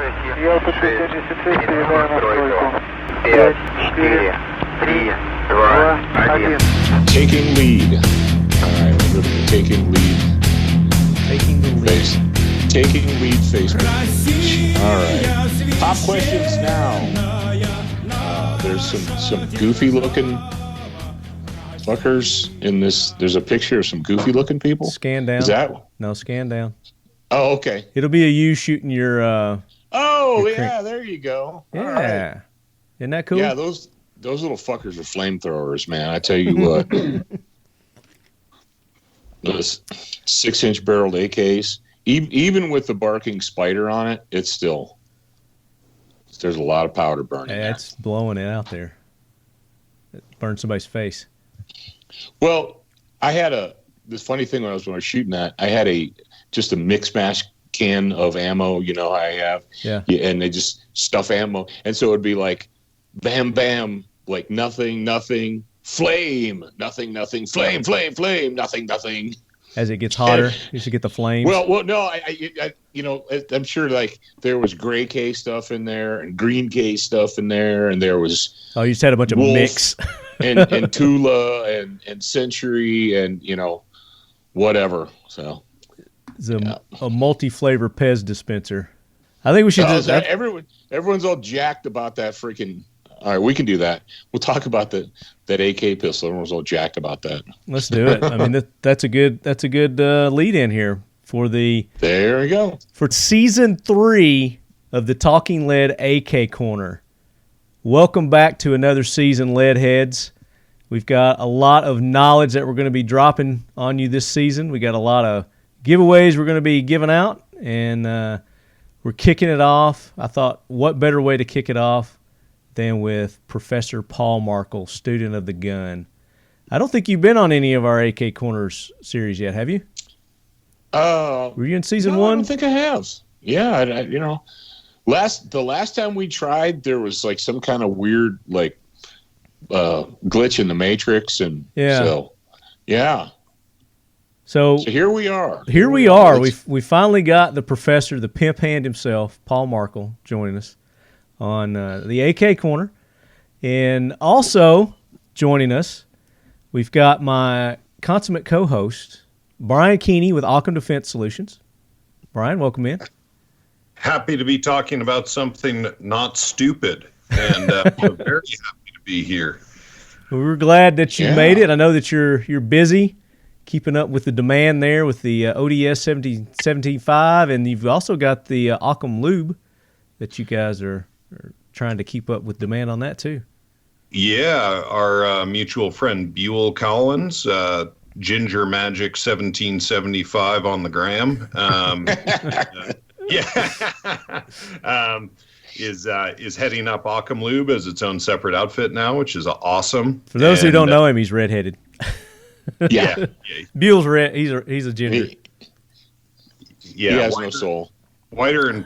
Я подтверждение ситуации передаю на стройку. 5, 4, 3, 2, 1. Taking lead. All right, we're going to be taking lead. Taking the lead. Taking lead Facebook. All right. Pop questions now. There's some goofy looking fuckers in this. There's a picture of some goofy looking people. Scan down. Is that? No, scan down. Oh, okay. It'll be a you shooting your. Oh, your yeah, there you go. Yeah. All right. Isn't that cool? Yeah, those little fuckers are flamethrowers, man. I tell you what. Those 6-inch barreled AKs, even with the barking spider on it, it's still there's a lot of powder burning. Yeah, it's blowing it out there. It burned somebody's face. Well, I had this funny thing when I was shooting that. I had just a mix mash can of ammo. You know how I have. Yeah. And they just stuff ammo, and so it'd be like, bam, bam, like nothing, flame, nothing, flame, flame, nothing. As it gets hotter, you should get the flames. Well, no, I I'm sure like there was gray K stuff in there and green K stuff in there, and there was you just had a bunch of mix and Tula and Century and whatever. So it's a multi-flavor Pez dispenser. I think we should just everyone's all jacked about that freaking. All right, we can do that. We'll talk about that AK pistol. Everyone's all jacked about that. Let's do it. I mean, that's a good lead in here for the. There we go. For season 3 of the Talking Lead AK Corner. Welcome back to another season, Lead Heads. We've got a lot of knowledge that we're going to be dropping on you this season. We got a lot of giveaways we're going to be giving out, and we're kicking it off. I thought, what better way to kick it off than with Professor Paul Markel, student of the gun. I don't think you've been on any of our AK Corners series yet, have you? Were you in season 1? I don't think I have. Yeah, the last time we tried, there was like some kind of weird like glitch in the matrix, and So here we are. Here we are. We finally got the professor, the pimp hand himself, Paul Markel, joining us on the AK Corner. And also joining us, we've got my consummate co-host, Brian Keeney with Occam Defense Solutions. Brian, welcome in. Happy to be talking about something not stupid, and I'm very happy to be here. We're glad that you made it. I know that you're busy keeping up with the demand there with the ODS 1775, and you've also got the Occam lube that you guys are trying to keep up with demand on that too. Yeah, our mutual friend Buell Collins, Ginger Magic 1775 on the gram, is heading up Occam Lube as its own separate outfit now, which is awesome. For those who don't know him, he's redheaded. Yeah. Buell's red. He's a ginger. He has no soul. Whiter and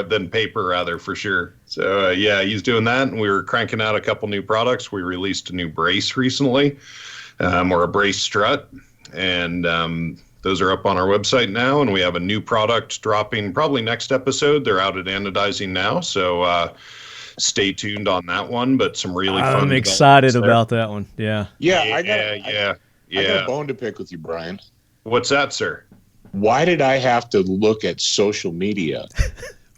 than paper, rather, for sure. So, he's doing that, and we were cranking out a couple new products. We released a new brace recently, or a brace strut, and those are up on our website now, and we have a new product dropping probably next episode. They're out at anodizing now, so stay tuned on that one, but some really fun. I'm excited about that one, I got a bone to pick with you, Brian. What's that, sir? Why did I have to look at social media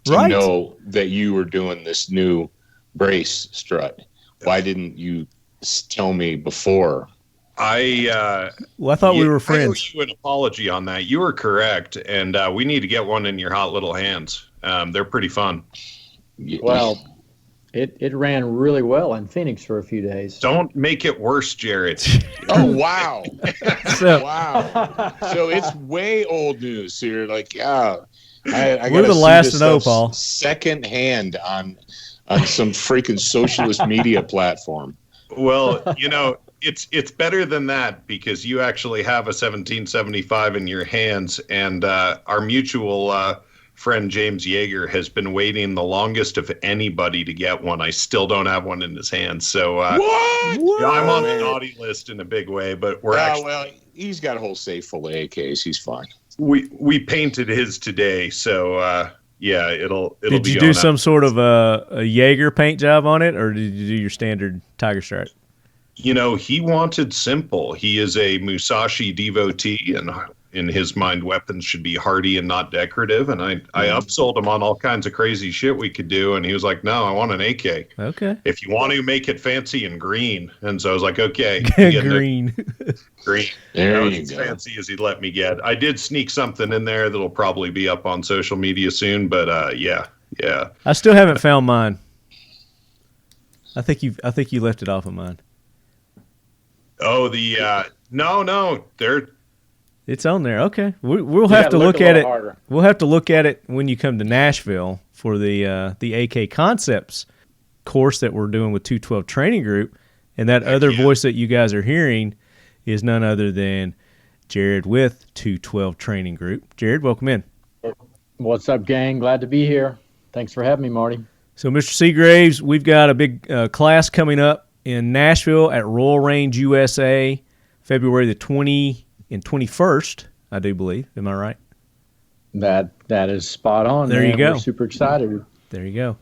to know that you were doing this new brace strut? Why didn't you tell me before? I thought we were friends. I owe you an apology on that. You were correct, and we need to get one in your hot little hands. They're pretty fun. Well, it ran really well in Phoenix for a few days. Don't make it worse, Jared. Oh, wow. Wow. So it's way old news here. Like, I we're the last to know, Paul. Second hand on some freaking socialist media platform. Well, it's better than that because you actually have a 1775 in your hands, and our mutual friend James Yeager has been waiting the longest of anybody to get one. I still don't have one in his hands. So what? I'm on the naughty list in a big way, but we're he's got a whole safe full of AKs. He's fine. We painted his today, so yeah, it'll Did be you going do out. some sort of a Jaeger paint job on it, or did you do your standard Tiger Stripe? He wanted simple. He is a Musashi devotee, and in his mind, weapons should be hardy and not decorative. And I upsold him on all kinds of crazy shit we could do, and he was like, "No, I want an AK. Okay. If you want to make it fancy and green." And so I was like, "Okay, green." There That was you as go. fancy as he'd let me get. I did sneak something in there that'll probably be up on social media soon, but yeah. I still haven't found mine. I think you left it off of mine. Oh, no, they're It's on there. Okay, we'll have to look at it. Harder. We'll have to look at it when you come to Nashville for the AK Concepts course that we're doing with 212 Training Group, and that other voice that you guys are hearing is none other than Jared with 212 Training Group. Jared, welcome in. What's up, gang? Glad to be here. Thanks for having me, Marty. So, Mr. Seagraves, we've got a big class coming up in Nashville at Royal Range, USA, February the 20th and 21st, I do believe. Am I right? That is spot on. There man. you go. We're super excited. There you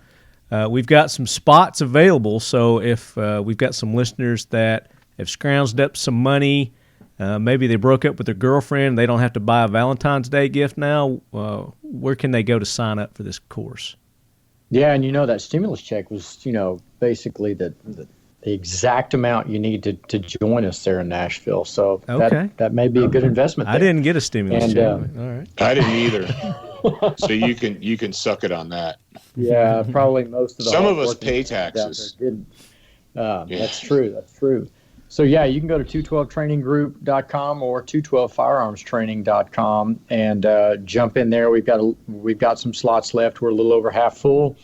go. We've got some spots available, so if we've got some listeners that have scrounged up some money, maybe they broke up with their girlfriend, they don't have to buy a Valentine's Day gift now, where can they go to sign up for this course? Yeah, and that stimulus check was, basically the exact amount you need to join us there in Nashville. So Okay. that may be a good investment there. I didn't get a stimulus And, check. All right. I didn't either. So you can suck it on that. Yeah, probably most of the Some of us hardworking pay fans out taxes. there didn't. Yeah. That's true. So yeah, you can go to 212traininggroup.com or 212firearmstraining.com and jump in there. We've got some slots left. We're a little over half full.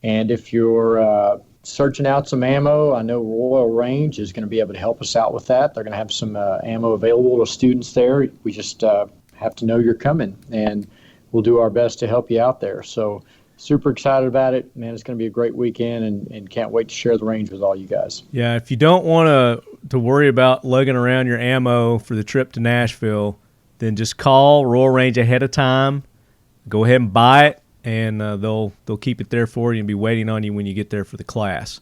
And if you're searching out some ammo, I know Royal Range is going to be able to help us out with that. They're going to have some ammo available to students there. We just have to know you're coming, and we'll do our best to help you out there. So super excited about it, man. It's going to be a great weekend, and can't wait to share the range with all you guys. Yeah, if you don't want to worry about lugging around your ammo for the trip to Nashville, then just call Royal Range ahead of time. Go ahead and buy it, and they'll keep it there for you and be waiting on you when you get there for the class.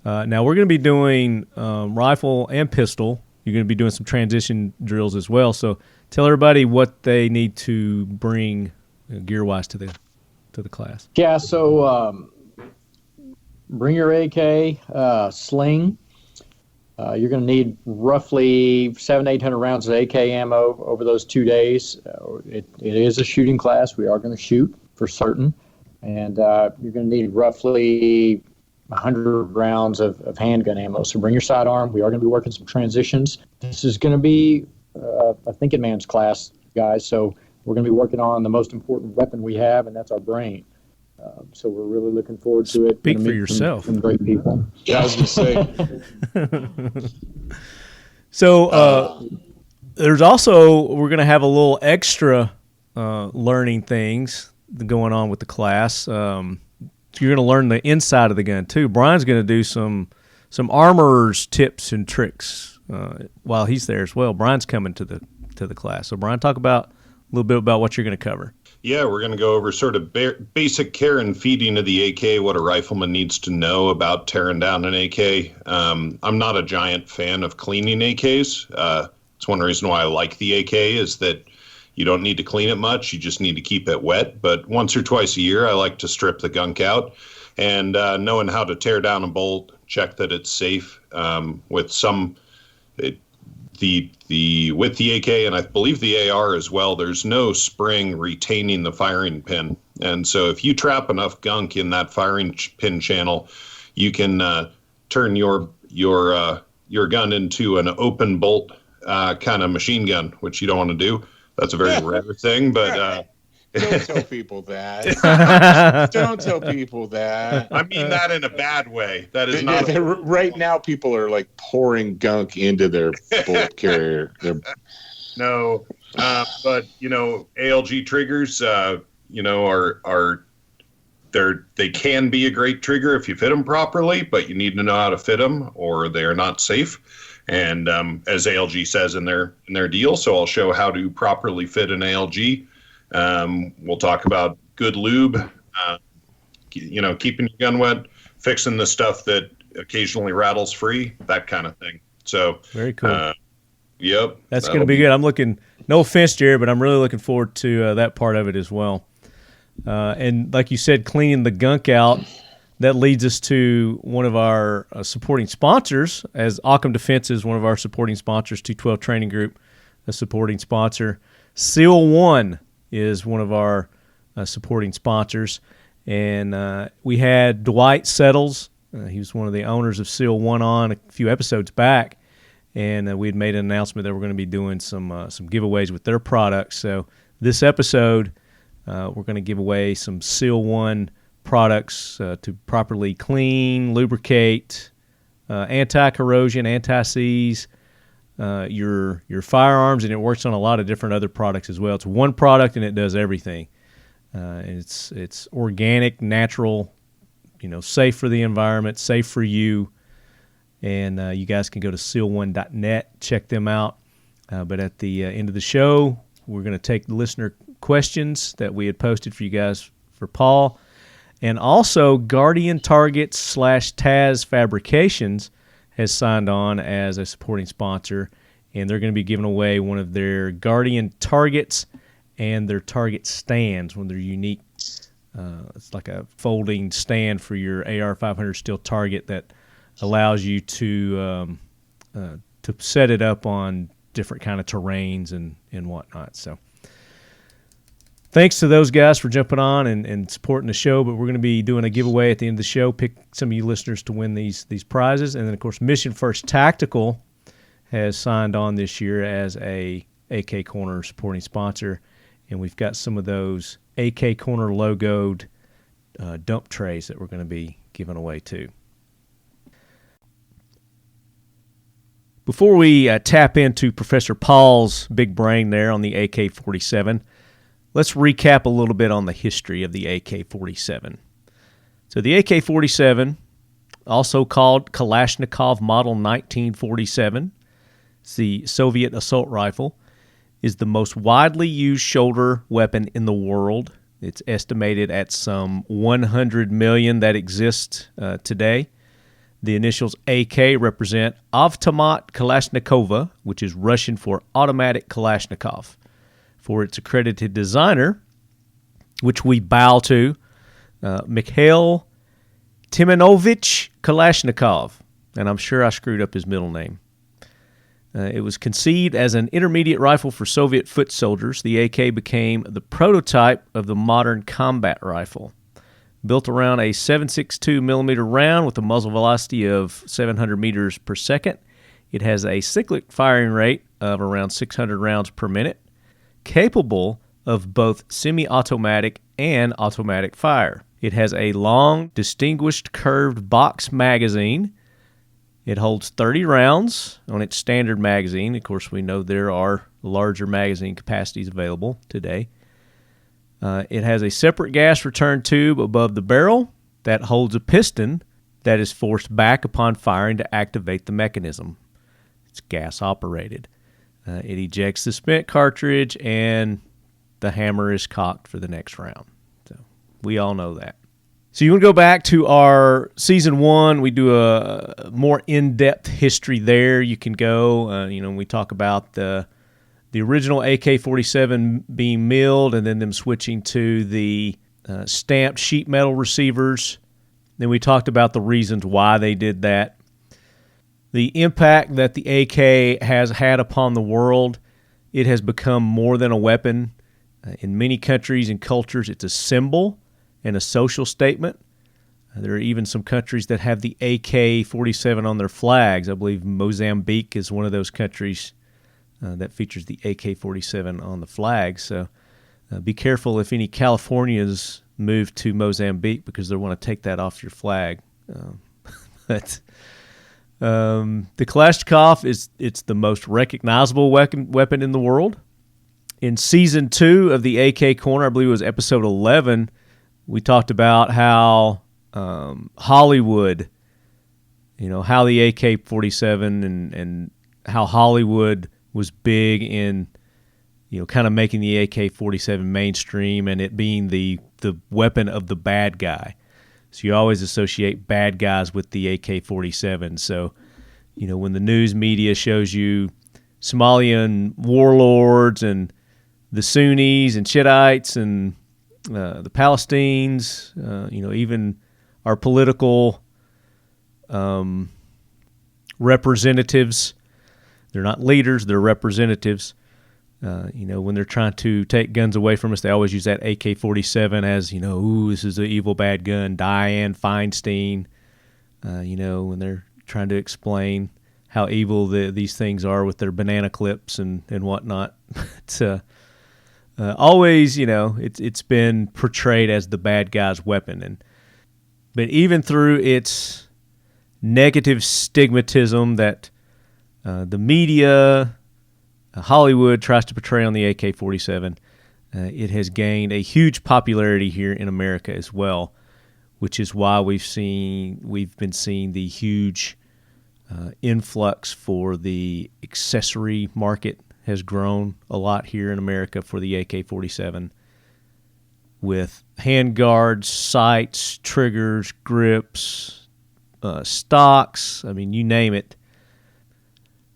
Now, we're going to be doing rifle and pistol. You're going to be doing some transition drills as well. So tell everybody what they need to bring gear-wise to the class. Yeah, so bring your AK, sling. You're going to need roughly 700-800 rounds of AK ammo over those 2 days. It is a shooting class. We are going to shoot for certain. And you're going to need roughly 100 rounds of handgun ammo. So bring your sidearm. We are going to be working some transitions. This is going to be a thinking man's class, guys. So we're going to be working on the most important weapon we have, and that's our brain. So we're really looking forward to it. Speak for yourself. Some great people. Yeah, I was going to say. So there's also, we're going to have a little extra learning things going on with the class. You're going to learn the inside of the gun too. Brian's going to do some armorer's tips and tricks while he's there as well. Brian's coming to the class. So Brian, talk about a little bit about what you're going to cover. Yeah, we're going to go over sort of basic care and feeding of the AK, what a rifleman needs to know about tearing down an AK. I'm not a giant fan of cleaning AKs. It's one reason why I like the AK is that you don't need to clean it much. You just need to keep it wet. But once or twice a year, I like to strip the gunk out. And knowing how to tear down a bolt, check that it's safe with some... with the AK, and I believe the AR as well, there's no spring retaining the firing pin. And so if you trap enough gunk in that firing pin channel, you can turn your gun into an open bolt kind of machine gun, which you don't want to do. That's a very rare thing, but... Don't tell people that. Don't tell people that. I mean that in a bad way. That is not... Right now, people are like pouring gunk into their bolt carrier. No, but ALG triggers, they can be a great trigger if you fit them properly, but you need to know how to fit them, or they are not safe. And as ALG says in their deal, so I'll show how to properly fit an ALG. We'll talk about good lube, Keeping your gun wet, fixing the stuff that occasionally rattles free, that kind of thing. So very cool. Yep. That's going to be good. I'm looking, no offense, Jared, but I'm really looking forward to that part of it as well. And like you said, cleaning the gunk out, that leads us to one of our supporting sponsors, as Occam Defense is one of our supporting sponsors, 212 Training Group, a supporting sponsor. Seal 1 is one of our supporting sponsors. And we had Dwight Settles. He was one of the owners of Seal 1 on a few episodes back. And we had made an announcement that we're going to be doing some giveaways with their products. So this episode, we're going to give away some Seal 1 products to properly clean, lubricate, anti-corrosion, anti-seize your firearms, and it works on a lot of different other products as well. It's one product and it does everything. It's organic, natural, safe for the environment, safe for you. And you guys can go to seal1.net, check them out. But at the end of the show, we're going to take the listener questions that we had posted for you guys for Paul. And also, Guardian Targets / Taz Fabrications has signed on as a supporting sponsor. And they're going to be giving away one of their Guardian Targets and their Target stands, one of their unique, it's like a folding stand for your AR-500 steel target that allows you to set it up on different kind of terrains and whatnot. So thanks to those guys for jumping on and supporting the show. But we're going to be doing a giveaway at the end of the show. Pick some of you listeners to win these prizes. And then, of course, Mission First Tactical has signed on this year as a AK Korner supporting sponsor. And we've got some of those AK Korner logoed dump trays that we're going to be giving away too. Before we tap into Professor Paul's big brain there on the AK-47, let's recap a little bit on the history of the AK-47. So the AK-47, also called Kalashnikov Model 1947, it's the Soviet assault rifle, is the most widely used shoulder weapon in the world. It's estimated at some 100 million that exist today. The initials AK represent Avtomat Kalashnikova, which is Russian for automatic Kalashnikov. For its accredited designer, which we bow to, Mikhail Timonovich Kalashnikov, and I'm sure I screwed up his middle name. It was conceived as an intermediate rifle for Soviet foot soldiers. The AK became the prototype of the modern combat rifle. Built around a 7.62 millimeter round with a muzzle velocity of 700 meters per second, it has a cyclic firing rate of around 600 rounds per minute, capable of both semi-automatic and automatic fire. It has a long, distinguished curved box magazine. It holds 30 rounds on its standard magazine. Of course, we know there are larger magazine capacities available today. It has a separate gas return tube above the barrel that holds a piston that is forced back upon firing to activate the mechanism. It's gas operated. It ejects the spent cartridge and the hammer is cocked for the next round. So we all know that. So you want to go back to our season 1, we do a more in-depth history there. You can go, we talk about the original AK-47 being milled and then them switching to the stamped sheet metal receivers. Then we talked about the reasons why they did that. The impact that the AK has had upon the world, it has become more than a weapon. In many countries and cultures, it's a symbol and a social statement. There are even some countries that have the AK-47 on their flags. I believe Mozambique is one of those countries that features the AK-47 on the flag. So be careful if any Californians move to Mozambique because they want to take that off your flag. But the Kalashnikov it's the most recognizable weapon in the world. In season 2 of the AK Korner, I believe it was episode 11, we talked about how Hollywood, how the AK-47 and how Hollywood was big in, kind of making the AK-47 mainstream and it being the weapon of the bad guy. So you always associate bad guys with the AK-47. So, when the news media shows you Somalian warlords and the Sunnis and Shiites and the Palestinians, even our political representatives, they're not leaders, they're representatives. When they're trying to take guns away from us, they always use that AK-47 as, this is an evil bad gun. Dianne Feinstein, when they're trying to explain how evil these things are with their banana clips and whatnot. It's always, it's been portrayed as the bad guy's weapon. But even through its negative stigmatism that the media, Hollywood tries to portray on the AK-47, it has gained a huge popularity here in America as well, which is why we've been seeing the huge influx for the accessory market has grown a lot here in America for the AK-47, with handguards, sights, triggers, grips, stocks. I mean, you name it.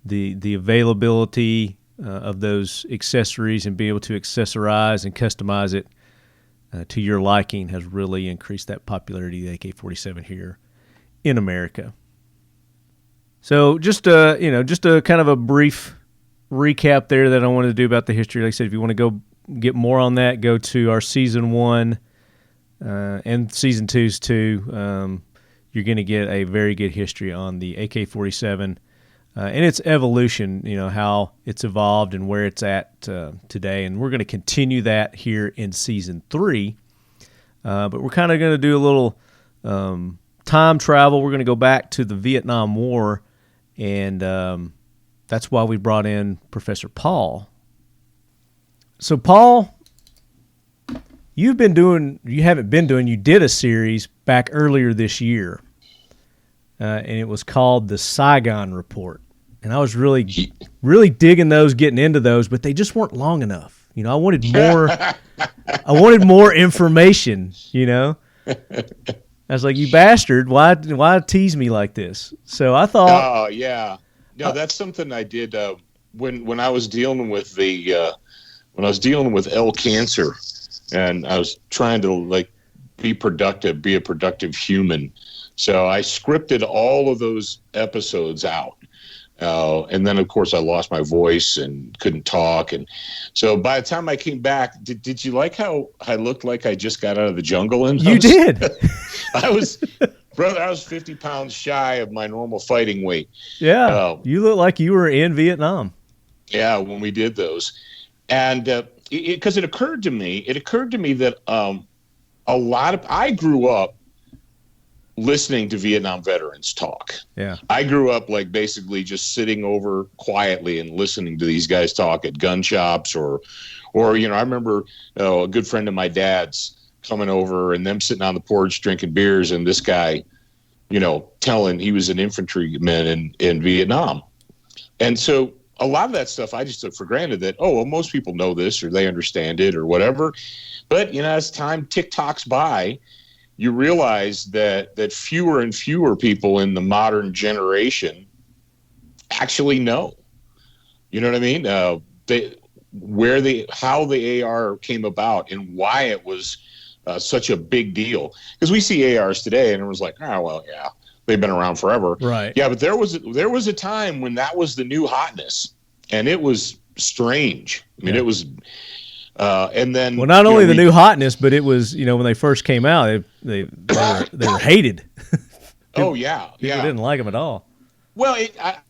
The availability of those accessories and being able to accessorize and customize it to your liking has really increased that popularity of the AK-47 here in America. So just a kind of a brief recap there that I wanted to do about the history. Like I said, if you want to go get more on that, go to our Season 1 and Season 2's too. You're going to get a very good history on the AK-47 and its evolution, how it's evolved and where it's at today. And we're going to continue that here in Season 3. But we're kind of going to do a little time travel. We're going to go back to the Vietnam War, and that's why we brought in Professor Paul. So, Paul, you did a series back earlier this year, and it was called the Saigon Report. And I was really digging those, getting into those, but they just weren't long enough. I wanted more. I wanted more information. I was like, "You bastard! Why tease me like this?" So I thought, "Oh yeah, no, that's something I did when I was dealing with L cancer, and I was trying to be productive, be a productive human. So I scripted all of those episodes out." And then, of course, I lost my voice and couldn't talk. And so by the time I came back, did you like how I looked like I just got out of the jungle? You did. I was 50 pounds shy of my normal fighting weight. Yeah. You look like you were in Vietnam. Yeah, when we did those. And because it occurred to me that I grew up listening to Vietnam veterans talk. Yeah. I grew up basically just sitting over quietly and listening to these guys talk at gun shops or I remember a good friend of my dad's coming over and them sitting on the porch drinking beers and this guy, telling he was an infantryman in Vietnam. And so a lot of that stuff I just took for granted that, most people know this or they understand it or whatever. But, as time tick-tocks by, you realize that fewer and fewer people in the modern generation actually know. You know what I mean? How the AR came about and why it was such a big deal. Because we see ARs today and it was like, oh well, yeah, they've been around forever. Right. Yeah, but there was a time when that was the new hotness, and it was strange. I mean, it was. And then, well, not only the new hotness, but it was, when they first came out, they were hated. People didn't like them at all. Well,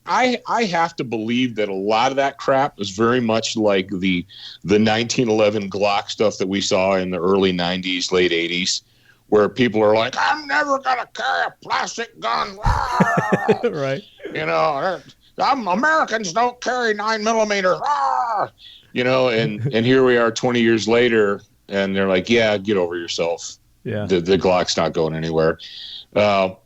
I have to believe that a lot of that crap was very much like the 1911 Glock stuff that we saw in the early 90s, late 80s, where people are like, I'm never going to carry a plastic gun. Right. Americans don't carry 9mm. And here we are 20 years later, and they're like, yeah, get over yourself. Yeah. The Glock's not going anywhere. But,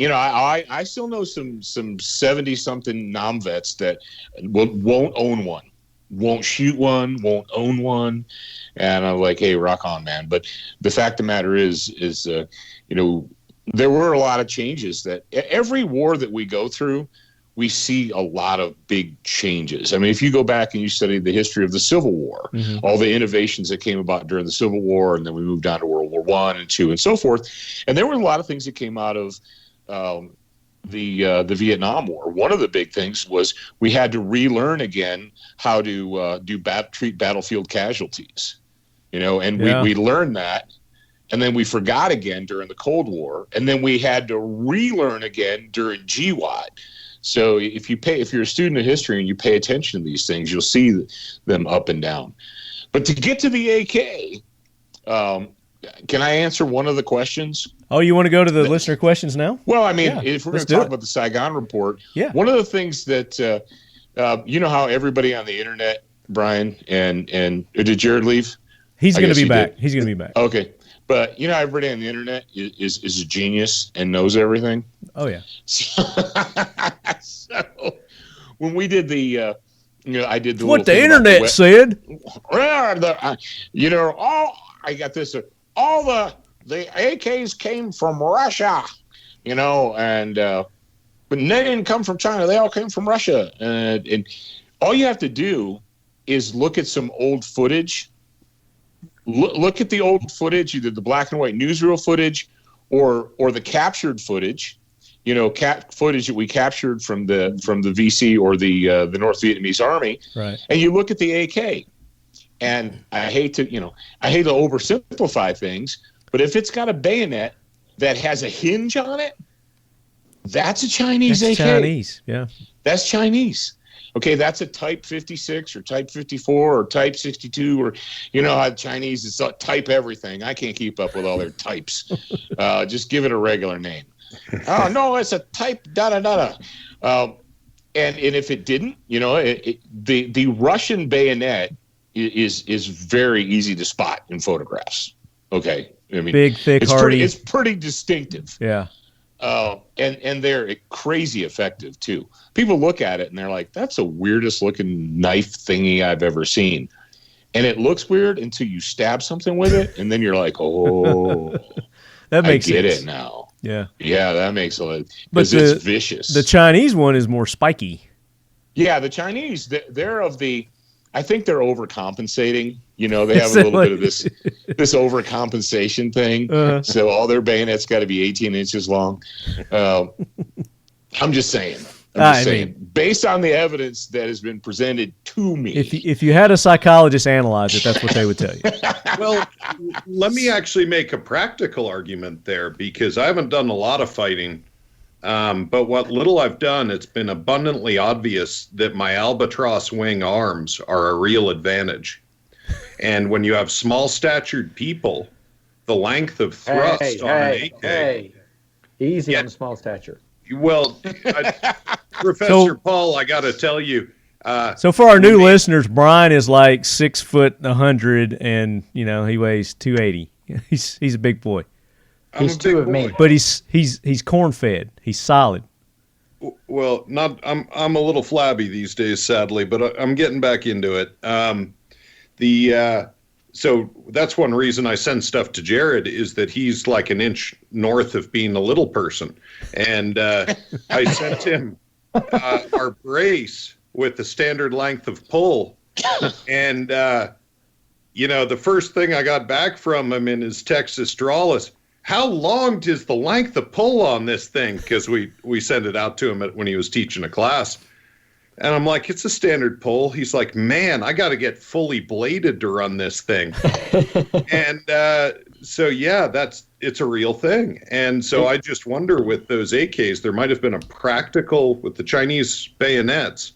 I still know some 70-something non-vets that won't own one. won't shoot one, won't own one. And I'm like, hey, rock on, man. But the fact of the matter is there were a lot of changes that every war that we go through, we see a lot of big changes. I mean, if you go back and you study the history of the Civil War, all the innovations that came about during the Civil War, and then we moved on to World War I and II and so forth. And there were a lot of things that came out of the Vietnam War. One of the big things was we had to relearn again how to treat battlefield casualties, and we learned that. And then we forgot again during the Cold War, and then we had to relearn again during GWOT. So if you're a student of history and you pay attention to these things, you'll see them up and down. But to get to the AK, can I answer one of the questions? Oh, you want to go to the listener questions now? Well, I mean, if we're going to talk about the Saigon report, one of the things that you know how everybody on the internet, Brian, and did Jared leave? He's going to be back. He's going to be back. Okay. But everybody on the internet is a genius and knows everything. Oh yeah. So when we did I did the what the internet said. I got this. All the AKs came from Russia, and but they didn't come from China. They all came from Russia, and all you have to do is look at some old footage. Look at the old footage, either the black and white newsreel footage or the captured footage, footage that we captured from the VC or the North Vietnamese Army. Right. And you look at the AK, and I hate to oversimplify things, but if it's got a bayonet that has a hinge on it, that's a Chinese AK. Chinese, yeah. That's Chinese. Okay, that's a Type 56 or Type 54 or Type 62 or, how Chinese is type everything. I can't keep up with all their types. Just give it a regular name. Oh, no, it's a Type da-da-da-da. And if it didn't, the Russian bayonet is very easy to spot in photographs. Okay, I mean, big, thick, hardy. It's pretty distinctive. Yeah. And they're crazy effective too. People look at it and they're like, "That's the weirdest looking knife thingy I've ever seen," and it looks weird until you stab something with it, and then you're like, "Oh, that makes I get sense. it now." Yeah, that makes a lot. But it's vicious. The Chinese one is more spiky. Yeah, the Chinese, they're of the. I think they're overcompensating. They have a little bit of this overcompensation thing. So all their bayonets got to be 18 inches long. I'm just saying. Based on the evidence that has been presented to me. If you had a psychologist analyze it, that's what they would tell you. Well, let me actually make a practical argument there, because I haven't done a lot of fighting. But what little I've done, it's been abundantly obvious that my albatross wing arms are a real advantage. And when you have small-statured people, the length of thrust on an AK... Hey, easy on the small stature. Well, Professor Paul, I got to tell you... so for our new listeners, Brian is like 6'100", and, he weighs 280. He's a big boy. He's two of me, but he's corn fed. He's solid. Well, I'm a little flabby these days, sadly, but I'm getting back into it. So that's one reason I send stuff to Jared, is that he's like an inch north of being a little person, and I sent him our brace with the standard length of pull, and the first thing I got back from him in his Texas drawl is, "How long is the length of pull on this thing?" Because we sent it out to him when he was teaching a class. And I'm like, "It's a standard pull." He's like, "Man, I got to get fully bladed to run this thing." And so, yeah, it's a real thing. And so I just wonder, with those AKs, there might have been a practical, with the Chinese bayonets,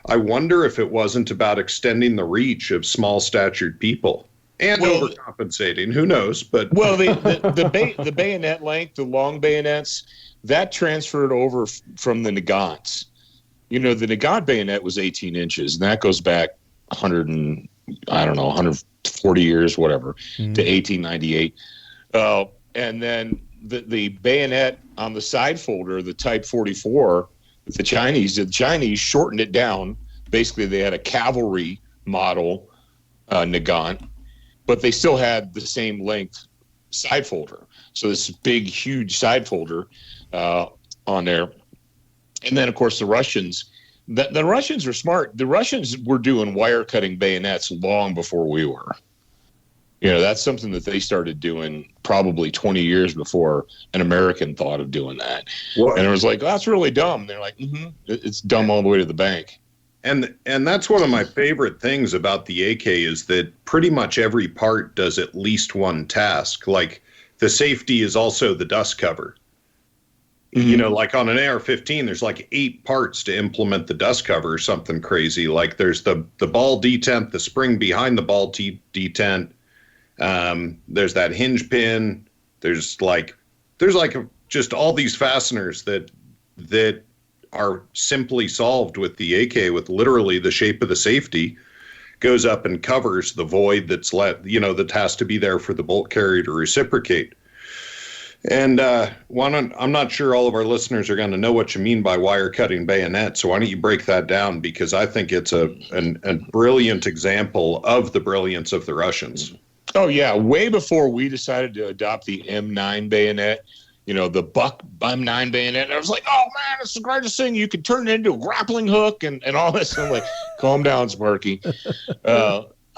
I wonder if it wasn't about extending the reach of small-statured people. And overcompensating, who knows? But the bayonet length, the long bayonets, that transferred over from the Nagants. The Nagant bayonet was 18 inches, and that goes back 140 years, whatever, to 1898. And then the bayonet on the side folder, the Type 44, the Chinese shortened it down. Basically, they had a cavalry model Nagant, but they still had the same length side folder. So this big, huge side folder on there. And then, of course, the Russians. The Russians are smart. The Russians were doing wire cutting bayonets long before we were. That's something that they started doing probably 20 years before an American thought of doing that. And it was like, oh, that's really dumb. They're like, it's dumb all the way to the bank. And that's one of my favorite things about the AK is that pretty much every part does at least one task. Like the safety is also the dust cover. Like on an AR-15, there's like 8 parts to implement the dust cover or something crazy. Like there's the ball detent, the spring behind the ball detent. There's that hinge pin. There's just all these fasteners that are simply solved with the AK, with literally the shape of the safety goes up and covers the void that's that has to be there for the bolt carrier to reciprocate. And I'm not sure all of our listeners are going to know what you mean by wire cutting bayonet. So why don't you break that down? Because I think it's a brilliant example of the brilliance of the Russians. Oh, yeah. Way before we decided to adopt the M9 bayonet, the Buck M9 bayonet. And I was like, oh, man, it's the greatest thing. You can turn it into a grappling hook and all this. And I'm like, calm down, Sparky.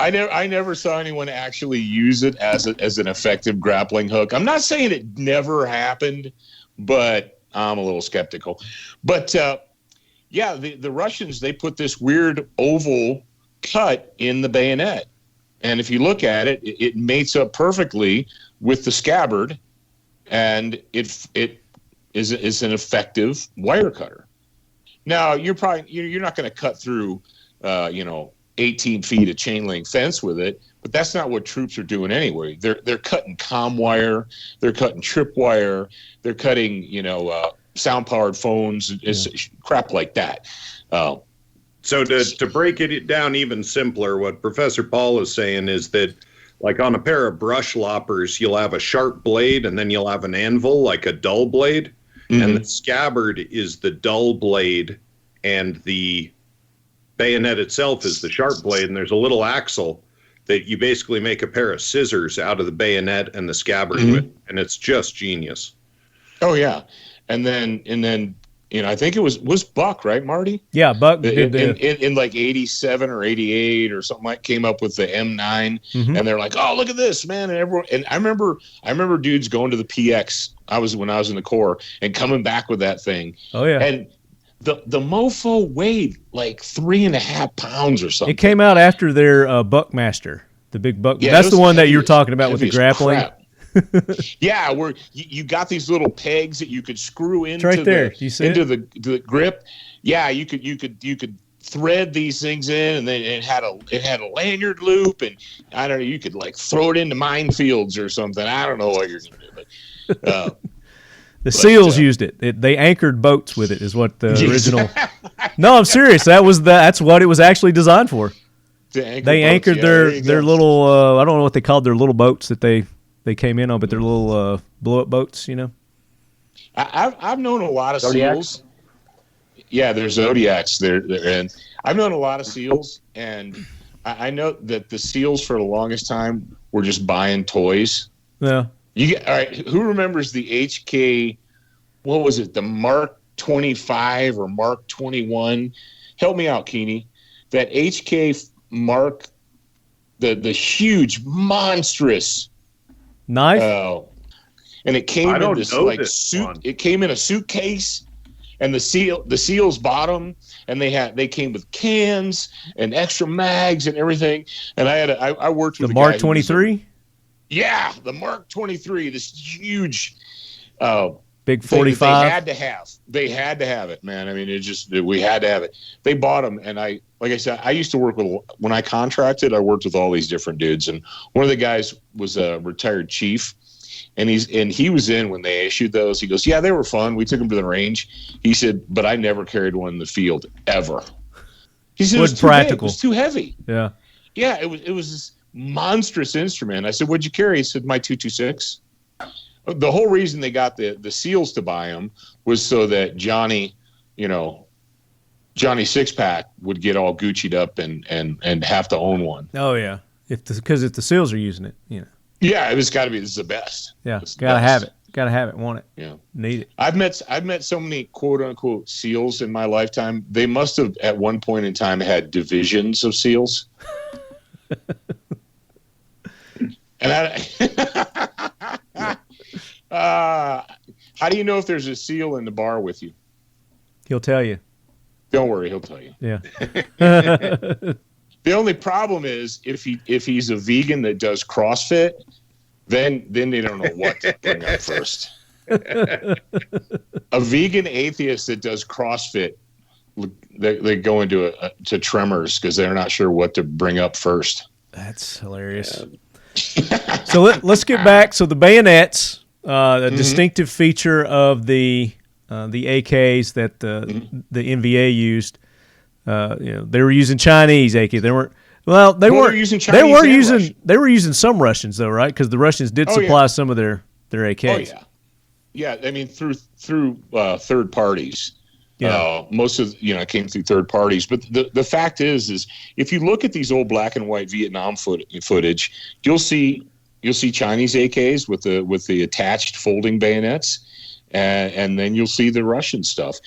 I never saw anyone actually use it as an effective grappling hook. I'm not saying it never happened, but I'm a little skeptical. But, the Russians, they put this weird oval cut in the bayonet. And if you look at it, it mates up perfectly with the scabbard, and it is an effective wire cutter. Now, you're not going to cut through, 18 feet of chain link fence with it, but that's not what troops are doing anyway. They're cutting comm wire, they're cutting trip wire, they're cutting sound powered phones, crap like that. So to break it down even simpler, what Professor Paul is saying is that, like on a pair of brush loppers, you'll have a sharp blade and then you'll have an anvil, like a dull blade. Mm-hmm. And the scabbard is the dull blade and the bayonet itself is the sharp blade. And there's a little axle that you basically make a pair of scissors out of the bayonet and the scabbard with. And it's just genius. Oh, yeah. And then I think it was Buck, right, Marty? Yeah, Buck did in like 87 or 88 or something came up with the M9, and they're like, "Oh, look at this, man!" And I remember dudes going to the PX. When I was in the Corps and coming back with that thing. Oh yeah, and the mofo weighed like 3.5 pounds or something. It came out after their Buckmaster, the big Buck. Yeah, that's the one that you were talking about with the grappling. Crap. Yeah, where you got these little pegs that you could screw into the grip. Yeah, you could thread these things in, and then it had a lanyard loop, and I don't know, you could like throw it into minefields or something. I don't know what you're gonna do, but the SEALs used it. They anchored boats with it. Is what the original. No, I'm serious. That's what it was actually designed for. They anchored their little. I don't know what they called their little boats that they came in on, but they're little blow-up boats, I've known a lot of Zodiacs? SEALs. Yeah, there's Zodiacs there, and I've known a lot of SEALs, and I know that the SEALs for the longest time were just buying toys. Yeah. All right, who remembers the HK, what was it, the Mark 25 or Mark 21? Help me out, Keeney. That HK Mark, the huge, monstrous knife. And it came in this like suit. One. It came in a suitcase, and the SEALs bought them, and they came with cans and extra mags and everything. And I worked with the Mark 23. Yeah, the Mark 23. This huge, big 45. They had to have it, man. I mean, we had to have it. They bought them, and like I said, I used to work with, when I contracted, I worked with all these different dudes, and one of the guys was a retired chief, and he was in when they issued those. He goes, yeah, they were fun. We took them to the range. He said, but I never carried one in the field ever. He said it was practical. It was too heavy. Yeah. Yeah, it was this monstrous instrument. I said, what'd you carry? He said, my 226. The whole reason they got the SEALs to buy them was so that Johnny Johnny Sixpack would get all Gucci'd up and have to own one. Oh yeah, because if the SEALs are using it, Yeah, it's got to be. This is the best. Yeah, It's the gotta best. have it. Gotta have it. Want it. Yeah, Need it. I've met so many quote unquote SEALs in my lifetime. They must have at one point in time had divisions of SEALs. And how do you know if there's a SEAL in the bar with you? He'll tell you. Don't worry, he'll tell you. Yeah. The only problem is if he's a vegan that does CrossFit, then they don't know what to bring up first. A vegan atheist that does CrossFit, they go into to tremors because they're not sure what to bring up first. That's hilarious. So let's get back. So the bayonets, a distinctive feature of the AKs that the NVA used. They were using Chinese AK. They weren't. Well, they weren't using Chinese. They were using some Russians though, right? Because the Russians did supply some of their AKs. Oh yeah. I mean through third parties. Yeah. Most of it came through third parties. But the fact is if you look at these old black and white Vietnam footage, you'll see Chinese AKs with the attached folding bayonets, and then you'll see the Russian stuff.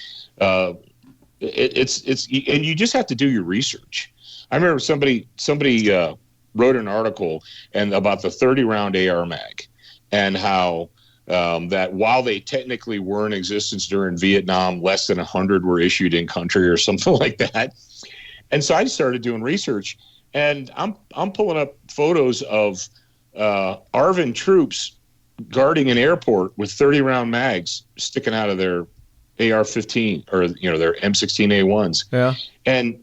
It's and you just have to do your research. I remember somebody wrote an article about the 30-round AR mag and how that while they technically were in existence during Vietnam, less than 100 were issued in country or something like that. And so I started doing research, and I'm pulling up photos of ARVN troops guarding an airport with 30-round mags sticking out of their AR-15 or their M16A1s. Yeah. And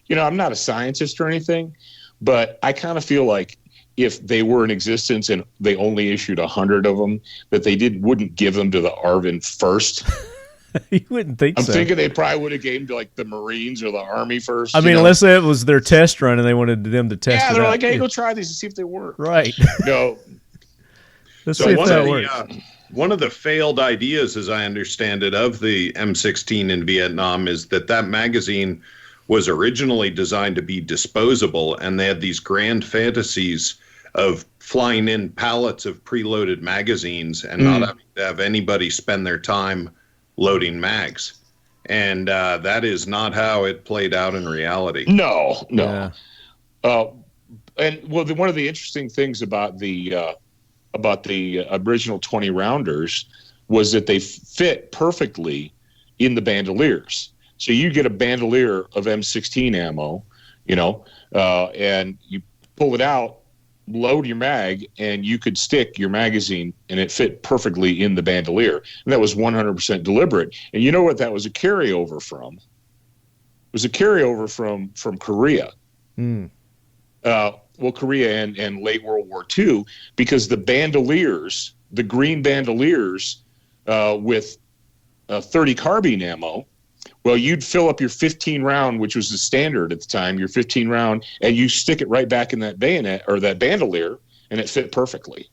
I'm not a scientist or anything, but I kind of feel like if they were in existence and they only issued 100 of them, that they wouldn't give them to the ARVN first. You wouldn't think so. I'm thinking they probably would have gave them to like the Marines or the Army first. I mean, unless it was their test run and they wanted them to test it out. Yeah, they're like, hey, go try these and see if they work. Right. No. Let's see if that works. One of the failed ideas, as I understand it, of the M16 in Vietnam is that magazine was originally designed to be disposable, and they had these grand fantasies of flying in pallets of preloaded magazines and not having to have anybody spend their time loading mags. And that is not how it played out in reality. No. Yeah. One of the interesting things about the original 20 rounders was that they fit perfectly in the bandoliers. So you get a bandolier of M16 ammo, and you pull it out, load your mag, and you could stick your magazine, and it fit perfectly in the bandolier. And that was 100% deliberate. And you know what that was a carryover from? It was a carryover from Korea. Korea and late World War II, because the bandoliers, the green bandoliers with 30 carbine ammo, well, you'd fill up your 15 round, which was the standard at the time, your 15 round, and you stick it right back in that bayonet or that bandolier, and it fit perfectly.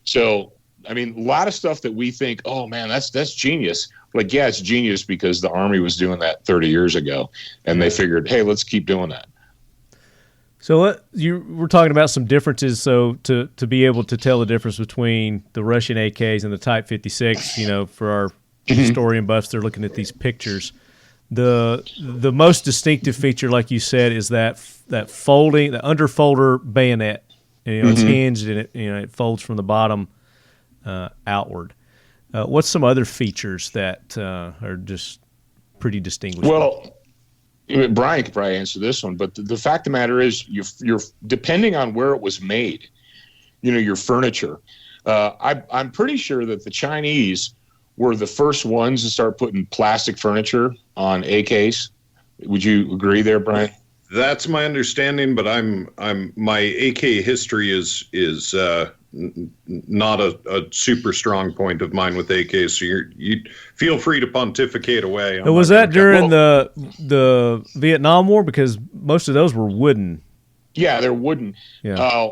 So, I mean, a lot of stuff that we think, oh man, that's genius. Like, yeah, it's genius because the Army was doing that 30 years ago, and they figured, hey, let's keep doing that. So we're talking about some differences. So to be able to tell the difference between the Russian AKs and the Type 56, for our historian buffs, they're looking at these pictures. The most distinctive feature, like you said, is that folding, the underfolder bayonet. It's hinged and it folds from the bottom outward. What's some other features that are just pretty distinguishable? Well, Brian could probably answer this one, but the fact of the matter is, you're depending on where it was made, your furniture. I'm pretty sure that the Chinese were the first ones to start putting plastic furniture on AKs. Would you agree there, Brian? That's my understanding, but my AK history is not a super strong point of mine with AK. So you feel free to pontificate away. Was that during the Vietnam War? Because most of those were wooden. Yeah, they're wooden. Yeah.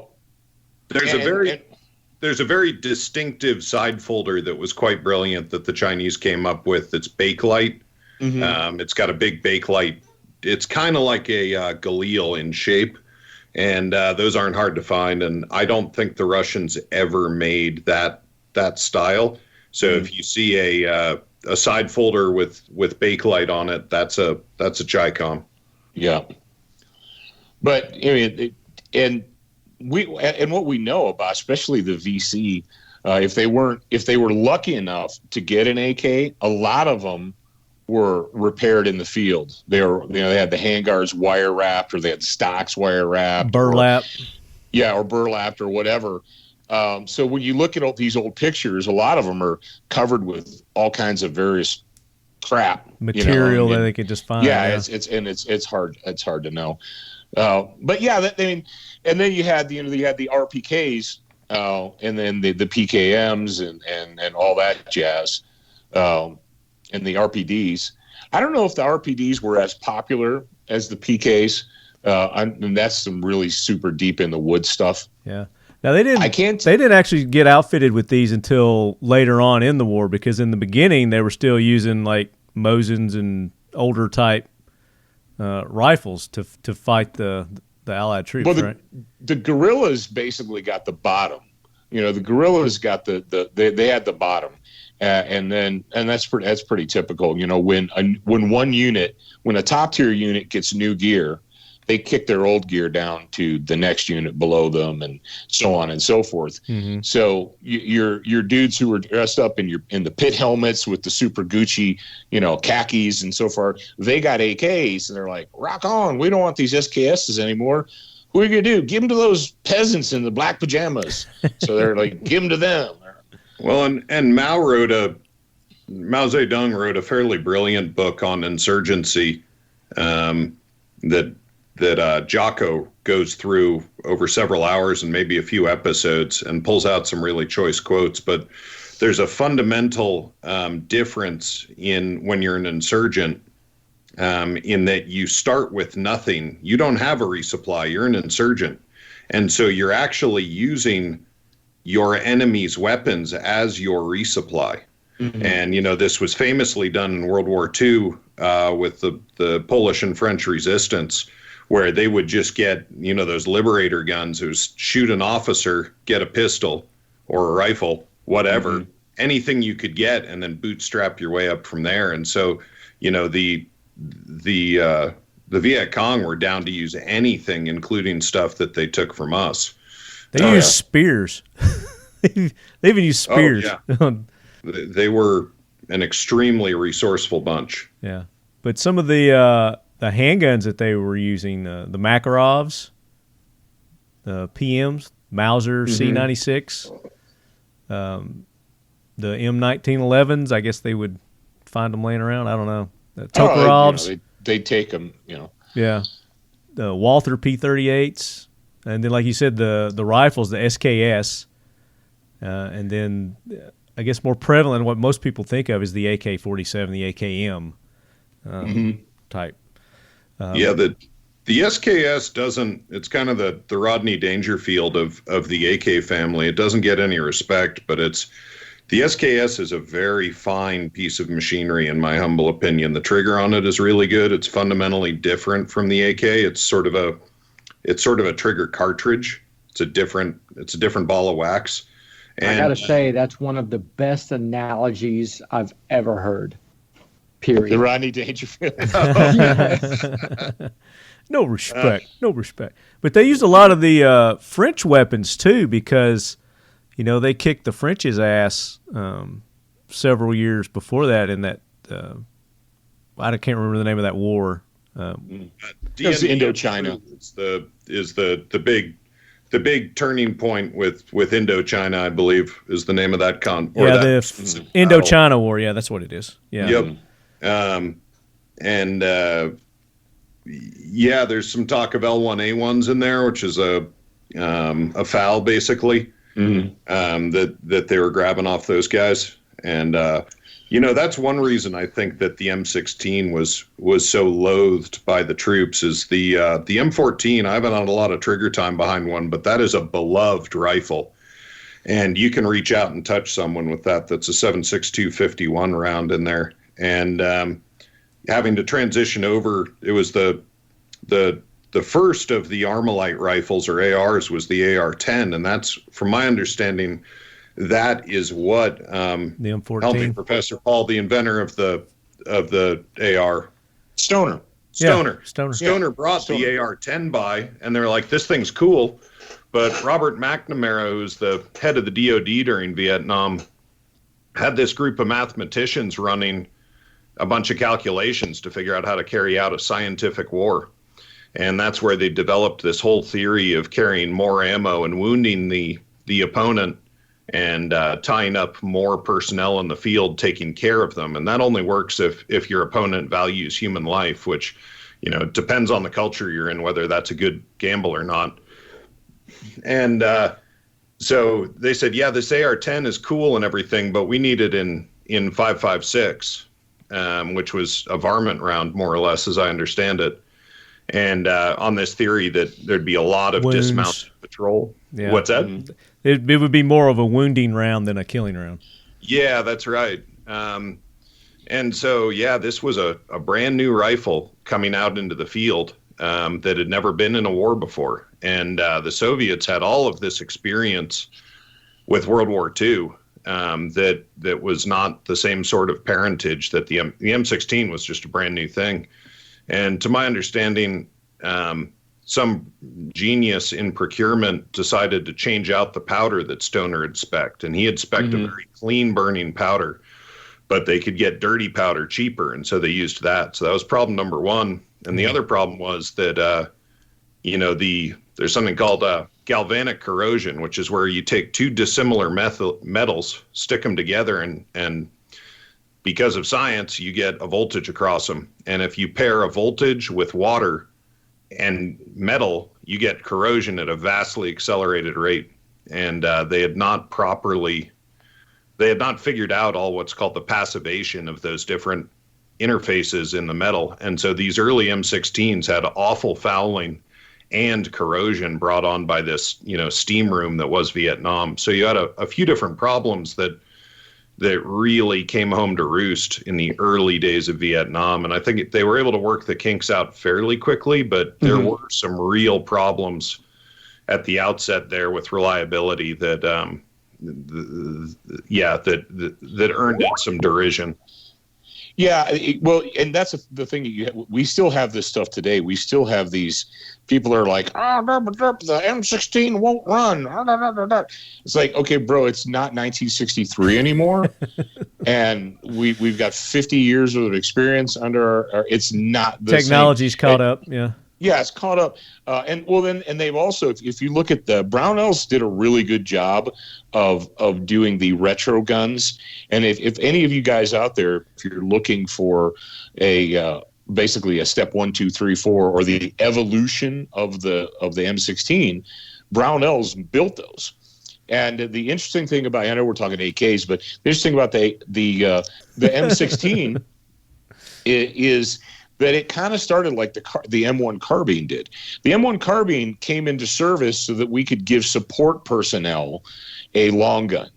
There's a very distinctive side folder that was quite brilliant that the Chinese came up with. That's Bakelite, It's got a big bakelite. It's kind of like a Galil in shape, and those aren't hard to find. And I don't think the Russians ever made that style. So if you see a side folder with bakelite on it, that's a Chicom. Yeah. But I mean, and what we know about, especially the VC, if they were lucky enough to get an AK, a lot of them were repaired in the field. They had the handguards wire wrapped, or they had the stocks wire wrapped, burlap, or burlapped or whatever. So when you look at all these old pictures, a lot of them are covered with all kinds of various crap material that they could just find. Yeah, it's hard to know. But yeah, and then you had the RPKs, and then the PKMs and all that jazz, and the RPDs. I don't know if the RPDs were as popular as the PKs, and that's some really super deep in the wood stuff. Yeah. Now they didn't actually get outfitted with these until later on in the war, because in the beginning they were still using like Mosins and older type rifles to fight the Allied troops. Well, right? The guerrillas basically got the bottom. The guerrillas got they had the bottom, and that's pretty typical. When a top tier unit gets new gear, they kick their old gear down to the next unit below them, and so on and so forth. Mm-hmm. So your dudes who were dressed up in the pit helmets with the super Gucci, khakis and so forth, they got AKs, and they're like, rock on. We don't want these SKSs anymore. What are you going to do? Give them to those peasants in the black pajamas. So they're like, give them to them. Well, and Mao Zedong wrote a fairly brilliant book on insurgency, that Jocko goes through over several hours and maybe a few episodes, and pulls out some really choice quotes. But there's a fundamental difference in when you're an insurgent, in that you start with nothing. You don't have a resupply. You're an insurgent. And so you're actually using your enemy's weapons as your resupply. Mm-hmm. And, this was famously done in World War II with the Polish and French resistance, where they would just get, those Liberator guns, who's shoot an officer, get a pistol or a rifle, whatever, anything you could get, and then bootstrap your way up from there. And so, the Viet Cong were down to use anything, including stuff that they took from us. They used spears. They even used spears. Oh, yeah. They were an extremely resourceful bunch. Yeah. But some of the handguns that they were using, the Makarovs, the PMs, Mauser C96, the M1911s, I guess they would find them laying around. I don't know. The Tokarovs. They take them, Yeah. The Walther P38s. And then, like you said, the rifles, the SKS. And then, I guess more prevalent, what most people think of is the AK-47, the AKM type. The SKS doesn't, it's kind of the Rodney Dangerfield of the AK family. It doesn't get any respect, but the SKS is a very fine piece of machinery, in my humble opinion. The trigger on it is really good. It's fundamentally different from the AK. It's sort of a trigger cartridge. It's a different ball of wax. And I gotta say, that's one of the best analogies I've ever heard. Period. The Rodney Dangerfield. No respect. But they used a lot of the French weapons too, because they kicked the French's ass several years before that in that I can't remember the name of that war. It's Indochina. Is the big turning point with Indochina, I believe, is the name of that the Indochina War. Yeah, that's what it is. Yeah. Yep. There's some talk of L1A1s in there, which is a FAL basically, that they were grabbing off those guys. And, that's one reason I think that the M16 was so loathed by the troops is the M14. I haven't had a lot of trigger time behind one, but that is a beloved rifle. And you can reach out and touch someone with that. That's a 7.62 51 round in there. And having to transition over. It was the first of the Armalite rifles, or ARs, was the AR-10, and that's, from my understanding, that is what The M14. helped me, Professor Paul, the inventor of the AR. Stoner. Stoner. Brought the AR-10 by, and they're like, this thing's cool. But Robert McNamara, who's the head of the DOD during Vietnam, had this group of mathematicians running a bunch of calculations to figure out how to carry out a scientific war. And that's where they developed this whole theory of carrying more ammo and wounding the opponent and tying up more personnel in the field, taking care of them. And that only works if your opponent values human life, which, depends on the culture you're in, whether that's a good gamble or not. And so they said, yeah, this AR-10 is cool and everything, but we need it in 5.56, which was a varmint round, more or less, as I understand it. And on this theory that there'd be a lot of Wounds. dismounted patrol. Yeah. What's that? It would be more of a wounding round than a killing round. Yeah, that's right. And so, yeah, this was a brand new rifle coming out into the field that had never been in a war before. And the Soviets had all of this experience with World War II that was not the same sort of parentage that the M16 was, just a brand new thing. And to my understanding, some genius in procurement decided to change out the powder that Stoner had spec'd. And he had spec'd a very clean burning powder, but they could get dirty powder cheaper. And so they used that. So that was problem number one. And the other problem was that, there's something called galvanic corrosion, which is where you take two dissimilar metals, stick them together, and because of science, you get a voltage across them. And if you pair a voltage with water and metal, you get corrosion at a vastly accelerated rate. And they had not figured out all what's called the passivation of those different interfaces in the metal. And so these early M16s had awful fouling and corrosion brought on by this, steam room that was Vietnam. So you had a few different problems that really came home to roost in the early days of Vietnam. And I think they were able to work the kinks out fairly quickly, but there were some real problems at the outset there with reliability that earned it some derision. Yeah, and that's the thing. We still have this stuff today. We still have these people are like, the M16 won't run. It's like, okay, bro, it's not 1963 anymore, and we've got 50 years of experience under our. It's not the technology's same. caught up. Yeah. Yeah, it's caught up. And they've also, if you look at the Brownells did a really good job of doing the retro guns. And if any of you guys out there, if you're looking for basically a step 1, 2, 3, 4, or the evolution of the M16, Brownells built those. And the interesting thing about, I know we're talking AKs, but the interesting about the M16 is that it kind of started like the M1 carbine did. The M1 carbine came into service so that we could give support personnel a long gun,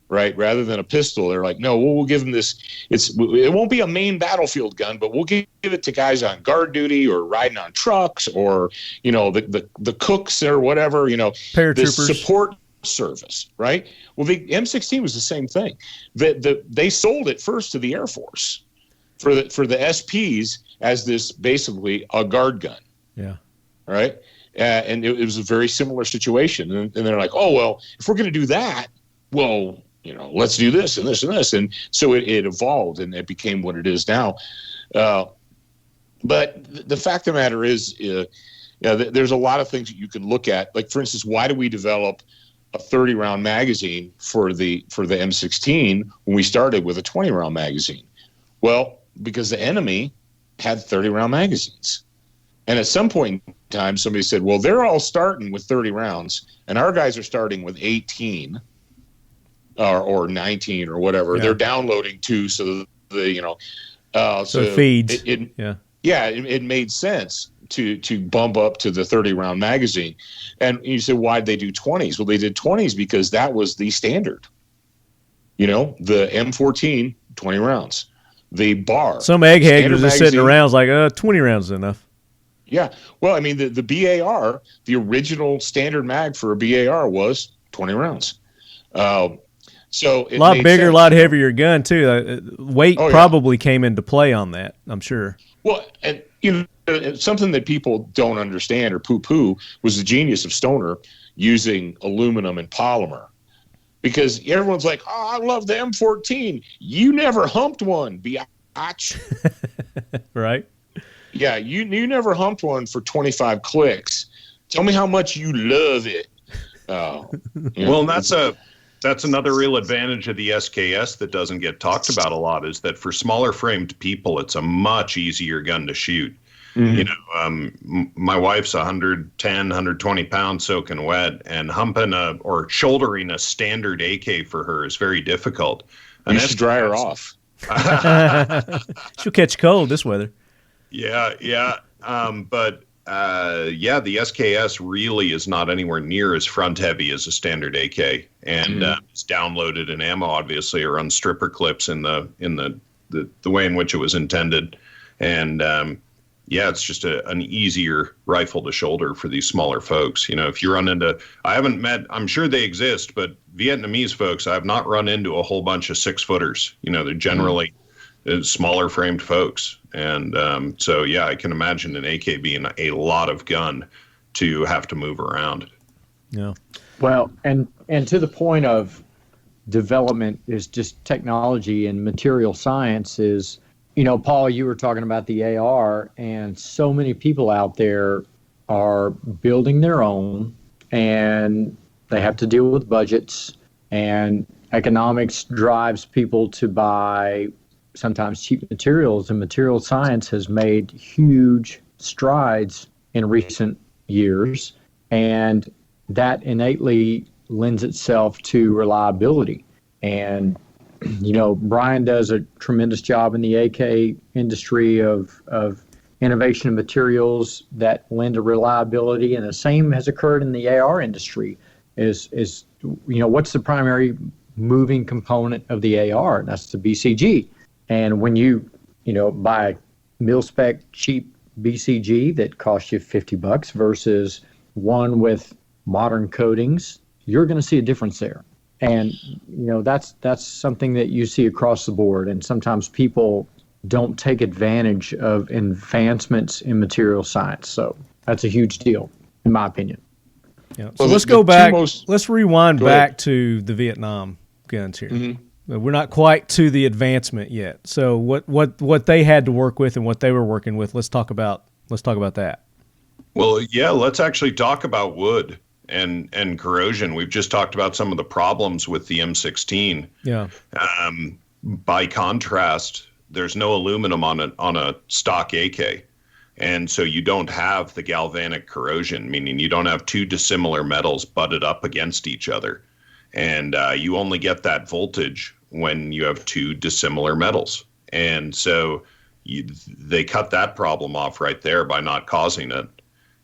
right? Rather than a pistol. They're like, no, we'll give them this. It won't be a main battlefield gun, but we'll give it to guys on guard duty or riding on trucks or, the cooks or whatever, paratroopers. The support service, right? Well, the M16 was the same thing. They sold it first to the Air Force for the SPs as this basically a guard gun. Yeah. Right. And it was a very similar situation. And they're like, oh, well, if we're going to do that, well, let's do this and this and this. And so it evolved and it became what it is now. But the fact of the matter is, there's a lot of things that you can look at. Like, for instance, why do we develop a 30-round magazine for the M16 when we started with a 20-round magazine? Well, because the enemy had 30-round magazines. And at some point in time, somebody said, well, they're all starting with 30 rounds, and our guys are starting with 18 or 19 or whatever. Yeah. They're downloading two, so so it feeds. It made sense to bump up to the 30-round magazine. And you said, why'd they do 20s? Well, they did 20s because that was the standard. The M14, 20 rounds. the bar. Some egghead Standard was just sitting magazine. around, was like, 20 rounds is enough. Yeah. Well, I mean, the BAR, the original standard mag for a BAR was 20 rounds. So it A lot made bigger, a sense. lot heavier gun, too. Weight Oh, yeah. probably came into play on that, I'm sure. Well, and something that people don't understand or poo-poo was the genius of Stoner using aluminum and polymer. Because everyone's like, oh, I love the M14. You never humped one, biatch. Right? Yeah, you never humped one for 25 clicks. Tell me how much you love it. Well, and that's another real advantage of the SKS that doesn't get talked about a lot, is that for smaller framed people, it's a much easier gun to shoot. Mm-hmm. You know, my wife's 110, 120 pounds soaking wet, and humping or shouldering a standard AK for her is very difficult. You should dry her off. She'll catch cold this weather. Yeah. But the SKS really is not anywhere near as front heavy as a standard AK, and it's downloaded in ammo, obviously, or on stripper clips in the way in which it was intended, and it's just an easier rifle to shoulder for these smaller folks. You know, if you run into, I'm sure they exist, but Vietnamese folks, I have not run into a whole bunch of 6-footers. You know, they're generally smaller framed folks. And I can imagine an AK being a lot of gun to have to move around. Yeah. Well, and to the point of development is just technology and material science is, you know, Paul, you were talking about the AR, and so many people out there are building their own, and they have to deal with budgets, and economics drives people to buy sometimes cheap materials, and material science has made huge strides in recent years, and that innately lends itself to reliability. And you know, Brian does a tremendous job in the AK industry of innovation of materials that lend to reliability, and the same has occurred in the AR industry. Is you know, what's the primary moving component of the AR? That's the BCG. And when you buy a mil-spec cheap BCG that costs you $50 versus one with modern coatings, you're going to see a difference there. And, you know, that's something that you see across the board. And sometimes people don't take advantage of advancements in material science. So that's a huge deal, in my opinion. Yeah. So let's go back. Let's rewind back to the Vietnam guns here. Mm-hmm. We're not quite to the advancement yet. So what they had to work with and what they were working with, let's talk about that. Well, yeah, let's actually talk about wood and corrosion. We've just talked about some of the problems with the M16. Yeah. By contrast, there's no aluminum on a stock AK. And so you don't have the galvanic corrosion, meaning you don't have two dissimilar metals butted up against each other. And you only get that voltage when you have two dissimilar metals. And so they cut that problem off right there by not causing it.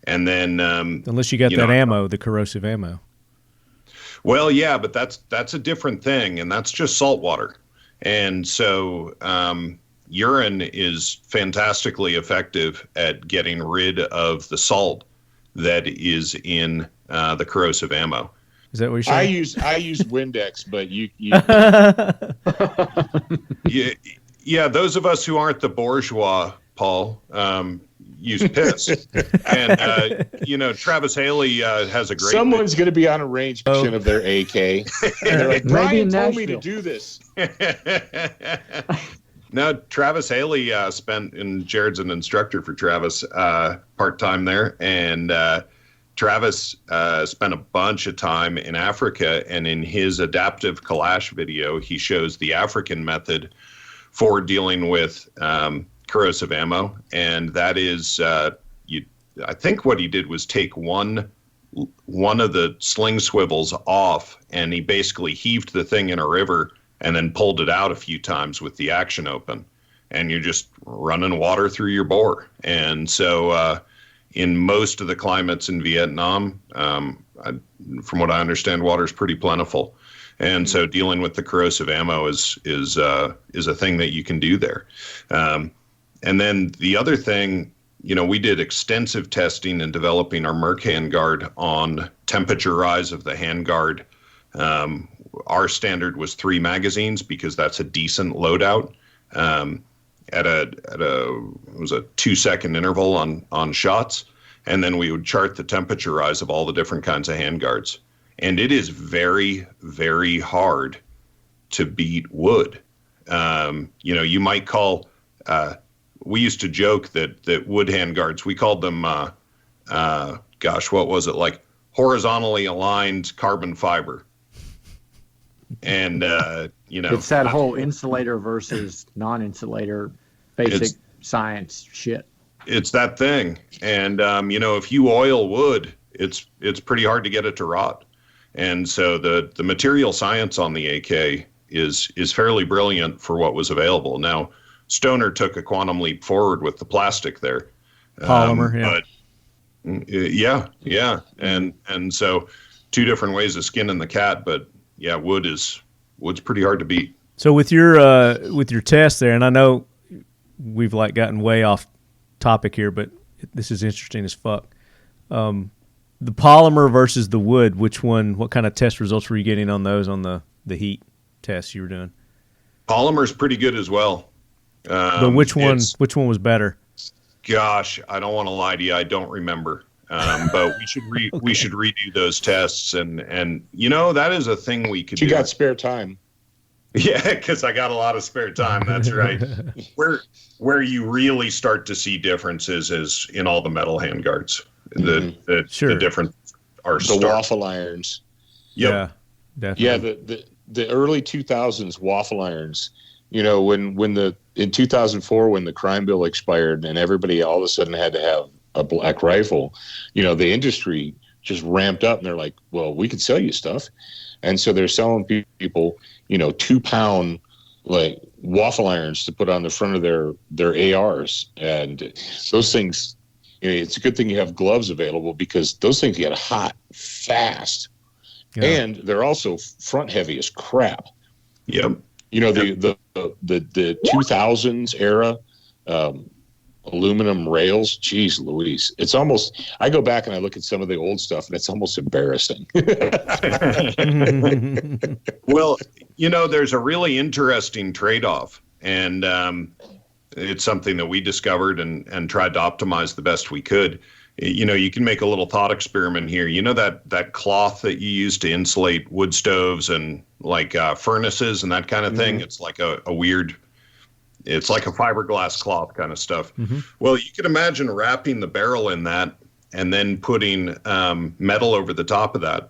And then unless you got that ammo, the corrosive ammo. Well, yeah, but that's a different thing, and that's just salt water. And so urine is fantastically effective at getting rid of the salt that is in the corrosive ammo. Is that what you're saying? I use Windex, but you yeah, those of us who aren't the bourgeois, Paul, use piss. And Travis Haley has a great. Someone's going to be on a range mission of their AK, and they're like, Brian told me to do this. No, Travis Haley and Jared's an instructor for Travis part-time there, and Travis spent a bunch of time in Africa, and in his adaptive Kalash video, he shows the African method for dealing with corrosive ammo, and that is, I think what he did was take one of the sling swivels off, and he basically heaved the thing in a river and then pulled it out a few times with the action open, and you're just running water through your bore. And so in most of the climates in Vietnam, from what I understand, water is pretty plentiful. And so dealing with the corrosive ammo is a thing that you can do there. And then the other thing, we did extensive testing and developing our Merc handguard on temperature rise of the handguard. Our standard was 3 magazines because that's a decent loadout. At a 2-second interval on shots, and then we would chart the temperature rise of all the different kinds of handguards. And it is very, very hard to beat wood. You might call. We used to joke that wood handguards, we called them. What was it, like horizontally aligned carbon fiber? And it's that whole insulator versus non-insulator basic science shit. It's that thing. And if you oil wood, it's pretty hard to get it to rot. And so the material science on the AK is fairly brilliant for what was available. Now, Stoner took a quantum leap forward with the plastic there. Polymer, yeah. But yeah. And so 2 different ways of skinning the cat, but yeah, wood's pretty hard to beat. So with your test there, and I know we've gotten way off topic here, but this is interesting as fuck. The polymer versus the wood, what kind of test results were you getting on those on the heat tests you were doing? Polymer's pretty good as well. But which one was better? Gosh, I don't want to lie to you. I don't remember. But we should redo those tests, and that is a thing we could do. You got spare time. Yeah, because I got a lot of spare time. That's right. Where you really start to see differences is in all the metal handguards. The difference are the waffle irons. Yep. Yeah, definitely. Yeah, the early 2000s waffle irons. In 2004 when the crime bill expired and everybody all of a sudden had to have a black rifle, the industry just ramped up and they're like, well, we could sell you stuff. And so they're selling people, 2-pound waffle irons to put on the front of their ARs. And those things, it's a good thing you have gloves available because those things get hot fast. Yeah. And they're also front heavy as crap. Yep. The 2000s era aluminum rails, geez Louise, it's almost, I go back and I look at some of the old stuff and it's almost embarrassing. Well, there's a really interesting trade-off, and it's something that we discovered and tried to optimize the best we could. You can make a little thought experiment here. That cloth that you use to insulate wood stoves and furnaces and that kind of thing. It's like a weird, it's like a fiberglass cloth kind of stuff. Mm-hmm. Well, you can imagine wrapping the barrel in that and then putting metal over the top of that.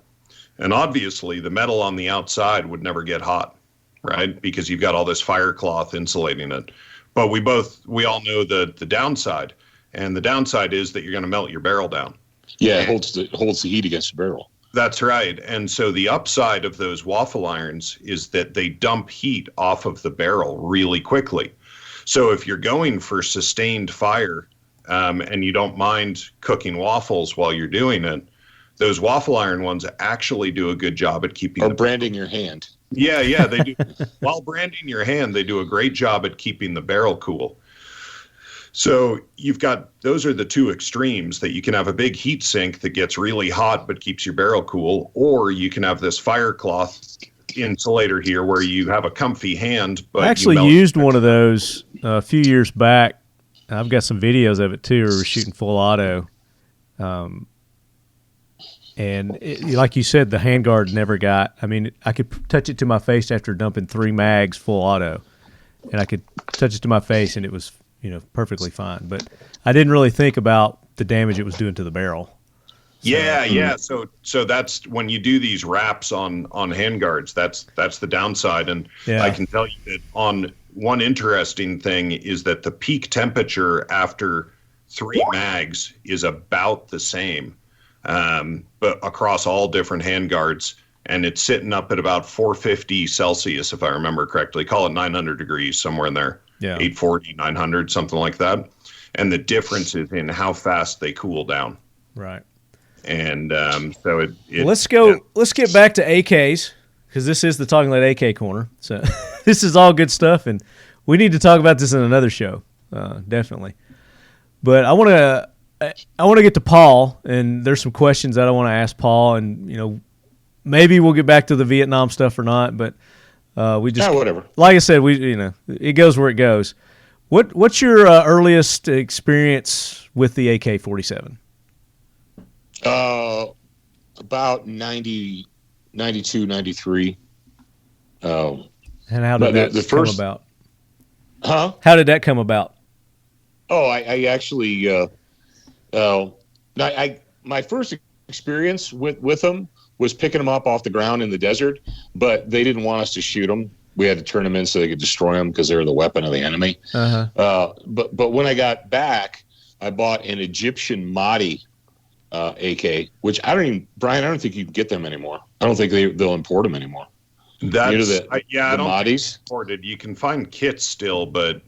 And obviously the metal on the outside would never get hot, right? Because you've got all this fire cloth insulating it. But we all know the downside. And the downside is that you're going to melt your barrel down. Yeah, it holds the heat against the barrel. That's right. And so the upside of those waffle irons is that they dump heat off of the barrel really quickly. So if you're going for sustained fire and you don't mind cooking waffles while you're doing it, those waffle iron ones actually do a good job at keeping branding your hand. Yeah, they do. While branding your hand, they do a great job at keeping the barrel cool. So those are the 2 extremes, that you can have a big heat sink that gets really hot but keeps your barrel cool, or you can have this fire cloth insulator here where you have a comfy hand. But I actually used one of those a few years back. I've got some videos of it too. We were shooting full auto. And like you said, the handguard never got, I could touch it to my face after dumping 3 mags full auto, and I could touch it to my face and it was perfectly fine. But I didn't really think about the damage it was doing to the barrel. Yeah. So that's when you do these wraps on handguards, that's the downside. And yeah. I can tell you that on one interesting thing is that the peak temperature after 3 mags is about the same, but across all different handguards. And it's sitting up at about 450 Celsius, if I remember correctly. Call it 900 degrees, somewhere in there. Yeah. 840, 900, something like that. And the difference is in how fast they cool down. Right. And so it let's get back to AKs. because this is the Talking Lead AK Corner. So this is all good stuff, and we need to talk about this in another show, definitely. But I want to get to Paul, and there's some questions that I want to ask Paul, and maybe we'll get back to the Vietnam stuff or not, but we just whatever. Like I said, it goes where it goes. What's your earliest experience with the AK-47? About 90, 92, 93. And how did that come about? Huh? How did that come about? Oh, I actually, my first experience with them was picking them up off the ground in the desert, but they didn't want us to shoot them. We had to turn them in so they could destroy them because they were the weapon of the enemy. Uh-huh. But when I got back, I bought an Egyptian Mahdi AK, which Brian, I don't think you can get them anymore. I don't think they'll import them anymore. That's the I don't Mahdis? think imported. You can find kits still, but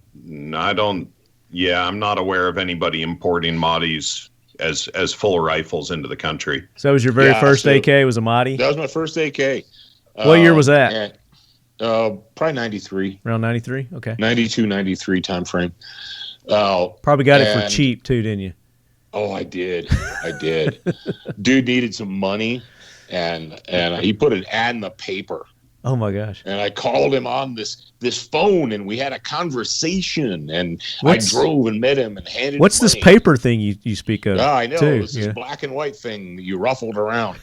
I don't. Yeah, I'm not aware of anybody importing Mahdis as full rifles into the country. So that was your very first AK was a Mahdi? That was my first AK. What year was that? Probably 93. Around 93? Okay. 92, 93 time frame. Probably got it for cheap too, didn't you? Oh, I did. Dude needed some money, and he put an ad in the paper. Oh my gosh! And I called him on this phone, and we had a conversation. And I drove and met him and handed. What's him this money. paper thing you speak of? Oh, I know. Too, It's this black and white thing that you ruffled around.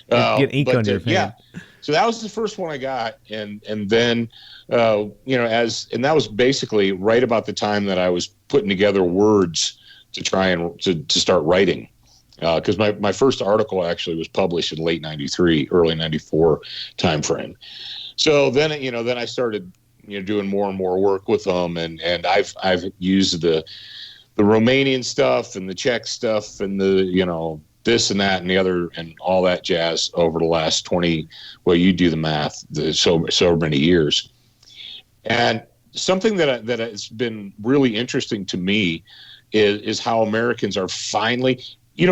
Get ink on your pen. Yeah. So that was the first one I got, and then and that was basically right about the time that I was putting together words to try and to start writing, because my first article actually was published in late 93, early 94 time frame. So then I started doing more and more work with them, and I've used the Romanian stuff and the Czech stuff and the this and that and the other and all that jazz over the last 20, well, you do the math, so many years. And something that has been really interesting to me is how Americans are finally,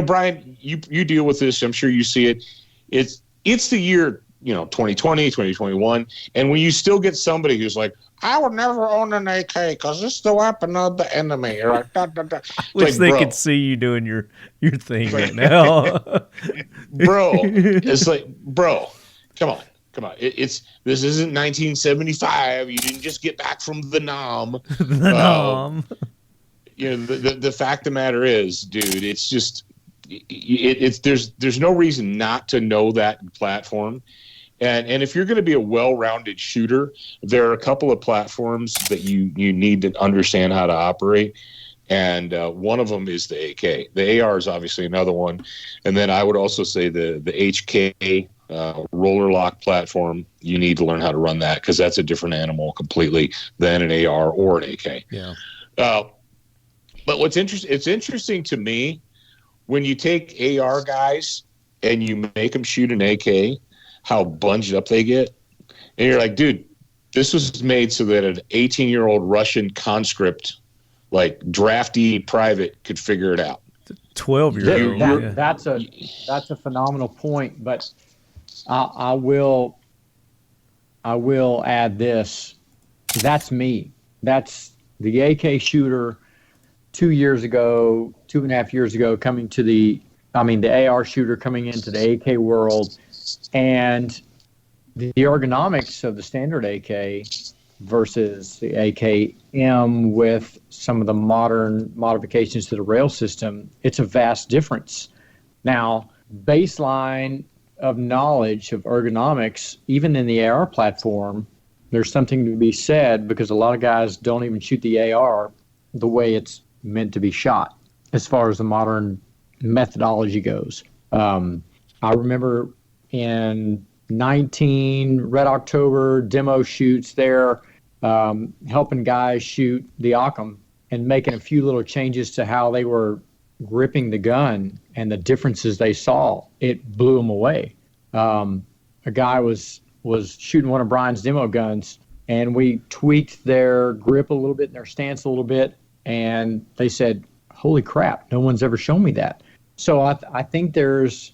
Brian, you deal with this, I'm sure you see it. It's the year, 2020, 2021, and when you still get somebody who's like, I would never own an AK because it's the weapon of the enemy. You're like, da, da, da. Wish they could see you doing your thing right now. Bro, it's like, bro, come on. This isn't 1975. You didn't just get back from the Nam. The fact of the matter is, dude, it's just there's no reason not to know that platform. And if you're going to be a well-rounded shooter, there are a couple of platforms that you need to understand how to operate. And one of them is the AK. The AR is obviously another one. And then I would also say the HK roller lock platform, you need to learn how to run that because that's a different animal completely than an AR or an AK. Yeah. But it's interesting to me when you take AR guys and you make them shoot an AK, how bunged up they get. And you're like, dude, this was made so that an 18-year-old Russian conscript, like drafty private, could figure it out. 12-year-old. That's a phenomenal point, but I will add this. That's me. That's the AK shooter 2 years ago, 2.5 years ago, the AR shooter coming into the AK world. And the ergonomics of the standard AK versus the AK-M with some of the modern modifications to the rail system, it's a vast difference. Now, baseline of knowledge of ergonomics, even in the AR platform, there's something to be said because a lot of guys don't even shoot the AR the way it's meant to be shot as far as the modern methodology goes. I remember in 19 Red October demo shoots there, helping guys shoot the Occam and making a few little changes to how they were gripping the gun and the differences they saw. It blew them away. A guy was shooting one of Brian's demo guns, and we tweaked their grip a little bit and their stance a little bit, and they said, holy crap, no one's ever shown me that. So I think there's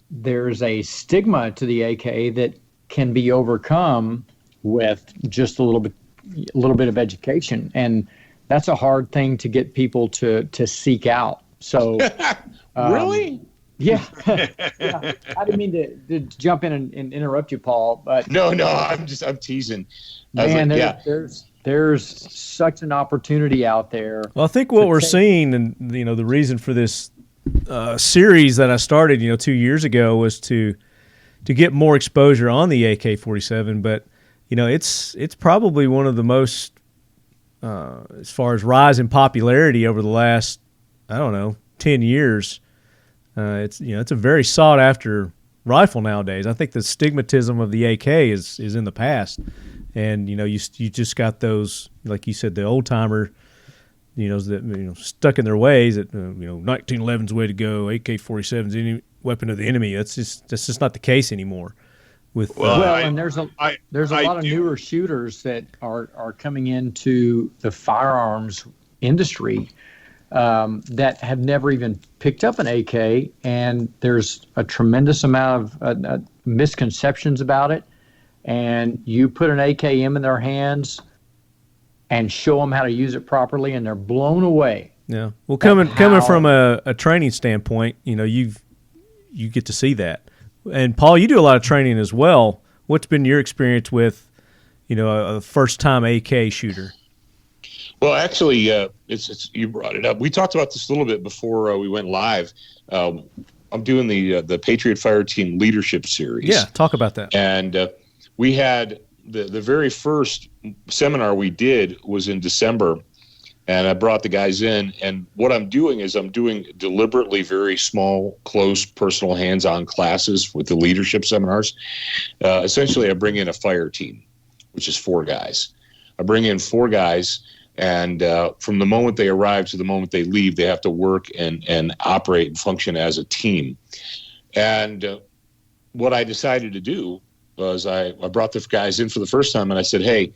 a stigma to the AK that can be overcome with just a little bit of education, and that's a hard thing to get people to seek out. So, really? Yeah. Yeah. I didn't mean to jump in and interrupt you, Paul, but No, I'm teasing. Man, there's such an opportunity out there. Well, I think what we're seeing, and the reason for this series that I started 2 years ago was to get more exposure on the AK-47. But it's probably one of the most as far as rise in popularity over the last 10 years. It's a very sought after rifle nowadays. I think the stigmatism of the AK is in the past. And you just got those, like you said, the old timer, that stuck in their ways. That 1911's the way to go. AK-47's any weapon of the enemy. That's just not the case anymore. And there's a lot of newer shooters that are coming into the firearms industry that have never even picked up an AK, and there's a tremendous amount of misconceptions about it. And you put an AKM in their hands and show them how to use it properly, and they're blown away. Yeah. Well, coming from a training standpoint, you get to see that. And Paul, you do a lot of training as well. What's been your experience with, a first-time AK shooter? Well, actually, it's you brought it up. We talked about this a little bit before we went live. I'm doing the Patriot Fire Team Leadership Series. Yeah, talk about that. And we had the very first seminar we did was in December, and I brought the guys in. And what I'm doing is I'm doing deliberately very small, close, personal, hands-on classes with the leadership seminars. Essentially, I bring in a fire team, which is 4 guys. I bring in 4 guys, and from the moment they arrive to the moment they leave, they have to work and operate and function as a team. And what I decided to do was I brought the guys in for the first time, and I said, hey,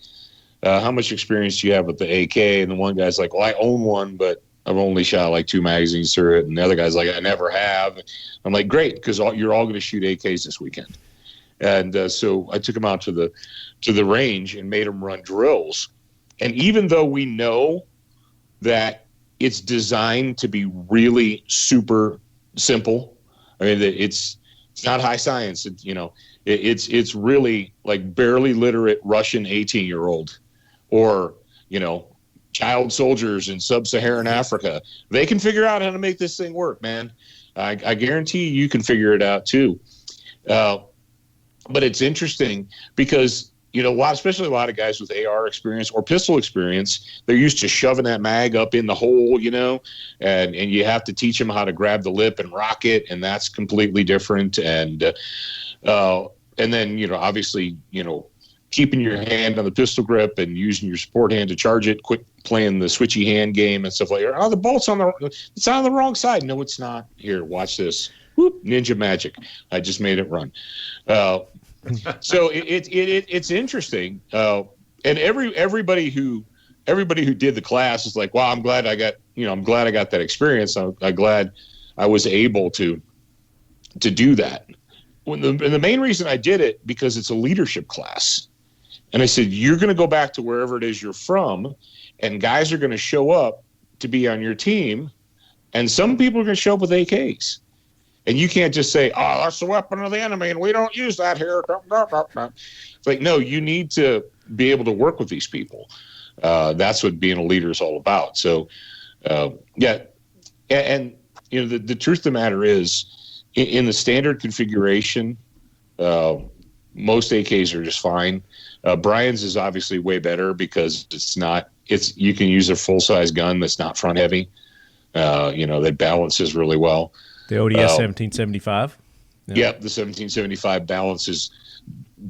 how much experience do you have with the AK? And the one guy's like, well, I own one, but I've only shot like 2 magazines through it. And the other guy's like, I never have. I'm like, great, because you're all going to shoot AKs this weekend. And so I took them out to the range and made them run drills. And even though we know that it's designed to be really super simple, I mean, it's not high science. It's really like barely literate Russian 18-year-old or, child soldiers in sub-Saharan Africa. They can figure out how to make this thing work, man. I guarantee you can figure it out too. But it's interesting because, especially a lot of guys with AR experience or pistol experience, they're used to shoving that mag up in the hole, and you have to teach them how to grab the lip and rock it, and that's completely different. And then, obviously, keeping your hand on the pistol grip and using your support hand to charge it, quick playing the switchy hand game and stuff like that. Oh, the bolt's it's on the wrong side. No, it's not. Here, watch this. Whoop, ninja magic. I just made it run. So it's interesting. And everybody who did the class is like, wow, I'm glad I got that experience. I'm glad I was able to do that. And the main reason I did it, because it's a leadership class. And I said, you're going to go back to wherever it is you're from, and guys are going to show up to be on your team, and some people are going to show up with AKs. And you can't just say, oh, that's the weapon of the enemy, and we don't use that here. It's like, no, you need to be able to work with these people. That's what being a leader is all about. So, yeah. And the truth of the matter is, in the standard configuration, most AKs are just fine. Brian's is obviously way better because you can use a full-size gun that's not front heavy. That balances really well. The ODS 1775. Yep, the 1775 balances.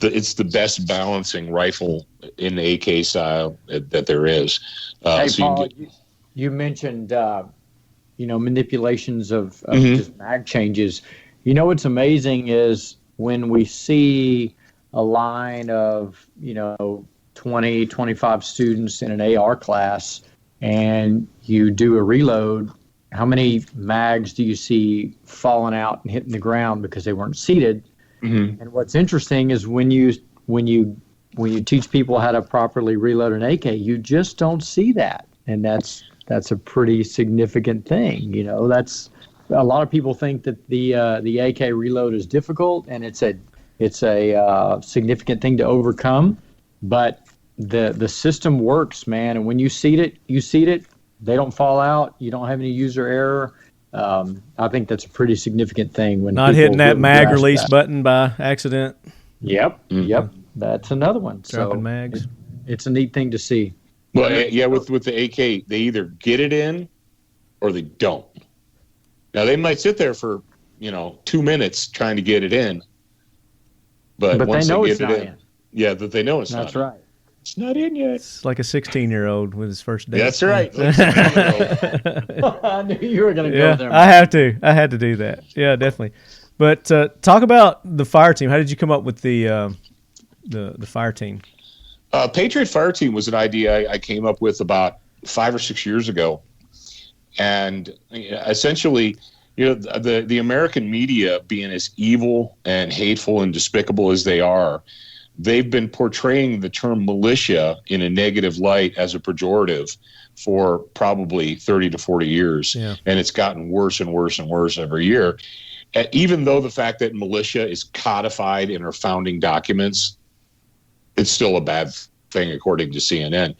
It's the best balancing rifle in the AK style that there is. Hey, Paul, you mentioned manipulations of just mag changes. What's amazing is when we see a line of 20, 25 students in an AR class, and you do a reload, how many mags do you see falling out and hitting the ground because they weren't seated? Mhm. And what's interesting is when you teach people how to properly reload an AK, you just don't see that, and that's a pretty significant thing. That's a lot of people think that the AK reload is difficult, and it's a significant thing to overcome, but the system works, man. And when you seat it, they don't fall out. You don't have any user error. I think that's a pretty significant thing. When Not people hitting that really mag grasp release that. button by accident. Yep, Mhm. yep. That's another one. Dropping So mags. it's a neat thing to see. Well, yeah, with the AK, they either get it in or they don't. Now they might sit there for 2 minutes trying to get it in, but But once they know get it's it not in, in. yeah, that they know it's That's not. right. It's not in yet. It's like a 16-year-old with his first date. That's right. Like 16-year-old. I knew you were going to go Yeah, there. I had to do that. Yeah, definitely. But talk about the fire team. How did you come up with the fire team? Patriot Fire Team was an idea I came up with about 5 or 6 years ago, and essentially, the American media, being as evil and hateful and despicable as they are, they've been portraying the term militia in a negative light as a pejorative for probably 30 to 40 years. Yeah. And it's gotten worse and worse and worse every year. Even though the fact that militia is codified in our founding documents, it's still a bad thing according to CNN.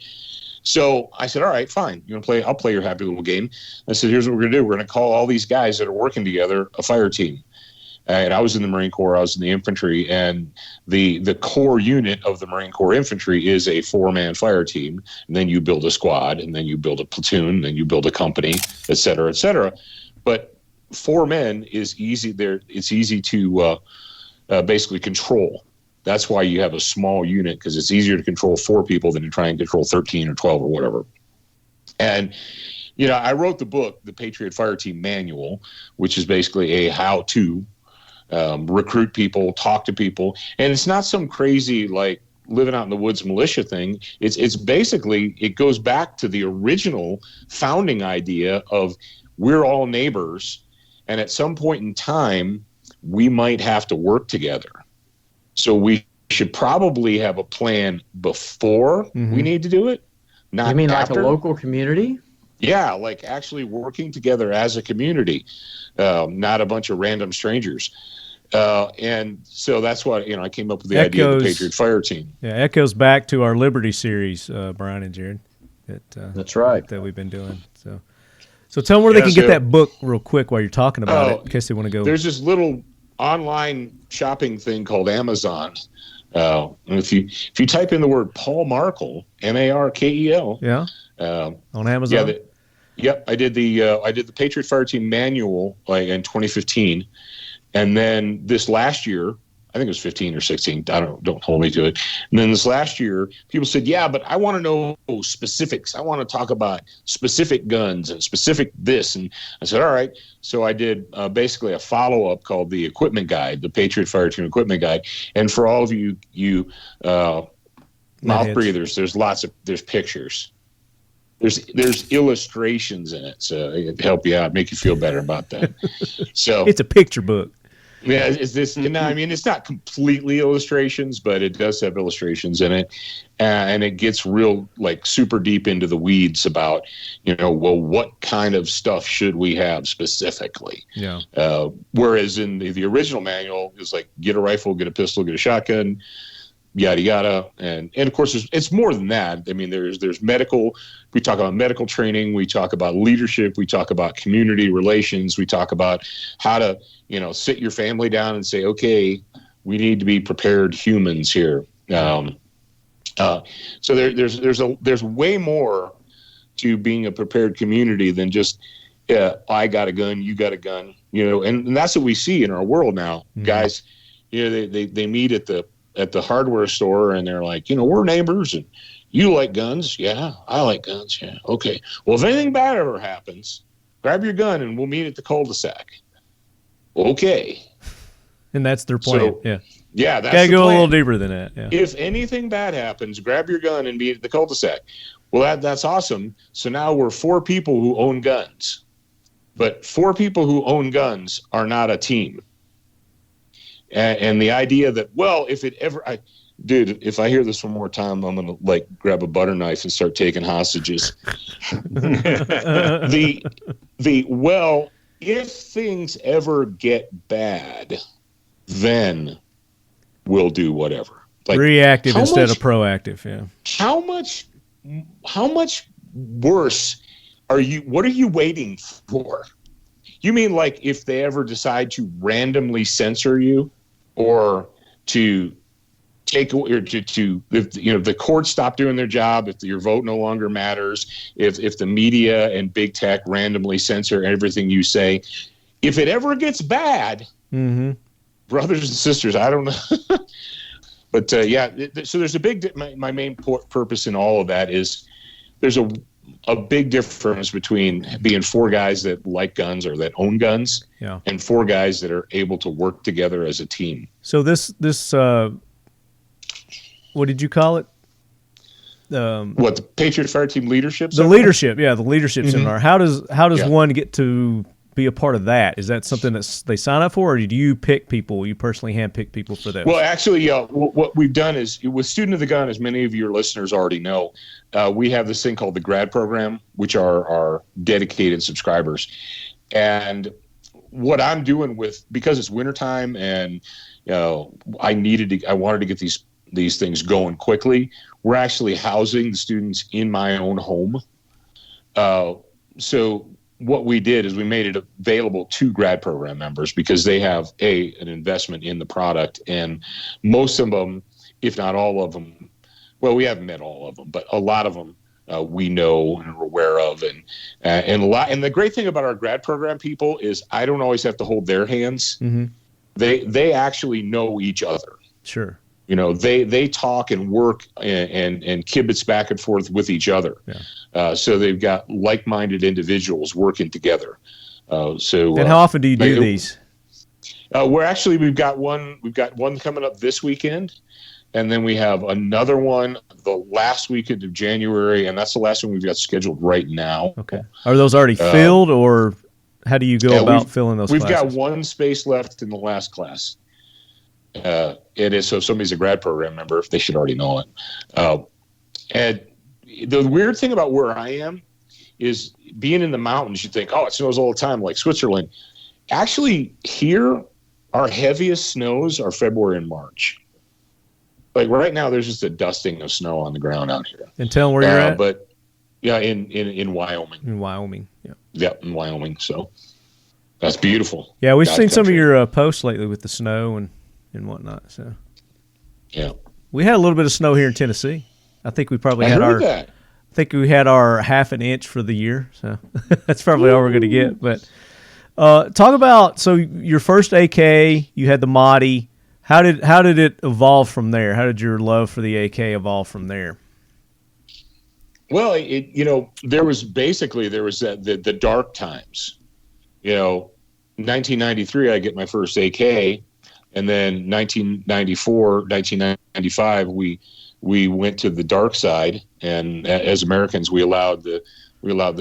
So I said, all right, fine. You want to play? I'll play your happy little game. I said, here's what we're going to do. We're going to call all these guys that are working together a fire team. And I was in the Marine Corps, I was in the infantry, and the core unit of the Marine Corps infantry is a 4-man fire team. And then you build a squad, and then you build a platoon, and then you build a company, et cetera, et cetera. But 4 men is easy there. It's easy to basically control. That's why you have a small unit, because it's easier to control 4 people than to try and control 13 or 12 or whatever. And I wrote the book, The Patriot Fire Team Manual, which is basically a how-to recruit people, talk to people. And it's not some crazy, like, living out in the woods militia thing. It's basically, it goes back to the original founding idea of we're all neighbors, and at some point in time, we might have to work together. So we should probably have a plan before we need to do it, not You mean after. like a local community? Yeah, like actually working together as a community, not a bunch of random strangers. And so that's what, I came up with the idea of the Patriot Fire Team. Yeah, echoes back to our Liberty series, Brian and Jared. That's right. That we've been doing. So tell them where they can get that book real quick while you're talking about it, in case they want to go. There's this little online shopping thing called Amazon. And if you type in the word Paul Markel, Markel, on Amazon. Yep, I did the Patriot Fire Team Manual in 2015, and then this last year, I think it was 15 or 16. Don't hold me to it. And then this last year, people said, yeah, but I want to know specifics. I want to talk about specific guns and specific this. And I said, all right. So I did basically a follow-up called the Equipment Guide, the Patriot Fire Team Equipment Guide. And for all of you mouth breathers, there's pictures. There's illustrations in it, so it help you out, make you feel better about that. So it's a picture book. Yeah, it's not completely illustrations, but it does have illustrations in it, and it gets real, like, super deep into the weeds about, what kind of stuff should we have specifically? Yeah. Whereas in the original manual, it's like, get a rifle, get a pistol, get a shotgun, yada yada, and of course it's more than that. I mean, there's medical. We talk about medical training. We talk about leadership. We talk about community relations. We talk about how to sit your family down and say, okay, we need to be prepared humans here. So there's way more to being a prepared community than just I got a gun, you got a gun, and that's what we see in our world now. Mm-hmm. Guys, they meet at the hardware store, and they're like, we're neighbors, and you like guns? Yeah, I like guns. Yeah, okay. Well, if anything bad ever happens, grab your gun and we'll meet at the cul-de-sac. Okay. And that's their plan. So, yeah, that's gotta the go plan. a little deeper than that. Yeah. If anything bad happens, grab your gun and meet at the cul-de-sac. Well, that's awesome. So now we're 4 people who own guns, but 4 people who own guns are not a team. And the idea that, well, if it ever, dude, if I hear this one more time, I'm gonna like grab a butter knife and start taking hostages. Well, if things ever get bad, then we'll do whatever. Like, reactive instead of proactive. Yeah. How much worse are you? What are you waiting for? You mean like if they ever decide to randomly censor you, or to take, or to if the courts stop doing their job, if your vote no longer matters, if the media and big tech randomly censor everything you say, if it ever gets bad, brothers and sisters, I don't know. But so there's a big. My main purpose in all of that is there's a big difference between being four guys that like guns or that own guns, and four guys that are able to work together as a team. So this what did you call it? What, the Patriot Fire Team Leadership Seminar? The leadership, the leadership seminar. How does one get to be a part of that? Is that something that they sign up for, or do you pick people? You personally handpick people for those? Well, actually, what we've done is, with Student of the Gun, as many of your listeners already know, we have this thing called the Grad Program, which are our dedicated subscribers. And what I'm doing because it's wintertime and I wanted to get these things going quickly, we're actually housing the students in my own home. So what we did is we made it available to grad program members because they have an investment in the product, and most of them, if not all of them, well, we haven't met all of them, but a lot of them we know and are aware of, and a lot. And the great thing about our grad program people is I don't always have to hold their hands. They actually know each other. Sure. They talk and work and kibitz back and forth with each other. So they've got like-minded individuals working together. And how often do you do these? We've got one coming up this weekend, and then we have another one the last weekend of January, and that's the last one we've got scheduled right now. Okay. Are those already filled, or how do you go about filling those classes? We've got one space left in the last class. It is, so if somebody's a grad program member, they should already know it. And the weird thing about where I am is being in the mountains, you think, it snows all the time, like Switzerland. Actually, here, our heaviest snows are February and March. Like right now, there's just a dusting of snow on the ground out here. And tell them where you're at? But in Wyoming. In Wyoming, yeah. Yep, in Wyoming. So that's beautiful. Yeah, we've seen some of your posts lately with the snow and whatnot. So yeah, we had a little bit of snow here in Tennessee. I think we probably had our half an inch for the year. So that's probably all we're going to get. But talk about, your first AK, you had the Mahdi. How did it evolve from there? How did your love for the AK evolve from there? Well, there was the dark times. 1993, I get my first AK, and then 1995, we went to the dark side, and as Americans, we allowed the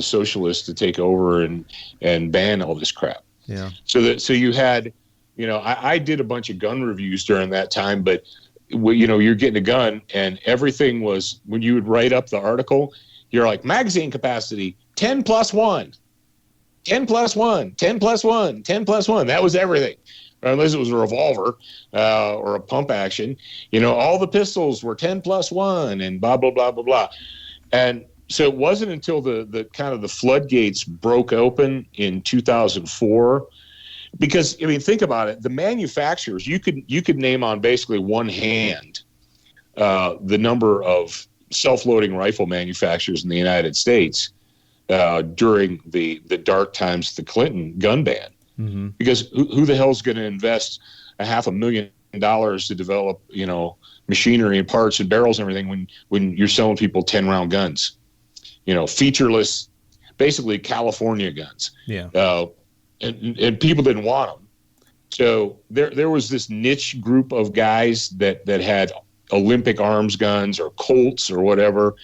socialists to take over and ban all this crap. Yeah. So you had. I did a bunch of gun reviews during that time, but you're getting a gun, and everything was, when you would write up the article, you're like, magazine capacity 10 plus 1, 10 plus 1, 10 plus 1, 10 plus 1. That was everything, unless it was a revolver or a pump action. All the pistols were 10 plus 1, and blah blah blah blah blah. And so it wasn't until the kind of the floodgates broke open in 2004. Because think about it. The manufacturers, you could name on basically one hand the number of self-loading rifle manufacturers in the United States during the dark times of the Clinton gun ban. Mm-hmm. Because who the hell's going to invest $500,000 to develop machinery and parts and barrels and everything when you're selling people 10-round guns, featureless, basically California guns. Yeah. And people didn't want them. So there was this niche group of guys that had Olympic arms guns or Colts or whatever.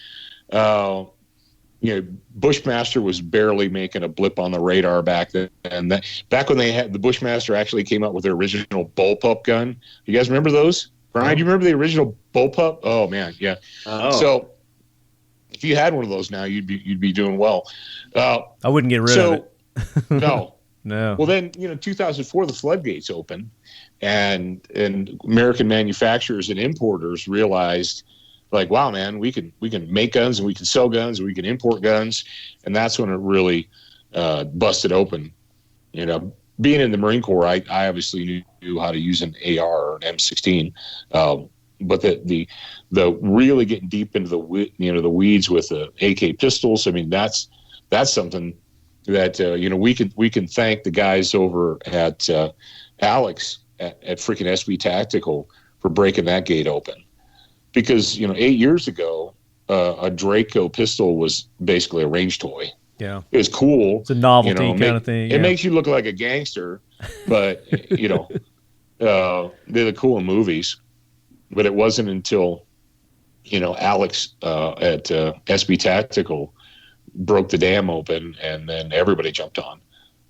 Bushmaster was barely making a blip on the radar back then. And back when the Bushmaster actually came out with their original bullpup gun. You guys remember those? Brian, do you remember the original bullpup? Oh man, yeah. So if you had one of those now, you'd be doing well. I wouldn't get rid of it. No. No. Well, then 2004 the floodgates opened, and American manufacturers and importers realized, like, wow, man, we can make guns and we can sell guns and we can import guns, and that's when it really busted open. Being in the Marine Corps, I obviously knew how to use an AR or an M16, but the really getting deep into the weeds with the AK pistols. I mean, that's something that we can thank the guys over at Alex at freaking SB Tactical for breaking that gate open, because 8 years ago a Draco pistol was basically a range toy. Yeah, it was cool. It's a novelty kind of thing. It makes you look like a gangster, but they're the cool in movies. But it wasn't until Alex at SB Tactical broke the dam open, and then everybody jumped on.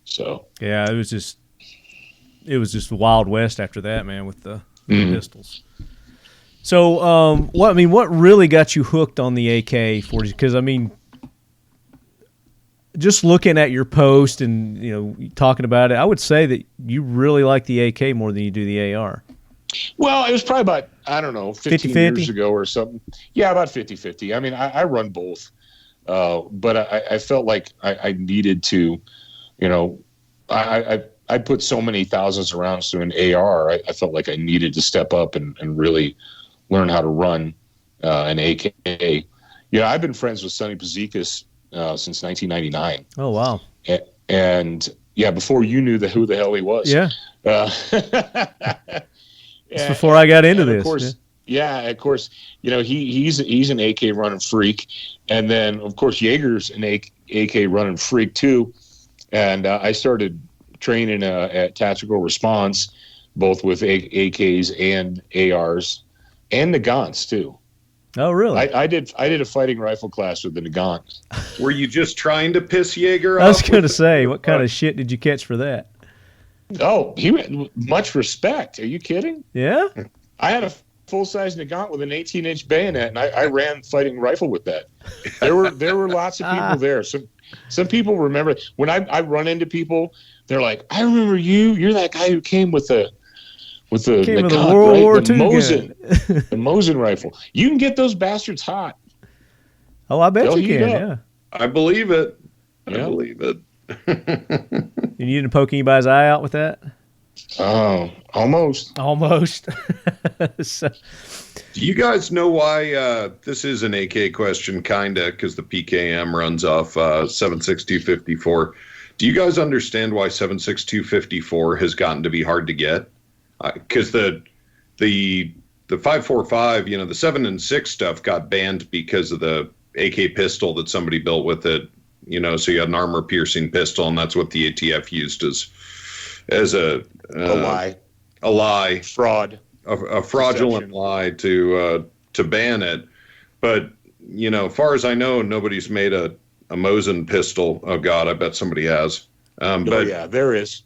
So yeah, it was just Wild West after that, man, with the pistols. So what really got you hooked on the AK-47? Because just looking at your post and talking about it, I would say that you really like the AK more than you do the AR. Well, it was probably about, I don't know, 15 50-50? years ago or something. Yeah, about 50-50. I mean, I run both. But I felt like I needed to, I put so many thousands of rounds through an AR. I felt like I needed to step up and really learn how to run an AK. I've been friends with Sonny Pazikas since 1999. Oh, wow. And before you knew who the hell he was. Yeah. It's before I got into this. Of course, of course, he's an AK running freak, and then of course Jaeger's an AK running freak too, and I started training at Tactical Response, both with AKs and ARs, and Nagants too. Oh, really? I did a fighting rifle class with the Nagant. Were you just trying to piss Jaeger off? I was going to say, what kind of shit did you catch for that? Oh, he had much respect. Are you kidding? Yeah. I had a full-size Nagant with an 18-inch bayonet, and I ran fighting rifle with that. There were lots of people there. Some people remember when I run into people. They're like, I remember you. You're that guy who came with the Nagant, World War II the Mosin rifle. You can get those bastards hot. Oh, I bet They'll you can. heat up. Yeah. I believe it. Yeah. I believe it. And you didn't poke anybody's eye out with that? Oh, almost. So, do you guys know why this is an AK question, kinda, because the PKM runs off 7.6254. Do you guys understand why 7.6254 has gotten to be hard to get? Because the 5.45, the 7 and 6 stuff got banned because of the AK pistol that somebody built with it. So you had an armor-piercing pistol, and that's what the ATF used as a lie, fraud, a fraudulent lie to ban it. But far as I know, nobody's made a Mosin pistol. Oh God, I bet somebody has. But yeah, there is.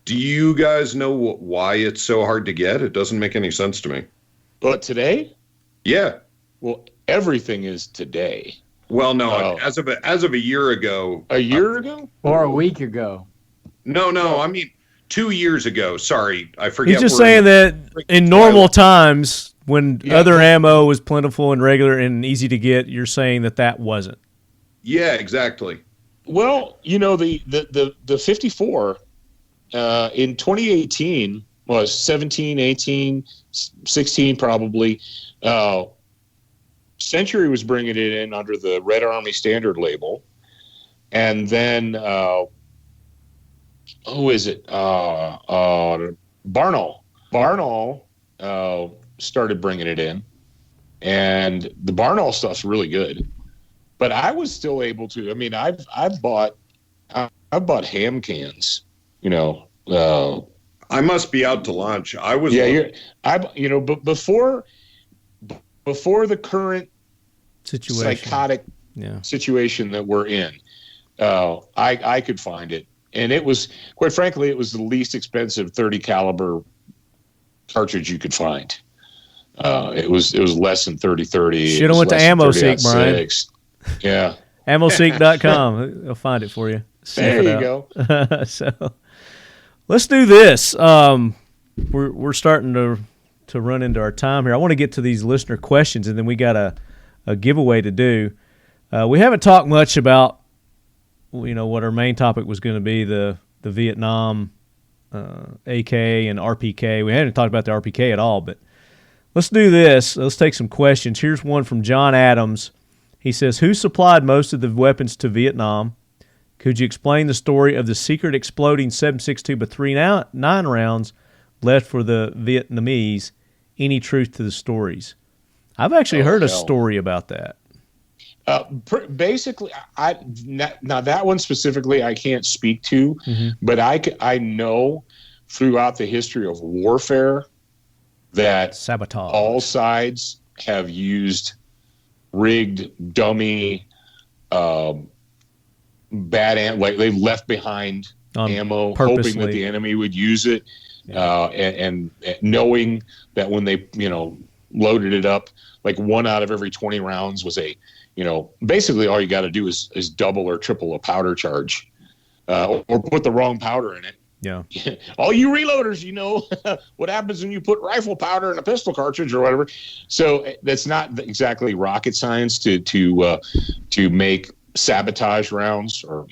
Do you guys know why it's so hard to get? It doesn't make any sense to me. But today? Yeah. Well, everything is today. Well, no, as of a year ago. A year ago? Or a week ago. No, I mean 2 years ago. Sorry, I forget. He's just saying that in normal times, when other ammo was plentiful and regular and easy to get, you're saying that wasn't. Yeah, exactly. Well, the 54 in 2018 was 17, 18, 16 probably. Century was bringing it in under the Red Army Standard label, and then who is it? Barnall started bringing it in, and the Barnall stuff's really good. But I was still able to. I mean, I've bought ham cans. I must be out to lunch. I was. Yeah, but before the current situation, psychotic situation that we're in. I could find it, and it was, quite frankly, it was the least expensive 30 caliber cartridge you could find. It was less than 30-30. Should have went to AmmoSeek, Brian. Yeah. AmmoSeek.com. They'll find it for you. There you go. So let's do this. We're starting to run into our time here. I want to get to these listener questions, and then we got a giveaway to do. We haven't talked much about what our main topic was going to be, the Vietnam AK and RPK. We haven't talked about the RPK at all, but let's do this. Let's take some questions. Here's one from John Adams. He says, who supplied most of the weapons to Vietnam? Could you explain the story of the secret exploding 7.62 by 3.9 rounds left for the Vietnamese? Any truth to the stories? I've actually heard a story about that. Basically, now that one specifically I can't speak to, but I know throughout the history of warfare that sabotage, all sides have used rigged, dummy, like they've left behind ammo, hoping that the enemy would use it, and knowing that when they loaded it up, like 1 out of every 20 rounds was a basically all you got to do is double or triple a powder charge, or put the wrong powder in it. Yeah. All you reloaders, what happens when you put rifle powder in a pistol cartridge or whatever. So that's not exactly rocket science to make sabotage rounds, or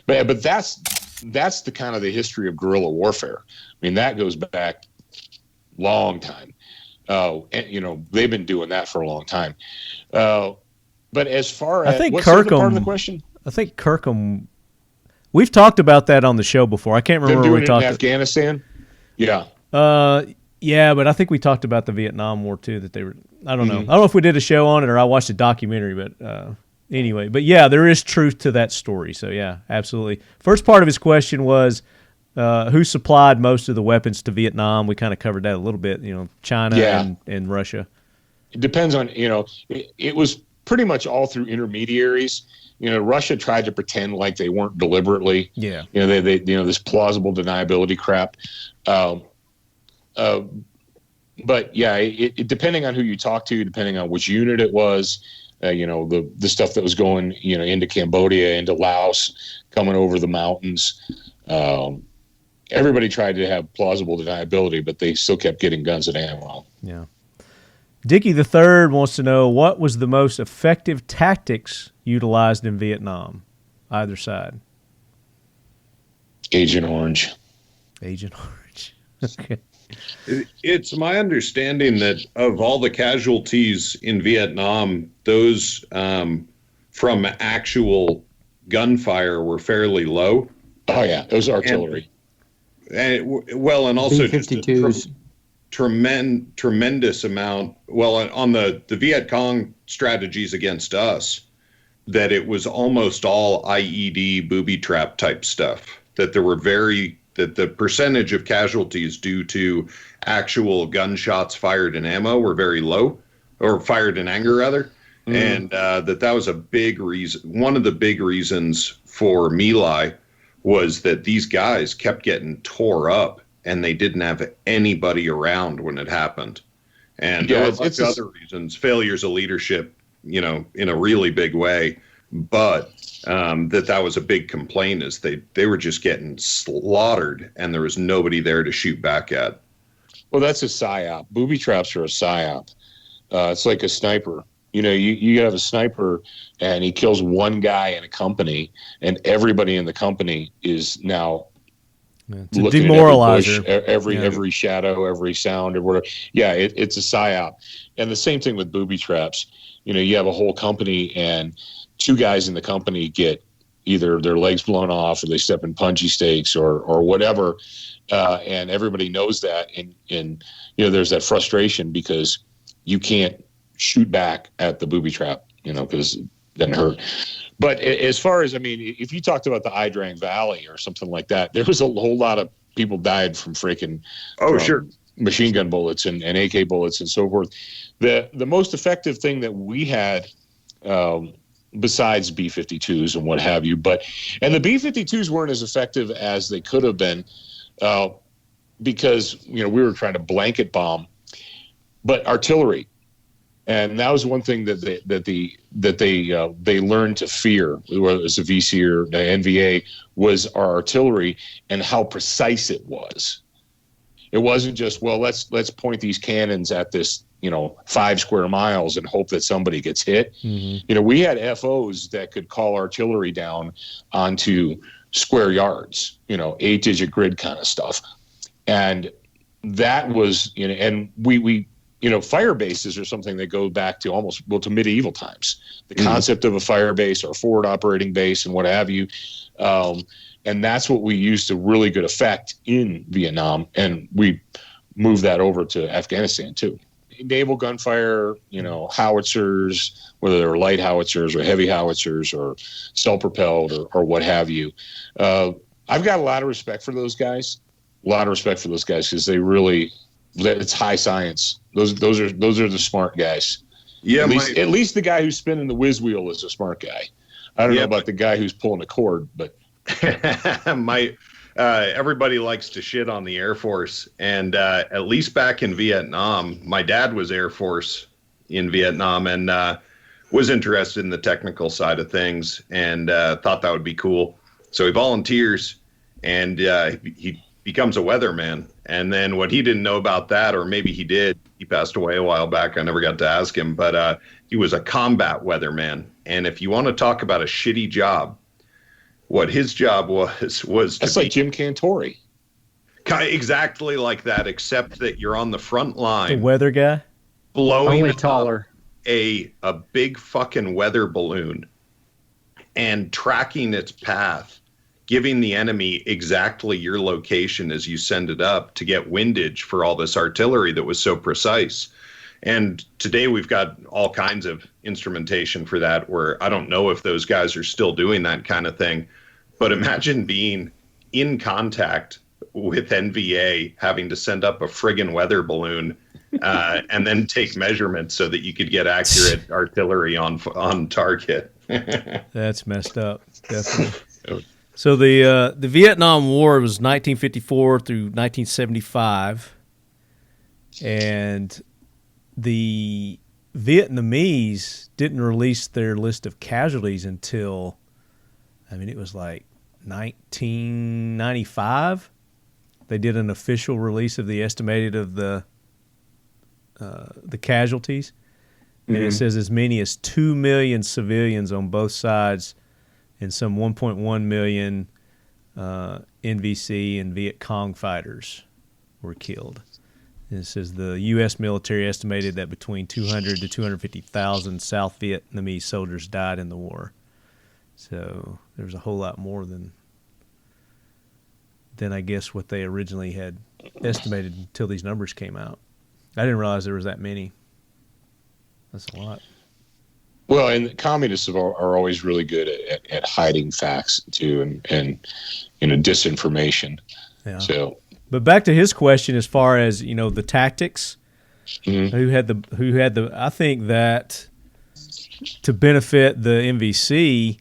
but that's the kind of the history of guerrilla warfare. I mean, that goes back long time. And, they've been doing that for a long time. But as far as what's the other part of the question? I think Kirkham. We've talked about that on the show before. I can't remember where we talked. In Afghanistan? Yeah. Yeah, but I think we talked about the Vietnam War too. That they were. I don't know. I don't know if we did a show on it or I watched a documentary. But anyway, but yeah, there is truth to that story. So yeah, absolutely. First part of his question was who supplied most of the weapons to Vietnam. We kind of covered that a little bit. China and Russia. It depends on it was pretty much all through intermediaries. Russia tried to pretend like they weren't deliberately. Yeah. They this plausible deniability crap. But yeah, it depending on who you talk to, depending on which unit it was, the stuff that was going, into Cambodia, into Laos, coming over the mountains. Everybody tried to have plausible deniability, but they still kept getting guns and ammo. Yeah. Dickie the Third wants to know, what was the most effective tactics utilized in Vietnam, either side? Agent Orange. Agent Orange. Okay. It's my understanding that of all the casualties in Vietnam, those from actual gunfire were fairly low. Oh yeah, it was artillery. And also B-52s. Tremendous amount. Well, on the Viet Cong strategies against us, that it was almost all IED booby trap type stuff. That there were that the percentage of casualties due to actual gunshots fired in ammo were very low, or fired in anger rather, and that was a big reason. One of the big reasons for My Lai was that these guys kept getting tore up, and they didn't have anybody around when it happened. And there were other reasons, failures of leadership, in a really big way. But that was a big complaint, is they were just getting slaughtered, and there was nobody there to shoot back at. Well, that's a psyop. Booby traps are a psyop. It's like a sniper. You have a sniper, and he kills one guy in a company, and everybody in the company is now looking demoralizer. At every shadow, every sound, or whatever. Yeah, it's a psyop. And the same thing with booby traps. You have a whole company, and 2 guys in the company get either their legs blown off, or they step in punji stakes, or whatever, and everybody knows that, and there's that frustration because you can't shoot back at the booby trap, because it doesn't hurt. But as far as, if you talked about the Idrang Valley or something like that, there was a whole lot of people died from freaking machine gun bullets and AK bullets and so forth. The most effective thing that we had besides B-52s and what have you. And the B-52s weren't as effective as they could have been because, we were trying to blanket bomb, but artillery. And that was one thing that they learned to fear, whether it was the VC or the NVA, was our artillery and how precise it was. It wasn't just, well, let's point these cannons at this, 5 square miles and hope that somebody gets hit. Mm-hmm. We had FOs that could call artillery down onto square yards, 8-digit grid kind of stuff. And that was, and we fire bases are something that go back to to medieval times. The concept of a fire base or forward operating base and what have you. And that's what we used to really good effect in Vietnam. And we moved that over to Afghanistan too. Naval gunfire, howitzers, whether they're light howitzers or heavy howitzers or self-propelled or what have you. I've got a lot of respect for those guys. Because they really, it's high science. Those are the smart guys. Yeah, at least the guy who's spinning the whiz wheel is a smart guy. I don't know about the guy who's pulling the cord, but everybody likes to shit on the Air Force, and at least back in Vietnam, my dad was Air Force in Vietnam and was interested in the technical side of things and thought that would be cool. So he volunteers and he becomes a weatherman. And then what he didn't know about that, or maybe he did, he passed away a while back. I never got to ask him, but he was a combat weatherman. And if you want to talk about a shitty job, what his job was that's like Jim Cantori. Exactly like that, except that you're on the front line. The weather guy? Blowing only taller. A big fucking weather balloon and tracking its path, giving the enemy exactly your location as you send it up to get windage for all this artillery that was so precise. And today we've got all kinds of instrumentation for that, where I don't know if those guys are still doing that kind of thing. But imagine being in contact with NVA, having to send up a friggin' weather balloon and then take measurements so that you could get accurate artillery on target. That's messed up, definitely. So the Vietnam War was 1954 through 1975, and the Vietnamese didn't release their list of casualties until, it was like 1995. They did an official release of the estimated of the casualties, and it says as many as 2 million civilians on both sides, and some 1.1 million NVC and Viet Cong fighters were killed. And it says the U.S. military estimated that between 200 to 250,000 South Vietnamese soldiers died in the war. So there's a whole lot more than I guess what they originally had estimated until these numbers came out. I didn't realize there was that many. That's a lot. Well, and communists are always really good at hiding facts too, and disinformation. Yeah. So, but back to his question, as far as the tactics, who had the? I think that to benefit the MVC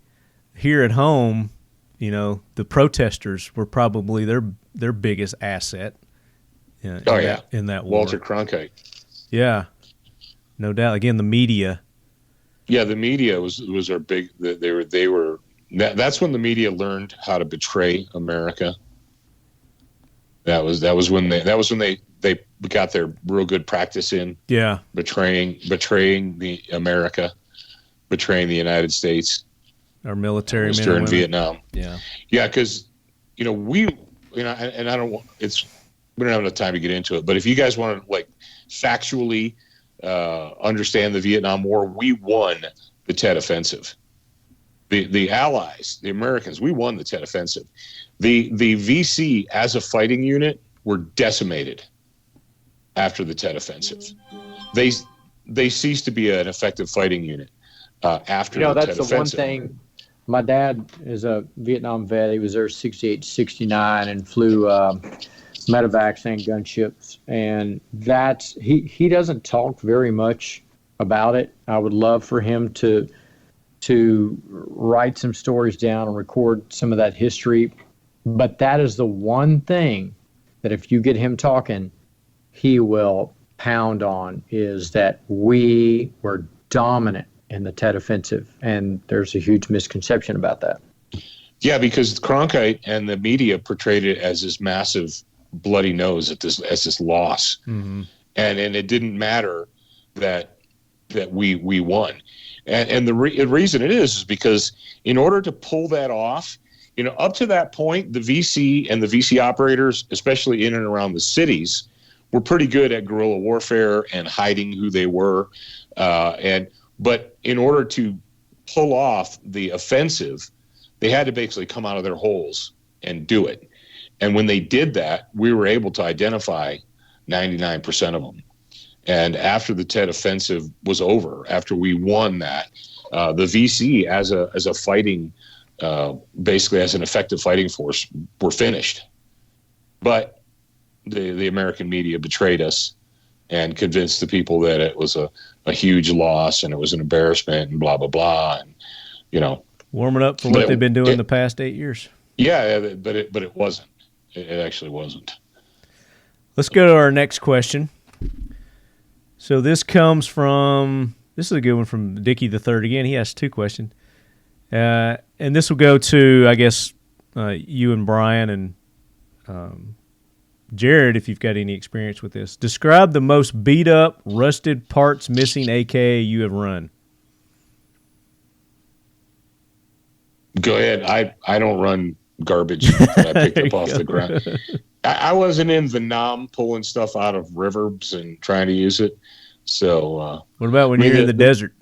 here at home, the protesters were probably their biggest asset. In that war. Walter Cronkite. Yeah, no doubt. Again, the media. Yeah, the media was our big. They were. That's when the media learned how to betray America. That was when they got their real good practice in. Yeah, betraying the America, betraying the United States. Our military men during Vietnam. Yeah, because and I don't. We don't have enough time to get into it, but if you guys want to factually understand the Vietnam War, we won the Tet Offensive. The Allies, the Americans, we won the Tet Offensive. The VC as a fighting unit were decimated after the Tet Offensive. They ceased to be an effective fighting unit after the Tet Offensive. That's the one thing. My dad is a Vietnam vet. He was there 68, 69 and flew medevacs and gunships, and he doesn't talk very much about it. I would love for him to to write some stories down and record some of that history. But that is the one thing that if you get him talking, he will pound on, is that we were dominant in the Tet Offensive. And there's a huge misconception about that. Yeah, because Cronkite and the media portrayed it as this massive bloody nose as this loss. Mm-hmm. And it didn't matter that we won. And the reason it is because in order to pull that off, up to that point, the VC and the VC operators, especially in and around the cities, were pretty good at guerrilla warfare and hiding who they were. But in order to pull off the offensive, they had to basically come out of their holes and do it. And when they did that, we were able to identify 99% of them. And after the Tet Offensive was over, after we won that, the VC as a fighting, basically as an effective fighting force, were finished. But the American media betrayed us and convinced the people that it was a huge loss and it was an embarrassment and blah, blah, blah. And, warming up for what they've been doing the past 8 years. Yeah, but it wasn't. It actually wasn't. Let's go to our next question. So this is a good one from Dickie the Third again. He asked 2 questions. And this will go to, I guess, you and Brian and Jared, if you've got any experience with this. Describe the most beat up, rusted, parts missing AK you have run. Go ahead. I don't run garbage that I picked up off the ground. I wasn't in Vietnam pulling stuff out of rivers and trying to use it. So what about when you're in the desert?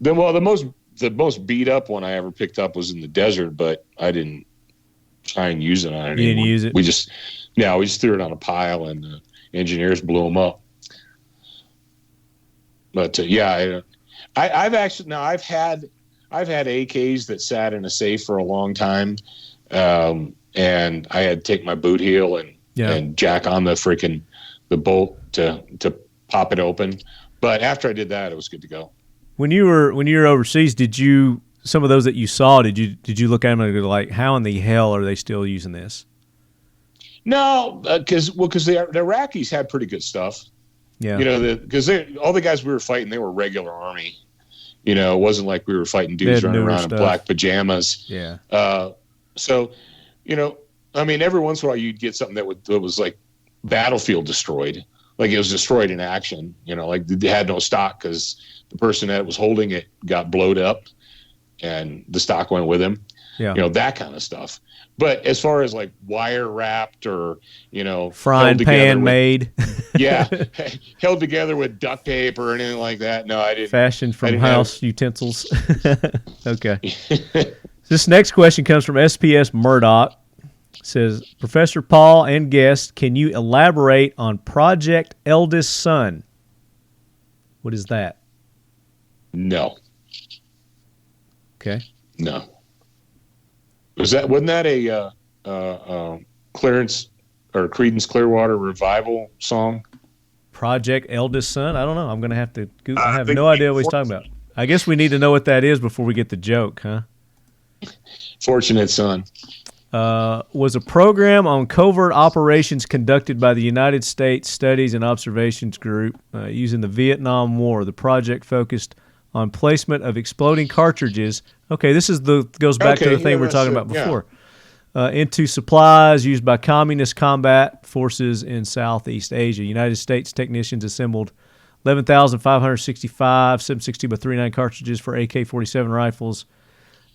The most beat up one I ever picked up was in the desert, but I didn't try and use it on anyone. You didn't use it? We just threw it on a pile and the engineers blew them up. But I've had AKs that sat in a safe for a long time, and I had to take my boot heel and jack on the bolt to pop it open. But after I did that, it was good to go. When you were overseas, some of those that you saw, did you look at them and go like, how in the hell are they still using this? No, because the Iraqis had pretty good stuff. Yeah, because all the guys we were fighting, they were regular Army. It wasn't like we were fighting dudes running around in black pajamas. Yeah. So, every once in a while you'd get something that was like battlefield destroyed, like it was destroyed in action. Like they had no stock because the person that was holding it got blowed up, and the stock went with him. Yeah. That kind of stuff. But as far as like wire wrapped or frying pan made, held together with duct tape or anything like that, no, I didn't. Fashioned from house utensils. Okay. This next question comes from SPS Murdoch. It says, Professor Paul and guest, can you elaborate on Project Eldest Son? What is that? No. Okay. No. Wasn't that a Clarence or Creedence Clearwater Revival song? Project Eldest Son? I don't know. I'm going to have to Google. I have no idea what he's talking about. I guess we need to know what that is before we get the joke, huh? Fortunate Son. Was a program on covert operations conducted by the United States Studies and Observations Group using the Vietnam War. The project focused on placement of exploding cartridges. Okay, this goes back to the thing we were talking about before. Into supplies used by communist combat forces in Southeast Asia. United States technicians assembled 11,565 7.62 by 39 cartridges for AK-47 rifles,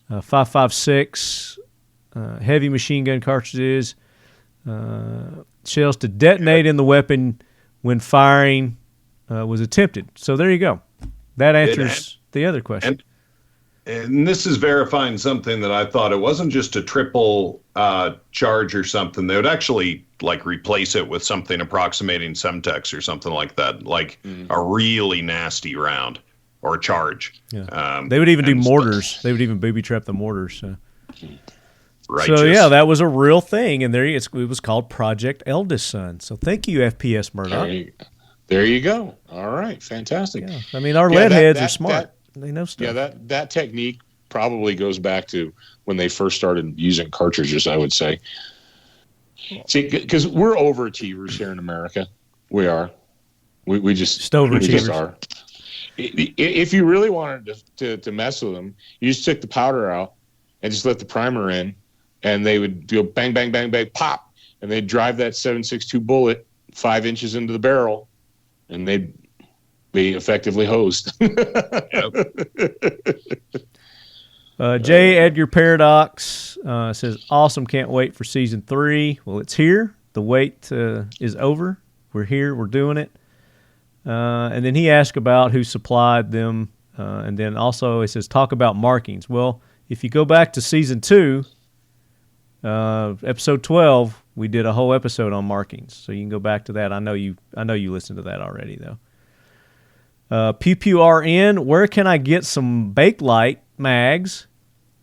5.56 heavy machine gun cartridges, shells to detonate in the weapon when firing was attempted. So there you go. That answers the other question. And this is verifying something that I thought. It wasn't just a triple charge or something. They would actually replace it with something approximating Semtex or something like that, a really nasty round or charge. Yeah. They would even do mortars. They would even booby trap the mortars. So. Righteous. So yeah, that was a real thing, and it was called Project Eldest Son. So thank you, FPS Murdoch. There you go. All right, fantastic. Yeah. Our lead heads are smart. They know stuff. Yeah, that technique probably goes back to when they first started using cartridges, I would say. See, because we're overachievers here in America. We are. We just are. If you really wanted to mess with them, you just took the powder out and just let the primer in, and they would go bang, bang, bang, bang, pop, and they'd drive that 7.62 bullet 5 inches into the barrel, and they'd be effectively hosed. J. Edgar Paradox says, awesome, can't wait for season 3. Well, it's here. The wait is over. We're here. We're doing it. And then he asked about who supplied them. And then also he says, talk about markings. Well, if you go back to season 2, episode 12, we did a whole episode on markings. So you can go back to that. I know you listened to that already, though. Pew Pew RN, where can I get some Bakelite mags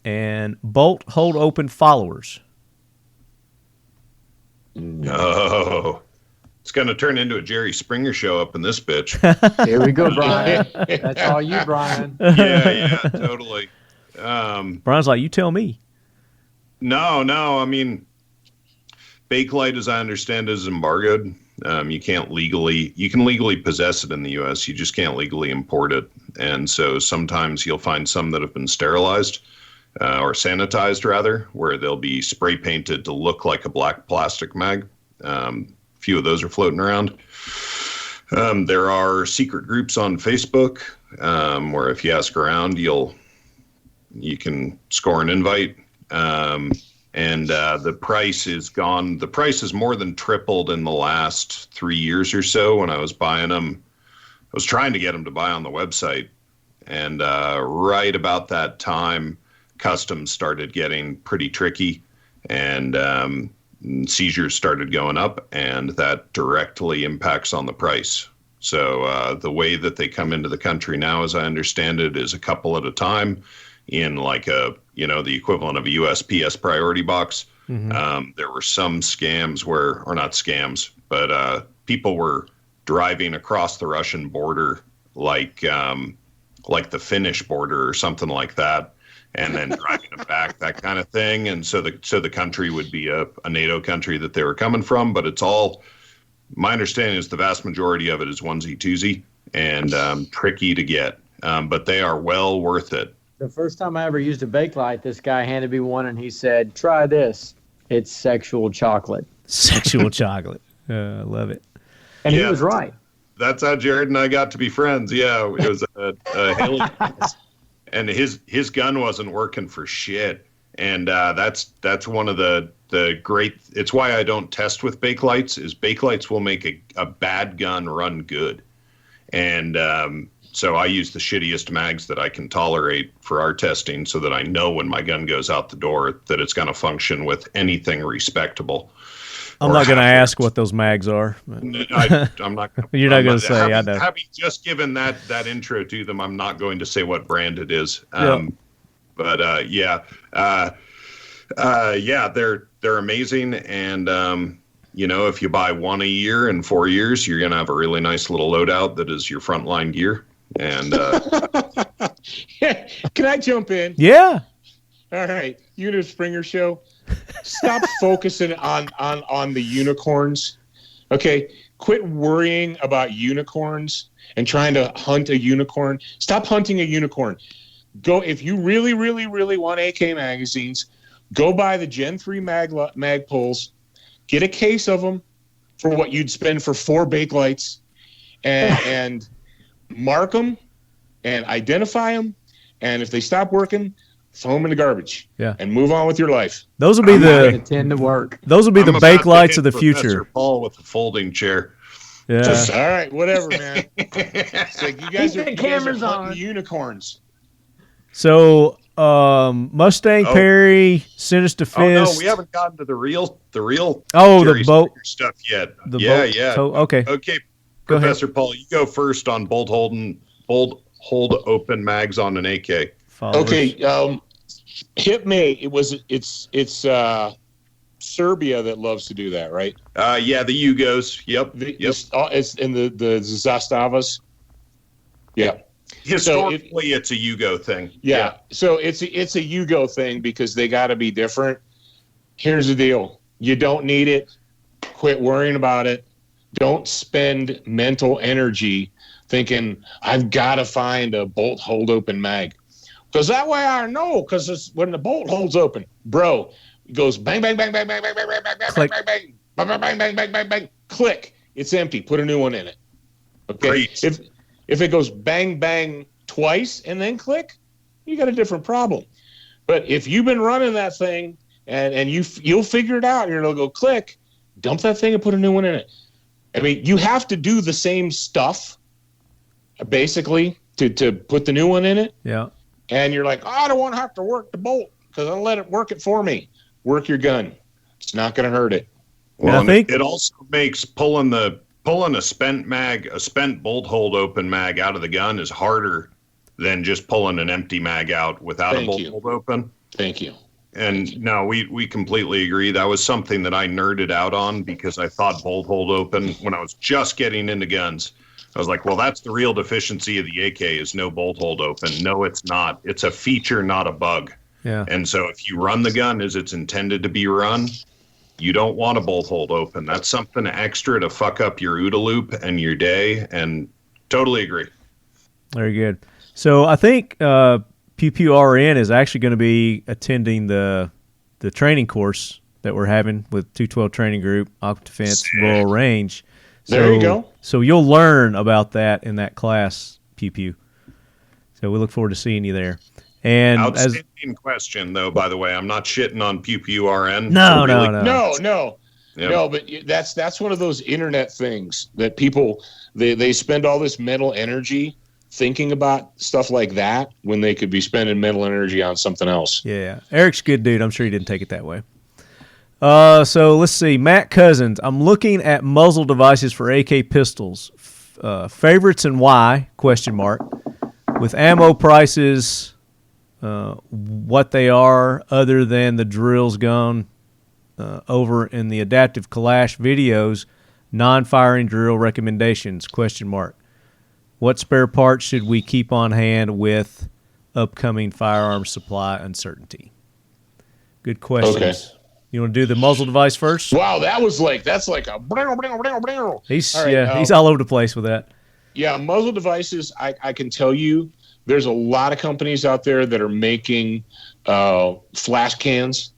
and bolt hold open followers? Oh, it's going to turn into a Jerry Springer show up in this bitch. Here we go, Brian. That's all you, Brian. Yeah, totally. Brian's like, you tell me. No. I mean, Bakelite, as I understand, is embargoed. You can legally possess it in the U.S. You just can't legally import it. And so sometimes you'll find some that have been sterilized or sanitized, rather, where they'll be spray painted to look like a black plastic mag. Few of those are floating around. There are secret groups on Facebook where if you ask around, you can score an invite. And the price is gone. The price has more than tripled in the last 3 years or so. When I was buying them, I was trying to get them to buy on the website. And right about that time, customs started getting pretty tricky, and seizures started going up, and that directly impacts on the price. So the way that they come into the country now, as I understand it, is a couple at a time in like the equivalent of a USPS priority box. Mm-hmm. There were some scams or not scams, but people were driving across the Russian border like the Finnish border or something like that, and then driving it back, that kind of thing. And so the country would be a NATO country that they were coming from, but it's all, my understanding is the vast majority of it is onesie twosie and tricky to get, but they are well worth it. The first time I ever used a Bakelite, this guy handed me one and he said, try this. It's sexual chocolate. Sexual chocolate. I love it. And he was right. That's how Jared and I got to be friends. Yeah, it was a Haley. And his gun wasn't working for shit. And that's one of the great, it's why I don't test with Bakelites, is Bakelites will make a bad gun run good. And so I use the shittiest mags that I can tolerate for our testing so that I know when my gun goes out the door that it's going to function with anything respectable. I'm not going to ask what those mags are. I'm not. You're not going to say. I know. Having just given that intro to them, I'm not going to say what brand it is. Yep. But they're amazing, and if you buy one a year in 4 years, you're going to have a really nice little loadout that is your frontline gear. And can I jump in? Yeah. All right, Unit Springer Show. Stop focusing on the unicorns. Okay, quit worrying about unicorns and trying to hunt a unicorn. Stop hunting a unicorn. Go, if you really, really, really want AK magazines, go buy the Gen 3 mag pulls, get a case of them for what you'd spend for 4 Bakelites, and mark them and identify them. And if they stop working, throw them in the garbage. Yeah. And move on with your life. Those will be tend to work. Those will be the Bakelites of the future. Professor Paul with the folding chair. Yeah. Just, all right, whatever, man. It's like you guys are hunting unicorns. So Mustang Perry, Sinister Fist. Oh no, we haven't gotten to the real the boat stuff yet. Yeah. Okay. Okay, Professor Paul, you go first on bolt hold open mags on an AK. Followers. Okay, hit me. It's Serbia that loves to do that, right? Yeah, the Yugos. Yep. It's in the Zastavas. Yeah. Historically, it's a Yugo thing. Yeah. So it's a Yugo thing because they got to be different. Here's the deal. You don't need it. Quit worrying about it. Don't spend mental energy thinking, I've got to find a bolt hold open mag. Because that way I know, because it's when the bolt holds open, bro, it goes bang, bang, bang, bang, bang, bang, bang, bang, bang, bang, bang, bang, bang, bang, bang, bang, bang, bang, click. It's empty. Put a new one in it. Okay. Great. If it goes bang, bang twice and then click, you got a different problem. But if you've been running that thing and you'll figure it out and it'll go click, dump that thing and put a new one in it. I mean, you have to do the same stuff, basically, to put the new one in it. Yeah. And you're like, oh, I don't want to have to work the bolt because I'll let it work it for me. Work your gun. It's not going to hurt it. Well, I think it also makes pulling a spent bolt hold open mag out of the gun is harder than just pulling an empty mag out without a bolt hold open. Thank you. And no, we completely agree. That was something that I nerded out on because I thought bolt hold open when I was just getting into guns. I was like, well, that's the real deficiency of the AK is no bolt hold open. No, it's not. It's a feature, not a bug. Yeah. And so if you run the gun as it's intended to be run, you don't want a bolt hold open. That's something extra to fuck up your OODA loop and your day. And totally agree. Very good. So I think Pew Pew RN is actually going to be attending the training course that we're having with 212 Training Group, Occam Defense, Royal Range. There you go. So you'll learn about that in that class, Pew Pew. So we look forward to seeing you there. And outstanding question, though. By the way, I'm not shitting on Pew Pew RN. No. Yep. No, but that's one of those internet things that people they spend all this mental energy thinking about stuff like that when they could be spending mental energy on something else. Yeah, Eric's a good dude. I'm sure he didn't take it that way. So let's see. Matt Cousins, I'm looking at muzzle devices for AK pistols. Favorites and why, ? With ammo prices, what they are other than the drills gone over in the Adaptive Kalash videos, non-firing drill recommendations, ? What spare parts should we keep on hand with upcoming firearms supply uncertainty? Good questions. Okay. You want to do the muzzle device first? Wow, that's like a He's all over the place with that. Yeah, muzzle devices, I can tell you there's a lot of companies out there that are making flash cans.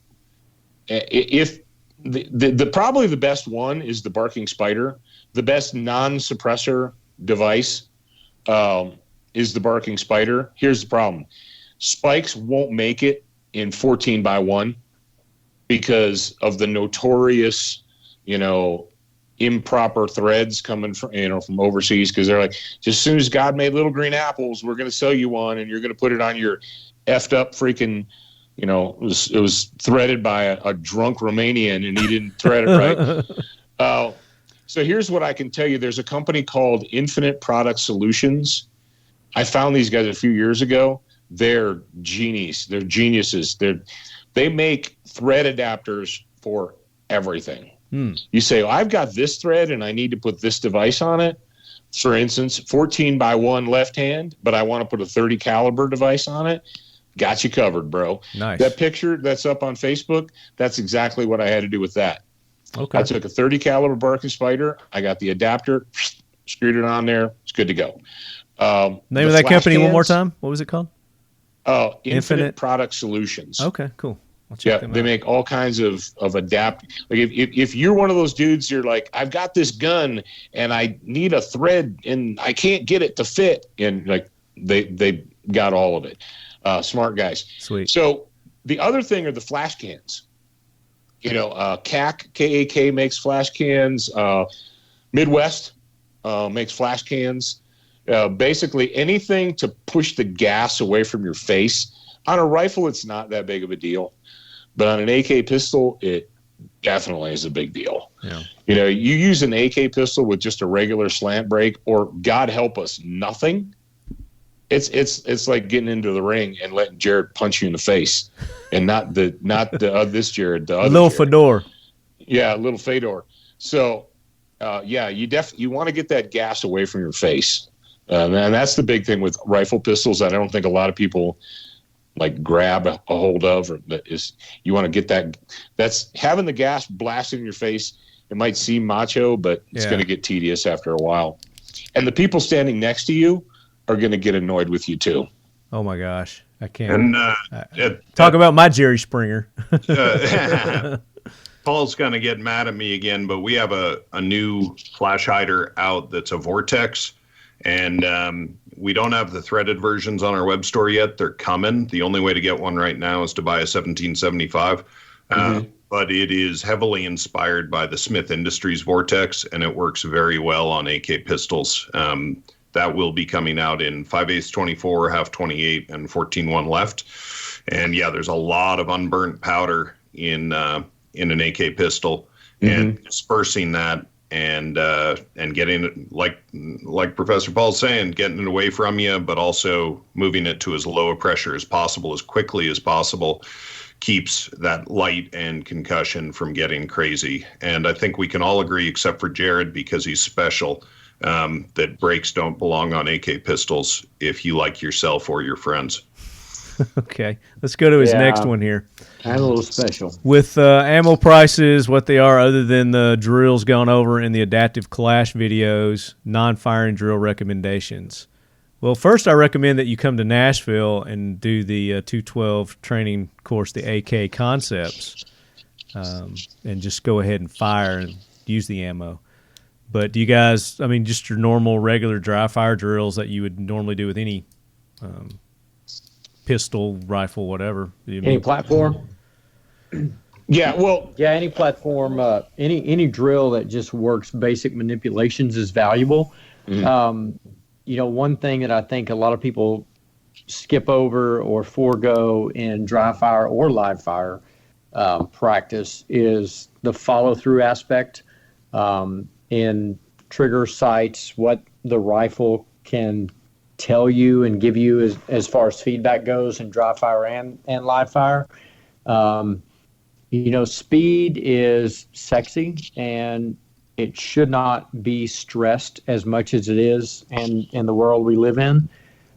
If the probably the best one is the Barking Spider. The best non-suppressor device is the Barking Spider. Here's the problem. Spikes won't make it in 14x1 because of the notorious, improper threads coming from overseas, because they're like, just as soon as God made little green apples, we're going to sell you one, and you're going to put it on your effed up freaking, it was threaded by a drunk Romanian, and he didn't thread it right. So here's what I can tell you. There's a company called Infinite Product Solutions. I found these guys a few years ago. They're genies. They're geniuses. They make thread adapters for everything. You say, I've got this thread and I need to put this device on it. For instance, 14x1 left hand, but I want to put a 30 caliber device on it. Got you covered, bro. Nice. That picture that's up on Facebook, that's exactly what I had to do with that. Okay. I took a 30 caliber Barking Spider. I got the adapter, screwed it on there. It's good to go. Name of that company one more time. What was it called? Infinite Product Solutions. Okay, cool. I'll check them they out. make all kinds of adapt. Like if you're one of those dudes, you're like, I've got this gun and I need a thread and I can't get it to fit. And like they got all of it. Smart guys. Sweet. So the other thing are the flash cans. KAK makes flash cans. Midwest makes flash cans. Basically anything to push the gas away from your face. On a rifle, it's not that big of a deal. But on an AK pistol, it definitely is a big deal. Yeah. You use an AK pistol with just a regular slant break, or God help us, nothing. It's like getting into the ring and letting Jared punch you in the face, and not this Jared, the other little Jared. Fedor. Yeah, little Fedor. So, you want to get that gas away from your face. And that's the big thing with rifle pistols. I don't think a lot of people like grab a hold of, or that is, you want to get that. That's having the gas blasting in your face. It might seem macho, but it's going to get tedious after a while. And the people standing next to you are going to get annoyed with you too. Oh my gosh, I can't. And talk about my Jerry Springer. Paul's going to get mad at me again, but we have a new flash hider out that's a Vortex, and we don't have the threaded versions on our web store yet. They're coming. The only way to get one right now is to buy a 1775, but it is heavily inspired by the Smith Industries Vortex, and it works very well on AK pistols. That will be coming out in 5/8 24, half 28, and 14-1 left. And yeah, there's a lot of unburnt powder in an AK pistol, and dispersing that and getting it, like Professor Paul's saying, getting it away from you, but also moving it to as low a pressure as possible, as quickly as possible, keeps that light and concussion from getting crazy. And I think we can all agree, except for Jared, because he's special, that brakes don't belong on AK pistols if you like yourself or your friends. Okay, let's go to his next one here. I'm a little special. With ammo prices, what they are, other than the drills gone over in the adaptive clash videos, non-firing drill recommendations. Well, first I recommend that you come to Nashville and do the 212 training course, the AK concepts, and just go ahead and fire and use the ammo. But do you guys, I mean, just your normal, regular dry fire drills that you would normally do with any pistol, rifle, whatever. Any platform? Yeah, well, yeah, any platform, any drill that just works basic manipulations is valuable. One thing that I think a lot of people skip over or forego in dry fire or live fire practice is the follow-through aspect. In trigger sights, what the rifle can tell you and give you as far as feedback goes in dry fire and live fire. Speed is sexy, and it should not be stressed as much as it is in the world we live in.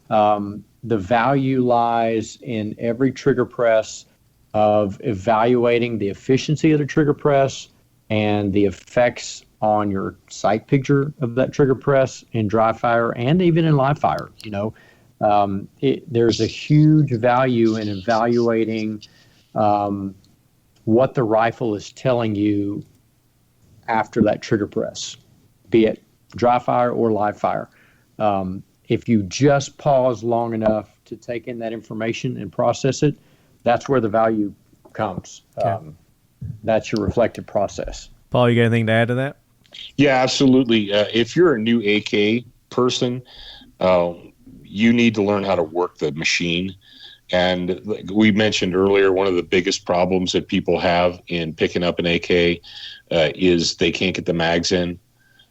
The value lies in every trigger press of evaluating the efficiency of the trigger press and the effects on your sight picture of that trigger press in dry fire and even in live fire. There's a huge value in evaluating what the rifle is telling you after that trigger press, be it dry fire or live fire. If you just pause long enough to take in that information and process it, that's where the value comes. That's your reflective process. Paul, you got anything to add to that? Yeah, absolutely. If you're a new AK person, you need to learn how to work the machine. And like we mentioned earlier, one of the biggest problems that people have in picking up an AK is they can't get the mags in,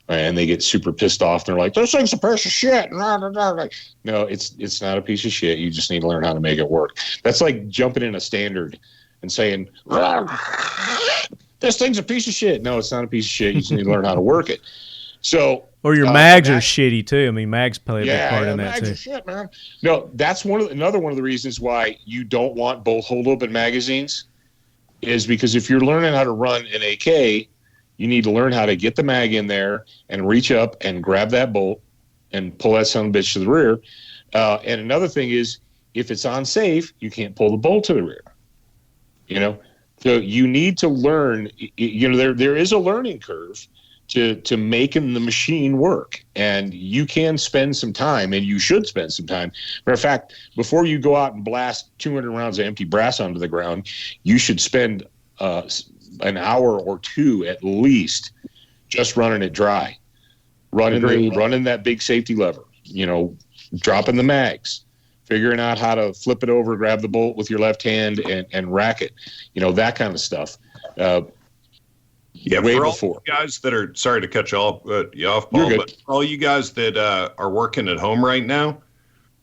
and they get super pissed off. They're like, "This thing's a piece of shit." No, it's not a piece of shit. You just need to learn how to make it work. That's like jumping in a standard and saying, "This thing's a piece of shit." No, it's not a piece of shit. You just need to learn how to work it. So, or your mags are shitty too. I mean, mags play a big part in that mags too. Are shit, man. No, that's another one of the reasons why you don't want both hold-open magazines, is because if you're learning how to run an AK, you need to learn how to get the mag in there and reach up and grab that bolt and pull that son of a bitch to the rear. And another thing is, if it's on safe, you can't pull the bolt to the rear. So you need to learn. There is a learning curve to making the machine work, and you can spend some time, and you should spend some time. Matter of fact, before you go out and blast 200 rounds of empty brass onto the ground, you should spend an hour or two at least just running it dry, running that big safety lever, dropping the mags, figuring out how to flip it over, grab the bolt with your left hand and rack it, that kind of stuff. Yeah, for all you guys that are, sorry to cut you off, Paul, but for all you guys that are working at home right now,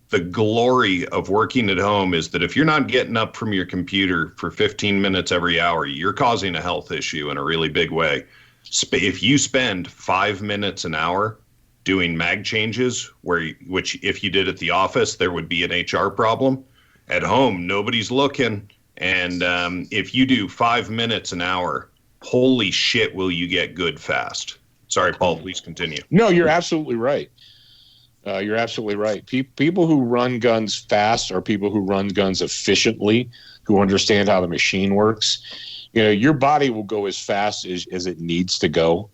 the glory of working at home is that if you're not getting up from your computer for 15 minutes every hour, you're causing a health issue in a really big way. If you spend 5 minutes an hour doing mag changes, which if you did at the office, there would be an HR problem. At home, nobody's looking. And if you do 5 minutes an hour, holy shit, will you get good fast. Sorry, Paul, please continue. No, you're absolutely right. You're absolutely right. People who run guns fast are people who run guns efficiently, who understand how the machine works. Your body will go as fast as it needs to go.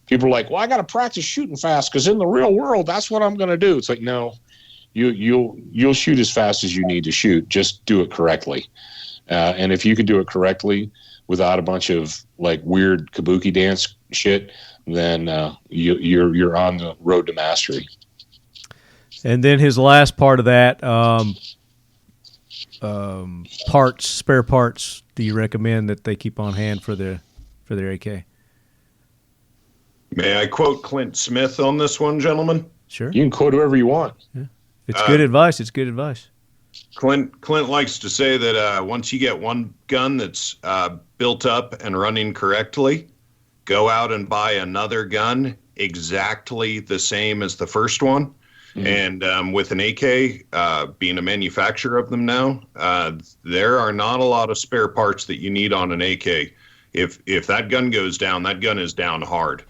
People are like, well, I got to practice shooting fast because in the real world, that's what I'm going to do. It's like, no, you'll shoot as fast as you need to shoot. Just do it correctly. And if you can do it correctly without a bunch of like weird kabuki dance shit, then you're on the road to mastery. And then his last part of that, spare parts. Do you recommend that they keep on hand for their AK? May I quote Clint Smith on this one, gentlemen? Sure. You can quote whoever you want. Yeah. It's good advice. It's good advice. Clint likes to say that once you get one gun that's built up and running correctly, go out and buy another gun exactly the same as the first one. Mm-hmm. And with an AK, being a manufacturer of them now, there are not a lot of spare parts that you need on an AK. If that gun goes down, that gun is down hard.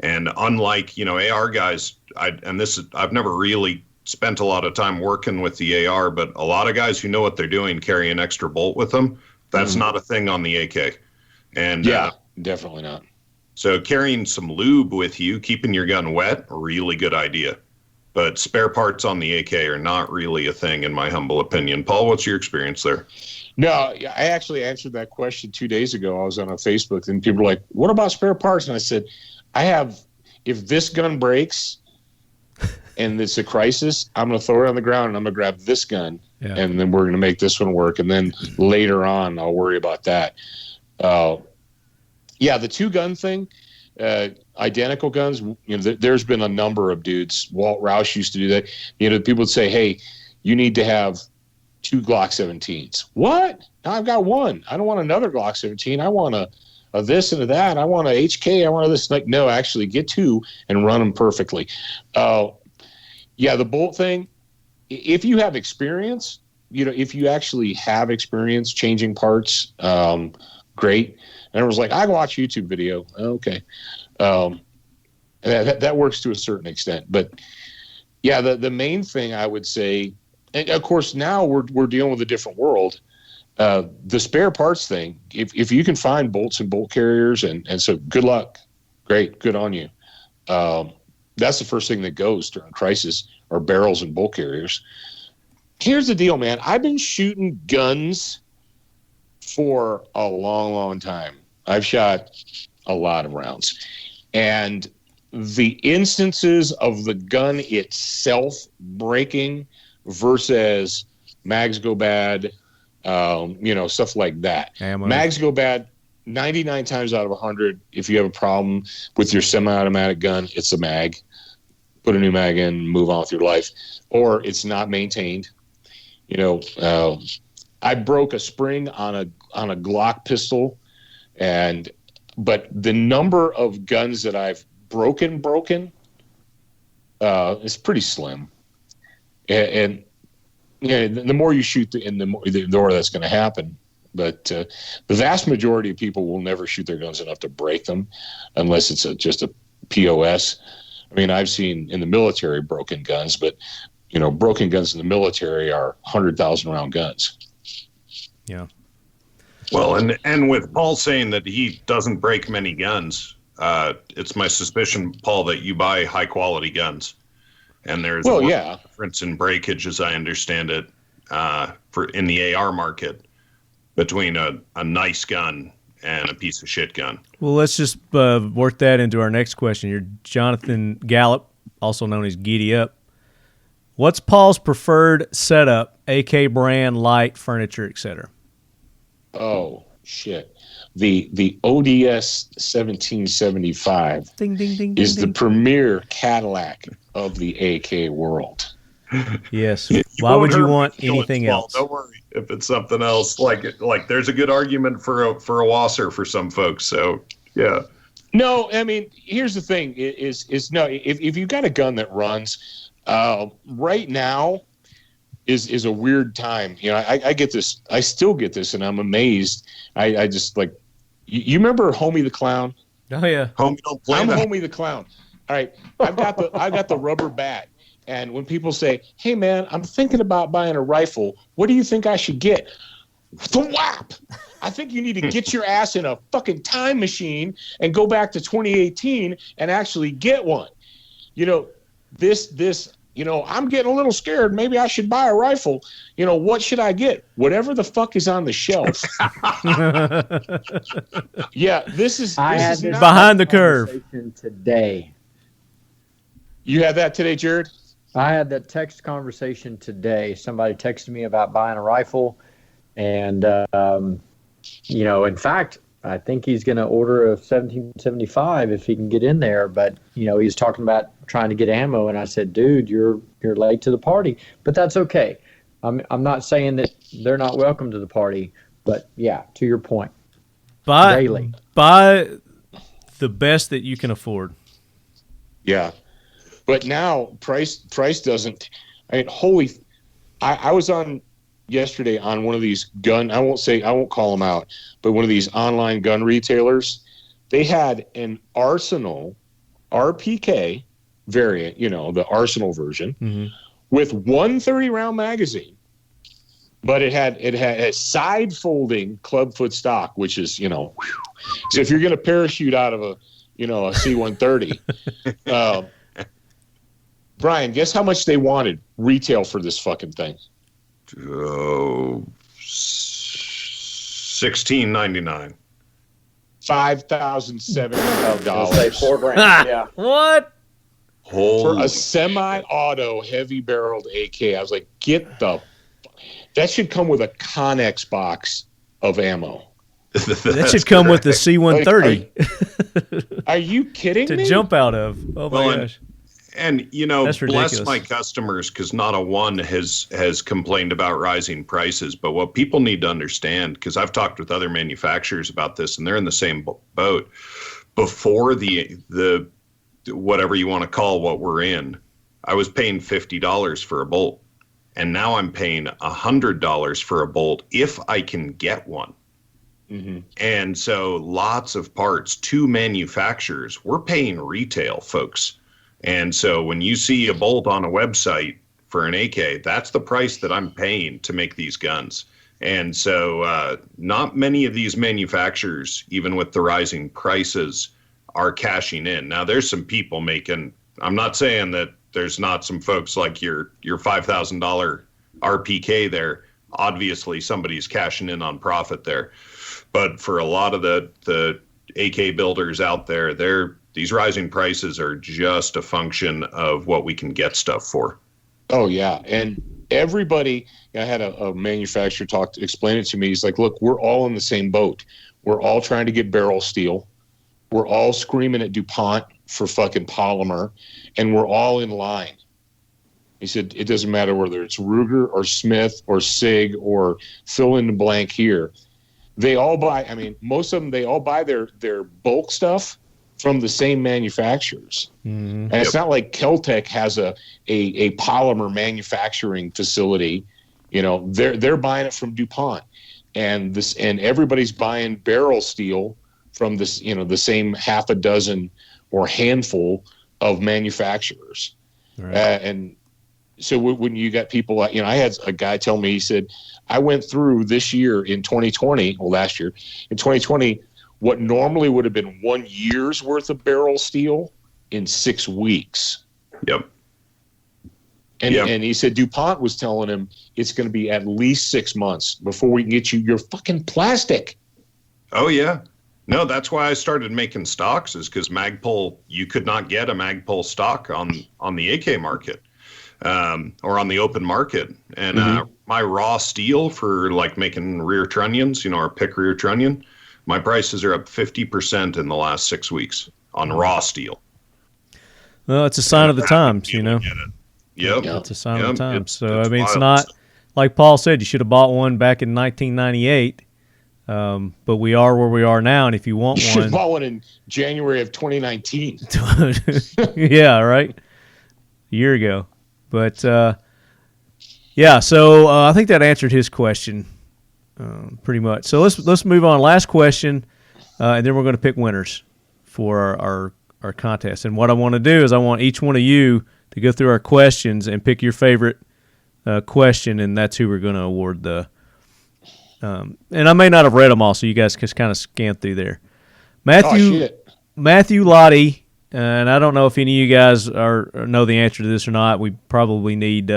And unlike, AR guys, I've never really spent a lot of time working with the AR, but a lot of guys who know what they're doing carry an extra bolt with them. That's not a thing on the AK. And yeah, definitely not. So carrying some lube with you, keeping your gun wet, a really good idea. But spare parts on the AK are not really a thing, in my humble opinion. Paul, what's your experience there? No, I actually answered that question 2 days ago. I was on Facebook, and people were like, what about spare parts? And I said, if this gun breaks and it's a crisis, I'm going to throw it on the ground, and I'm going to grab this gun, and then we're going to make this one work. And then later on, I'll worry about that. The two-gun thing, identical guns, there's been a number of dudes. Walt Roush used to do that. People would say, hey, you need to have 2 Glock 17s. What? No, I've got one. I don't want another Glock 17. I want a this and a that. I want a HK. I want a this. Like, no, actually get 2 and run them perfectly. The bolt thing, if you have experience, if you actually have experience changing parts, great. And everyone's like, I watch YouTube video. Okay. That works to a certain extent. But yeah, the main thing I would say, and of course now we're dealing with a different world. The spare parts thing, if you can find bolts and bolt carriers, and so good luck. Great. Good on you. That's the first thing that goes during crisis, are barrels and bolt carriers. Here's the deal, man. I've been shooting guns for a long, long time. I've shot a lot of rounds. And the instances of the gun itself breaking versus mags go bad, stuff like that. Ammo. Mags go bad 99 times out of 100. If you have a problem with your semi-automatic gun, it's a mag. Put a new mag in, move on with your life. Or it's not maintained. I broke a spring on a Glock pistol, but the number of guns that I've broken is pretty slim. And the more you shoot, the more that's going to happen. But the vast majority of people will never shoot their guns enough to break them, unless it's just a POS. I mean, I've seen in the military broken guns, but broken guns in the military are 100,000 round guns. Yeah. Well, and with Paul saying that he doesn't break many guns, it's my suspicion, Paul, that you buy high quality guns, and there's a difference in breakage, as I understand it, in the AR market between a nice gun and a piece of shit gun. Well, let's just work that into our next question. You're Jonathan Gallup, also known as Giddy Up. What's Paul's preferred setup, AK brand, light, furniture, etc.? Oh, shit. The ODS 1775 is the premier Cadillac of the AK world. Yes. Why would you want anything else? Don't worry if it's something else. Like there's a good argument for a Wasser for some folks. So, yeah. No, I mean, here's the thing: is no. If you got a gun that runs, right now is a weird time. You know, I get this. I still get this, and I'm amazed. I just like. You remember Homie the Clown? Oh yeah, Homie, don't play I'm that. Homie the Clown. All right, I got the rubber bat, and when people say, "Hey man, I'm thinking about buying a rifle. What do you think I should get?" The WAP. I think you need to get your ass in a fucking time machine and go back to 2018 and actually get one. You know, I'm getting a little scared. Maybe I should buy a rifle. You know, what should I get? Whatever the fuck is on the shelf. Yeah, this is not behind the curve today. You had that today, Jared? I had that text conversation today. Somebody texted me about buying a rifle. And, in fact, I think he's going to order a 1775 if he can get in there. But, he's talking about trying to get ammo. And I said, dude, you're late to the party. But that's okay. I'm not saying that they're not welcome to the party. But, yeah, to your point. Buy the best that you can afford. Yeah. But now price doesn't. I mean, I was on yesterday on one of these gun. I won't call them out, but one of these online gun retailers. They had an Arsenal RPK variant, the Arsenal version, with 130 round magazine, but it had a side folding clubfoot stock, which is so if you're going to parachute out of a C-130. Brian, guess how much they wanted retail for this fucking thing? $16.99. $5,700. Say $4,000. Yeah. What? For a semi-auto, heavy-barreled AK. I was like, that should come with a Connex box of ammo. That should come with the C-130. Are you kidding me? To jump out of. Oh, my gosh. And That's ridiculous. Bless my customers, because not a one has complained about rising prices. But what people need to understand, because I've talked with other manufacturers about this, and they're in the same boat. Before the whatever you want to call what we're in, I was paying $50 for a bolt, and now I'm paying $100 for a bolt if I can get one. Mm-hmm. And so lots of parts to manufacturers, we're paying retail, folks. And so when you see a bolt on a website for an AK, that's the price that I'm paying to make these guns. And so not many of these manufacturers, even with the rising prices, are cashing in. Now, there's some people making, I'm not saying that there's not some folks like your $5,000 RPK there. Obviously, somebody's cashing in on profit there. But for a lot of the AK builders out there, these rising prices are just a function of what we can get stuff for. Oh, yeah. And everybody, I had a manufacturer explain it to me. He's like, look, we're all in the same boat. We're all trying to get barrel steel. We're all screaming at DuPont for fucking polymer, and we're all in line. He said, it doesn't matter whether it's Ruger or Smith or SIG or fill in the blank here. They all buy, most of them, they all buy their bulk stuff from the same manufacturers. Mm-hmm. And it's not like Keltec has a polymer manufacturing facility. They're buying it from DuPont. And everybody's buying barrel steel from this, the same half a dozen or handful of manufacturers. Right. And so when you got people, I had a guy tell me, he said, I went through this year in 2020, last year, in 2020, what normally would have been 1 year's worth of barrel steel in 6 weeks. Yep. And he said DuPont was telling him it's going to be at least 6 months before we can get you your fucking plastic. Oh, yeah. No, that's why I started making stocks, is because Magpul, you could not get a Magpul stock on the AK market or on the open market. And my raw steel for like making rear trunnions, our pick rear trunnion, my prices are up 50% in the last 6 weeks on raw steel. Well, it's a sign of the times, Yep. It's a sign of the times. So, it's it's not, like Paul said, you should have bought one back in 1998 But we are where we are now, and if you want You should one, have bought one in January of 2019. yeah, right, a year ago. But yeah, so I think that answered his question pretty much. So let's move on. Last question, and then we're going to pick winners for our contest. And what I want to do is I want each one of you to go through our questions and pick your favorite question, and that's who we're going to award the. And I may not have read them all, so you guys can kind of scan through there. Matthew Lottie, and I don't know if any of you guys know the answer to this or not. We probably need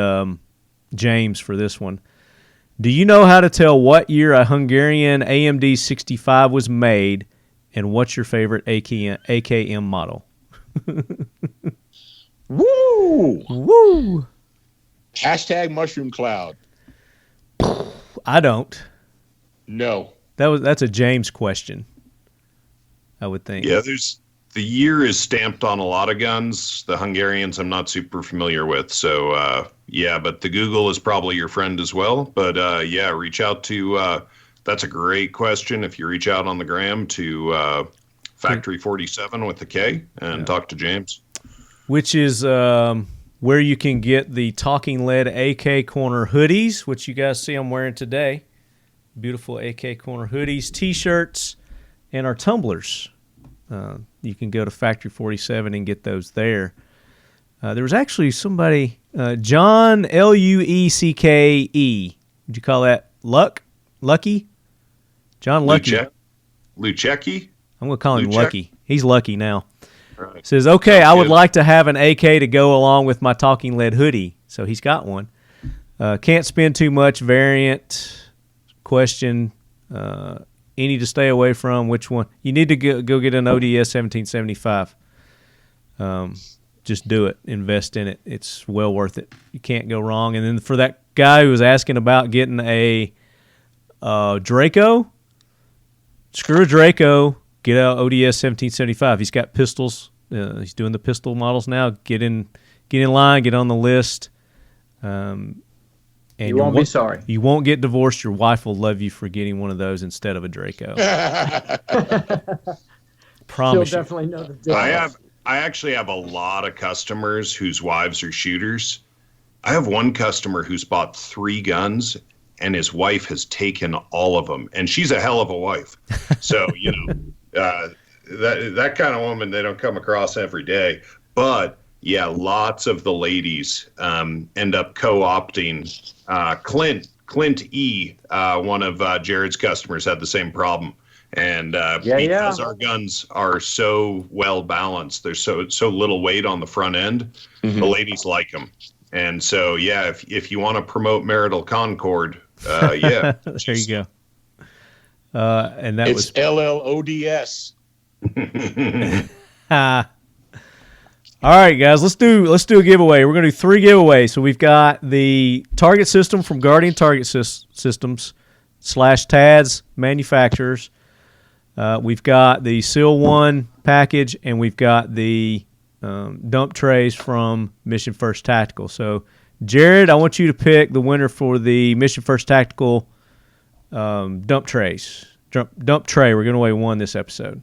James for this one. Do you know how to tell what year a Hungarian AMD 65 was made, and what's your favorite AKM model? Woo! Woo! Hashtag mushroom cloud. I don't. No. That's a James question, I would think. Yeah, the year is stamped on a lot of guns. The Hungarians I'm not super familiar with. So, yeah, but the Google is probably your friend as well. But, yeah, reach out to, that's a great question. If you reach out on the gram to Factory 47 with the K and talk to James. Which is where you can get the Talking Lead AK Corner hoodies, which you guys see I'm wearing today. Beautiful AK Corner hoodies, T-shirts, and our tumblers. You can go to Factory 47 and get those there. There was actually somebody, John Luecke. Would you call that Lucky? John Lucky. Lucecki? I'm going to call him Lucky. He's lucky now. Right. Says, okay, I would like to have an AK to go along with my Talking Lead hoodie. So he's got one. Can't spend too much. Variant question. Any to stay away from? Which one? You need to go get an ODS 1775. Just do it. Invest in it. It's well worth it. You can't go wrong. And then for that guy who was asking about getting a Draco, screw a Draco. Get out ODS 1775. He's got pistols. He's doing the pistol models now. Get in line. Get on the list. And you won't be sorry. You won't get divorced. Your wife will love you for getting one of those instead of a Draco. Promise. She'll definitely know the difference. I actually have a lot of customers whose wives are shooters. I have one customer who's bought 3 guns, and his wife has taken all of them, and she's a hell of a wife. So, you know, that kind of woman, they don't come across every day. But yeah, lots of the ladies end up co-opting. Clint E, one of Jared's customers, had the same problem. And because our guns are so well balanced, there's so little weight on the front end, the ladies like them. And so, yeah, if you want to promote marital concord, yeah. There you go. And that it's LLODS. All right, guys, let's do a giveaway. We're going to do 3 giveaways. So we've got the target system from Guardian Target Systems / TADS manufacturers. We've got the Seal 1 package, and we've got the dump trays from Mission First Tactical. So, Jared, I want you to pick the winner for the Mission First Tactical dump trays. Dump tray. We're giving away 1 this episode.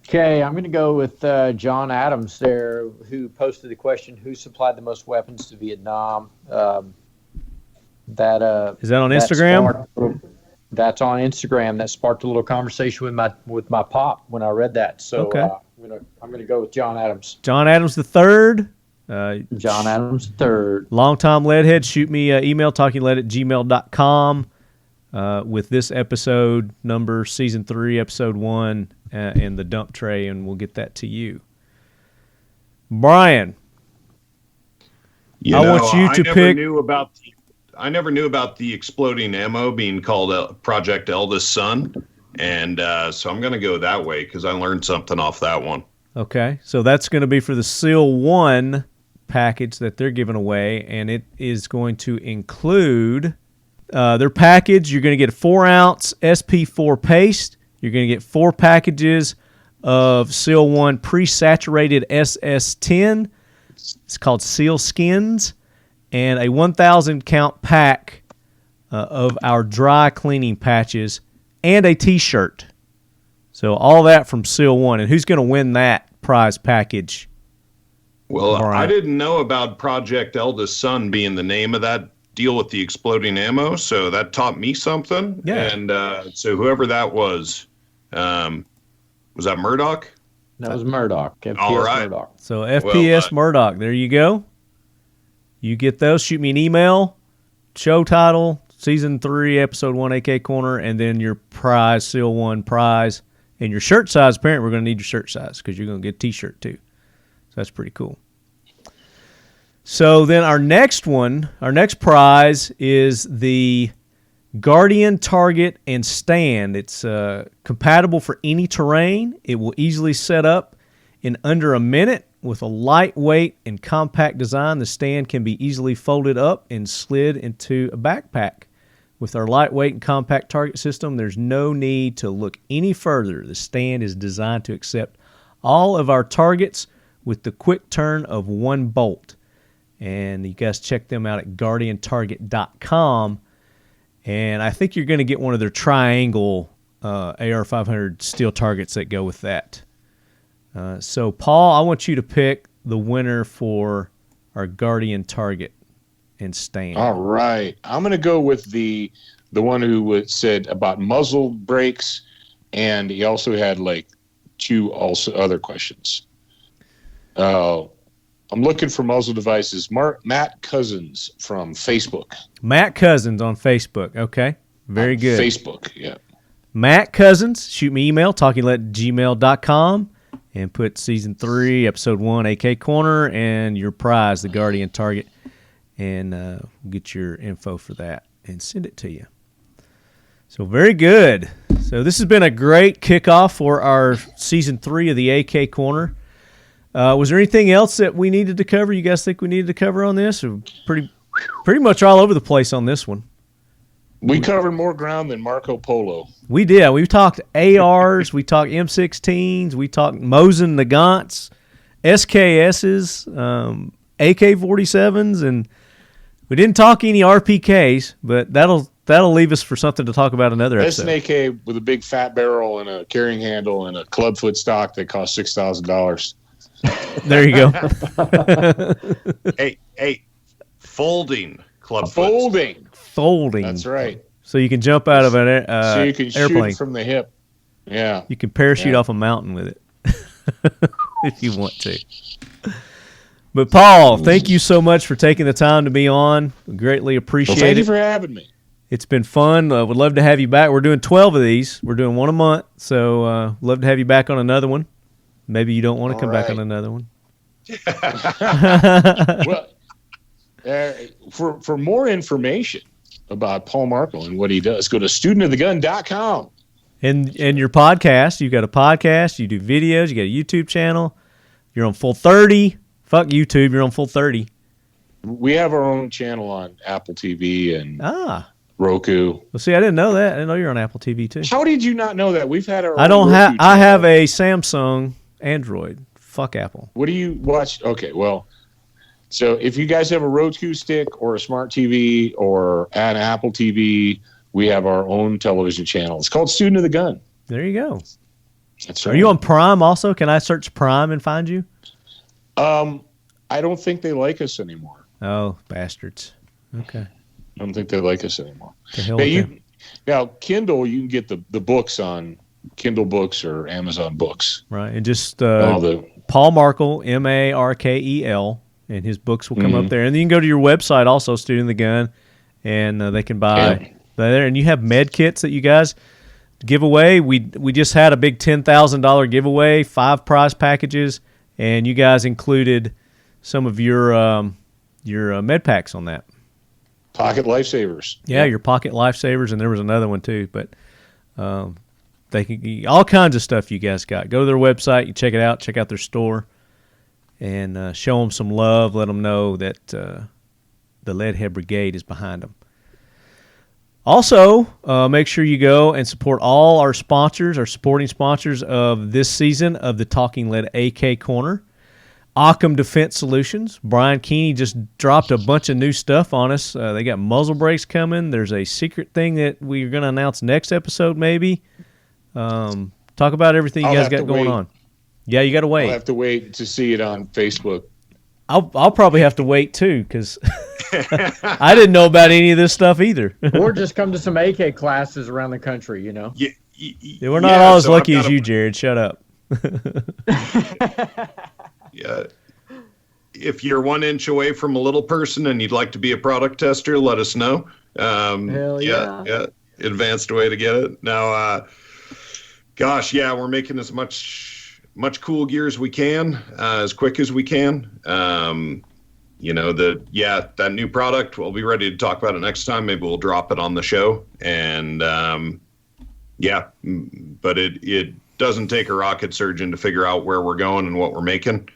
Okay, I'm going to go with John Adams there, who posted the question, who supplied the most weapons to Vietnam? Is that on Instagram? That's on Instagram. That sparked a little conversation with my pop when I read that. So okay. I'm gonna go with John Adams. John Adams the third. John Adams III. Long-time Leadhead, shoot me an email, talkinglead@gmail.com with this episode number, Season 3, Episode 1, and the dump tray, and we'll get that to you. Brian, I want you to pick... I never knew about the exploding ammo being called Project Eldest Son, and so I'm going to go that way because I learned something off that one. Okay, so that's going to be for the Seal 1 package that they're giving away, and it is going to include their package. You're going to get a 4-ounce SP4 paste. You're going to get 4 packages of Seal 1 pre-saturated SS10. It's called Seal Skins. And a 1,000 count pack of our dry cleaning patches and a T-shirt. So all that from Seal 1. And who's going to win that prize package? Well, Brian? I didn't know about Project Eldest Son being the name of that deal with the exploding ammo, so that taught me something. Yeah. And so whoever that was that Murdoch? That was Murdoch. FPS All right. Murdoch. So FPS Murdoch, there you go. You get those. Shoot me an email. Show title, Season 3, Episode 1, AK Corner, and then your prize, Seal 1 prize. And your shirt size, apparently we're going to need your shirt size because you're going to get a T-shirt too. So that's pretty cool. So then our next prize is the Guardian Target and Stand. It's compatible for any terrain. It will easily set up in under a minute. With a lightweight and compact design, the stand can be easily folded up and slid into a backpack. With our lightweight and compact target system, there's no need to look any further. The stand is designed to accept all of our targets with the quick turn of one bolt. And you guys check them out at guardiantarget.com. And I think you're going to get one of their triangle AR-500 steel targets that go with that. So, Paul, I want you to pick the winner for our Guardian Target and Stand. All right. I'm going to go with the one who said about muzzle brakes, and he also had like two other questions. I'm looking for muzzle devices. Matt Cousins from Facebook. Matt Cousins on Facebook. Okay. Very good. Facebook, yeah. Matt Cousins, shoot me email, talkinglet@gmail.com. And put Season 3, Episode 1, AK Corner, and your prize, the Guardian Target. And we'll get your info for that and send it to you. So very good. So this has been a great kickoff for our Season 3 of the AK Corner. Was there anything else that we needed to cover? You guys think we needed to cover on this? Or pretty much all over the place on this one. We covered more ground than Marco Polo. We did. We talked ARs, we talked M16s, we talked Mosin Nagants, SKSs, AK-47s, and we didn't talk any RPKs, but that'll leave us for something to talk about another That's episode. an AK with a big fat barrel and a carrying handle and a clubfoot stock that costs $6,000. There you go. Hey, folding club Folding. Folding. That's right. So you can jump out of an So you can airplane. shoot from the hip. Yeah. You can parachute off a mountain with it if you want to. But Paul, thank you so much for taking the time to be on. We greatly appreciate Well, thank it. you for having me. It's been fun. Would love to have you back. We're doing 12 of these. We're doing one a month. So love to have you back on another one. Maybe you don't want to come back on another one. Well, for more information about Paul Markel and what he does, go to studentofthegun.com. And your podcast, you've got a podcast, you do videos, you got a YouTube channel. You're on Full 30. Fuck YouTube, you're on Full 30. We have our own channel on Apple TV and Roku. Well, see, I didn't know that. I didn't know you're on Apple TV too. How did you not know that? We've had our I own don't Roku have. I channel. have a Samsung Android. Fuck Apple. What do you watch? Okay, well, so if you guys have a Roku stick or a smart TV or an Apple TV, we have our own television channel. It's called Student of the Gun. There you go. That's right. Are you on Prime also? Can I search Prime and find you? I don't think they like us anymore. Oh, bastards. Okay. I don't think they like us anymore. The hell Hey, with them. now, Kindle, you can get the books on Kindle Books or Amazon Books. Right, and just All the Paul Markel, Markel, and his books will come up there. And then you can go to your website also, Student of the Gun, and they can buy there. And you have med kits that you guys give away. We just had a big $10,000 giveaway, 5 prize packages, and you guys included some of your med packs on that. Pocket Lifesavers. Yeah, your pocket lifesavers, and there was another one too. But they can all kinds of stuff you guys got. Go to their website, you check it out, check out their store, and show them some love. Let them know that the Leadhead Brigade is behind them. Also, make sure you go and support all our sponsors, our supporting sponsors of this season of the Talking Lead AK Corner. Occam Defense Solutions. Brian Keeney just dropped a bunch of new stuff on us. They got muzzle brakes coming. There's a secret thing that we're going to announce next episode maybe. Talk about everything you guys got going on. Yeah, you got to wait. I'll have to wait to see it on Facebook. I'll probably have to wait too because I didn't know about any of this stuff either. Or just come to some AK classes around the country, you know. Yeah, we're not all as lucky as you, Jared. Shut up. Yeah. If you're 1 inch away from a little person and you'd like to be a product tester, let us know. Hell yeah. Yeah. Advanced way to get it. Now, we're making as much cool gear as we can, as quick as we can. That new product, we'll be ready to talk about it next time. Maybe we'll drop it on the show. And but it doesn't take a rocket surgeon to figure out where we're going and what we're making.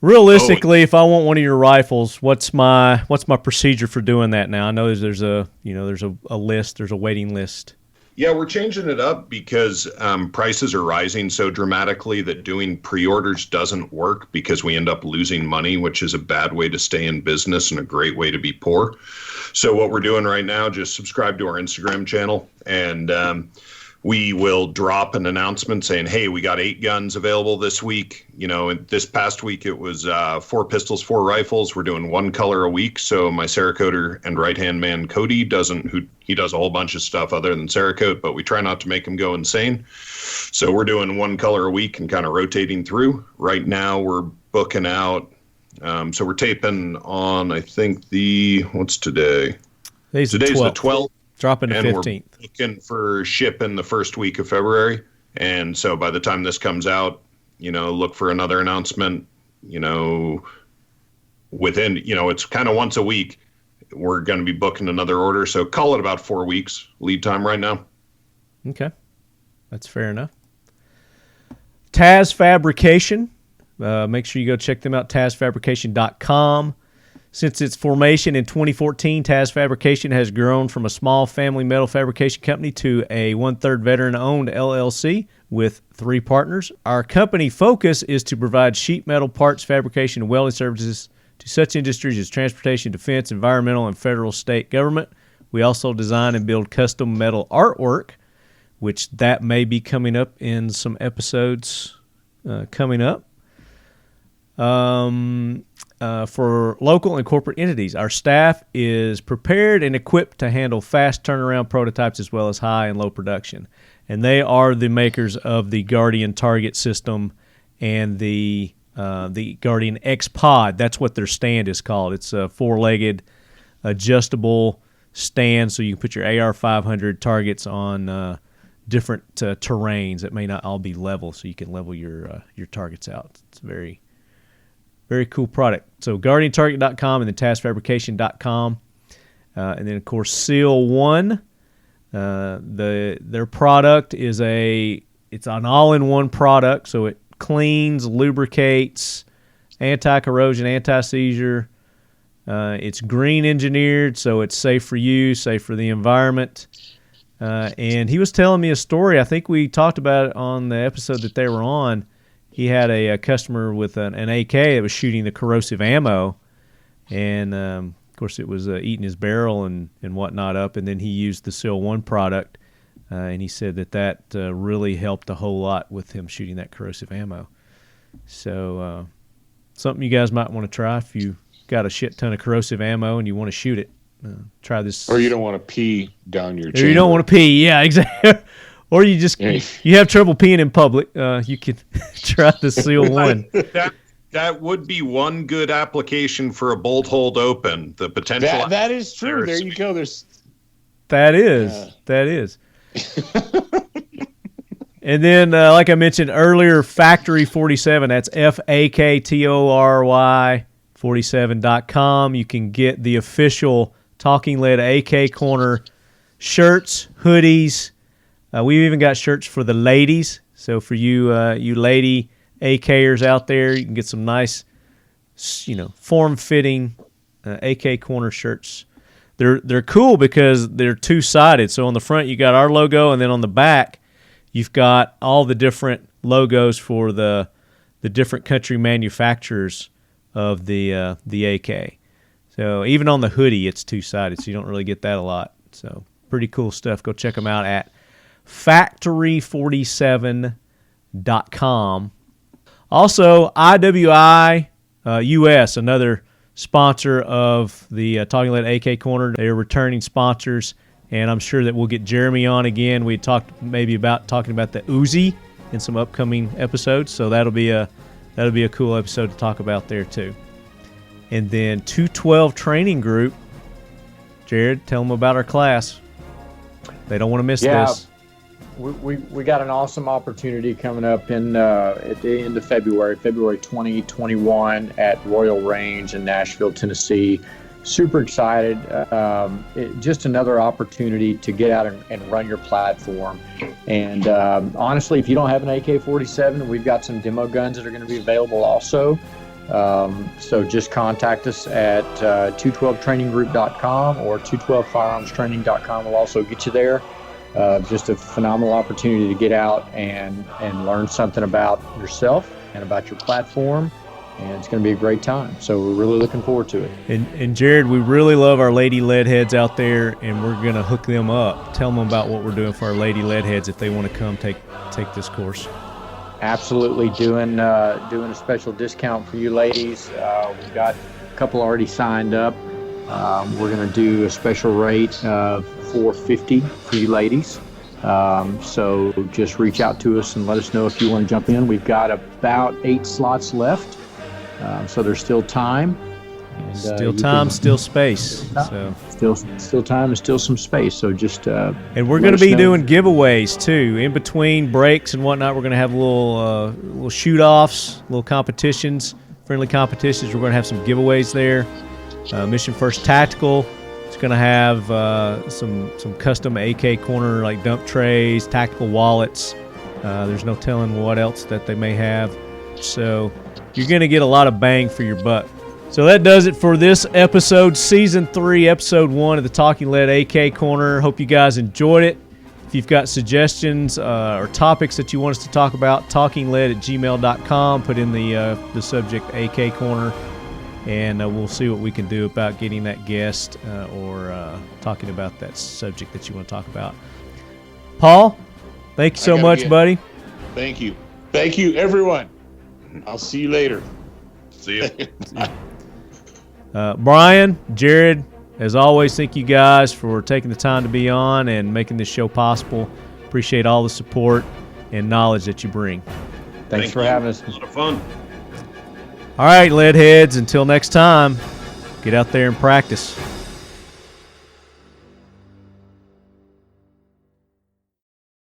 Realistically, if I want one of your rifles, what's my procedure for doing that now? I know there's a list, there's a waiting list. Yeah, we're changing it up because prices are rising so dramatically that doing pre-orders doesn't work because we end up losing money, which is a bad way to stay in business and a great way to be poor. So what we're doing right now, just subscribe to our Instagram channel, and we will drop an announcement saying, hey, we got 8 guns available this week. This past week it was 4 pistols, 4 rifles. We're doing 1 color a week. So my Cerakoter and right-hand man Cody he does a whole bunch of stuff other than Cerakote, but we try not to make him go insane. So we're doing 1 color a week and kind of rotating through. Right now we're booking out. So we're taping on, I think what's today? Today's the 12th. Dropping the 15th. We're looking for shipping the first week of February. And so by the time this comes out, look for another announcement, within, it's kind of once a week, we're going to be booking another order. So call it about 4 weeks lead time right now. Okay. That's fair enough. Taz Fabrication. Make sure you go check them out, TazFabrication.com. Since its formation in 2014, Taz Fabrication has grown from a small family metal fabrication company to a 1/3 veteran-owned LLC with 3 partners. Our company focus is to provide sheet metal parts, fabrication, and welding services to such industries as transportation, defense, environmental, and federal state government. We also design and build custom metal artwork, which that may be coming up in some episodes coming up. For local and corporate entities. Our staff is prepared and equipped to handle fast turnaround prototypes as well as high and low production. And they are the makers of the Guardian target system and the Guardian X Pod. That's what their stand is called. It's a 4-legged adjustable stand so you can put your AR-500 targets on different terrains that may not all be level, so you can level your targets out. It's very very cool product. So GuardianTarget.com and then TazFabrication.com. And then, of course, Seal 1. Their product is it's an all-in-one product. So it cleans, lubricates, anti-corrosion, anti-seizure. It's green engineered, so it's safe for you, safe for the environment. And he was telling me a story. I think we talked about it on the episode that they were on. He had a customer with an AK that was shooting the corrosive ammo, and of course it was eating his barrel and whatnot up, and then he used the Seal 1 product, and he said that really helped a whole lot with him shooting that corrosive ammo. So something you guys might want to try if you got a shit ton of corrosive ammo and you want to shoot it. Try this. Or you don't want to pee down your chamber. Or you don't want to pee, yeah, exactly. Or you just you have trouble peeing in public, you could try the Seal 1. That would be one good application for a bolt hold open. The potential that is true. There you go. That is. And then, like I mentioned earlier, Factory 47. That's FAKTORY 47.com. You can get the official Talking Lead AK Corner shirts, hoodies. We've even got shirts for the ladies. So for you lady AKers out there, you can get some nice, form-fitting AK Corner shirts. They're cool because they're two-sided. So on the front, you got our logo, and then on the back, you've got all the different logos for the the different country manufacturers of the AK. So even on the hoodie, it's two-sided, so you don't really get that a lot. So pretty cool stuff. Go check them out at factory47.com. Also, IWI US, another sponsor of the Talking Lead AK Corner. They are returning sponsors, and I'm sure that we'll get Jeremy on again. We talked maybe about talking about the Uzi in some upcoming episodes, so that'll be a cool episode to talk about there too. And then 212 Training Group. Jared, tell them about our class. They don't want to miss this. We got an awesome opportunity coming up at the end of February 2021 at Royal Range in Nashville, Tennessee. Super excited. Just another opportunity to get out and run your platform. And honestly, if you don't have an AK-47, we've got some demo guns that are going to be available also. So just contact us at 212traininggroup.com or 212firearmstraining.com will also get you there. Just a phenomenal opportunity to get out and learn something about yourself and about your platform, and it's going to be a great time. So we're really looking forward to it. And Jared, we really love our lady lead heads out there, and we're going to hook them up. Tell them about what we're doing for our lady lead heads if they want to come take this course. Absolutely, doing a special discount for you ladies. We've got a couple already signed up. We're going to do a special rate of $450 for you ladies. So just reach out to us and let us know if you want to jump in. We've got about 8 slots left, so there's still time. And, still space. So still time and still some space. So just and we're going to be doing giveaways too in between breaks and whatnot. We're going to have little shoot offs, little competitions, friendly competitions. We're going to have some giveaways there. Mission First Tactical. It's going to have some custom AK Corner like dump trays, tactical wallets. There's no telling what else that they may have. So you're going to get a lot of bang for your buck. So that does it for this episode, Season 3, Episode 1 of the Talking Lead AK Corner. Hope you guys enjoyed it. If you've got suggestions or topics that you want us to talk about, talkingled@gmail.com. Put in the subject AK Corner, and we'll see what we can do about getting that guest or talking about that subject that you want to talk about. Paul, thank you so much, buddy. Thank you. Thank you, everyone. I'll see you later. See you. Brian, Jared, as always, thank you guys for taking the time to be on and making this show possible. Appreciate all the support and knowledge that you bring. Thanks for having us. A lot of fun. All right, lead heads, until next time, get out there and practice.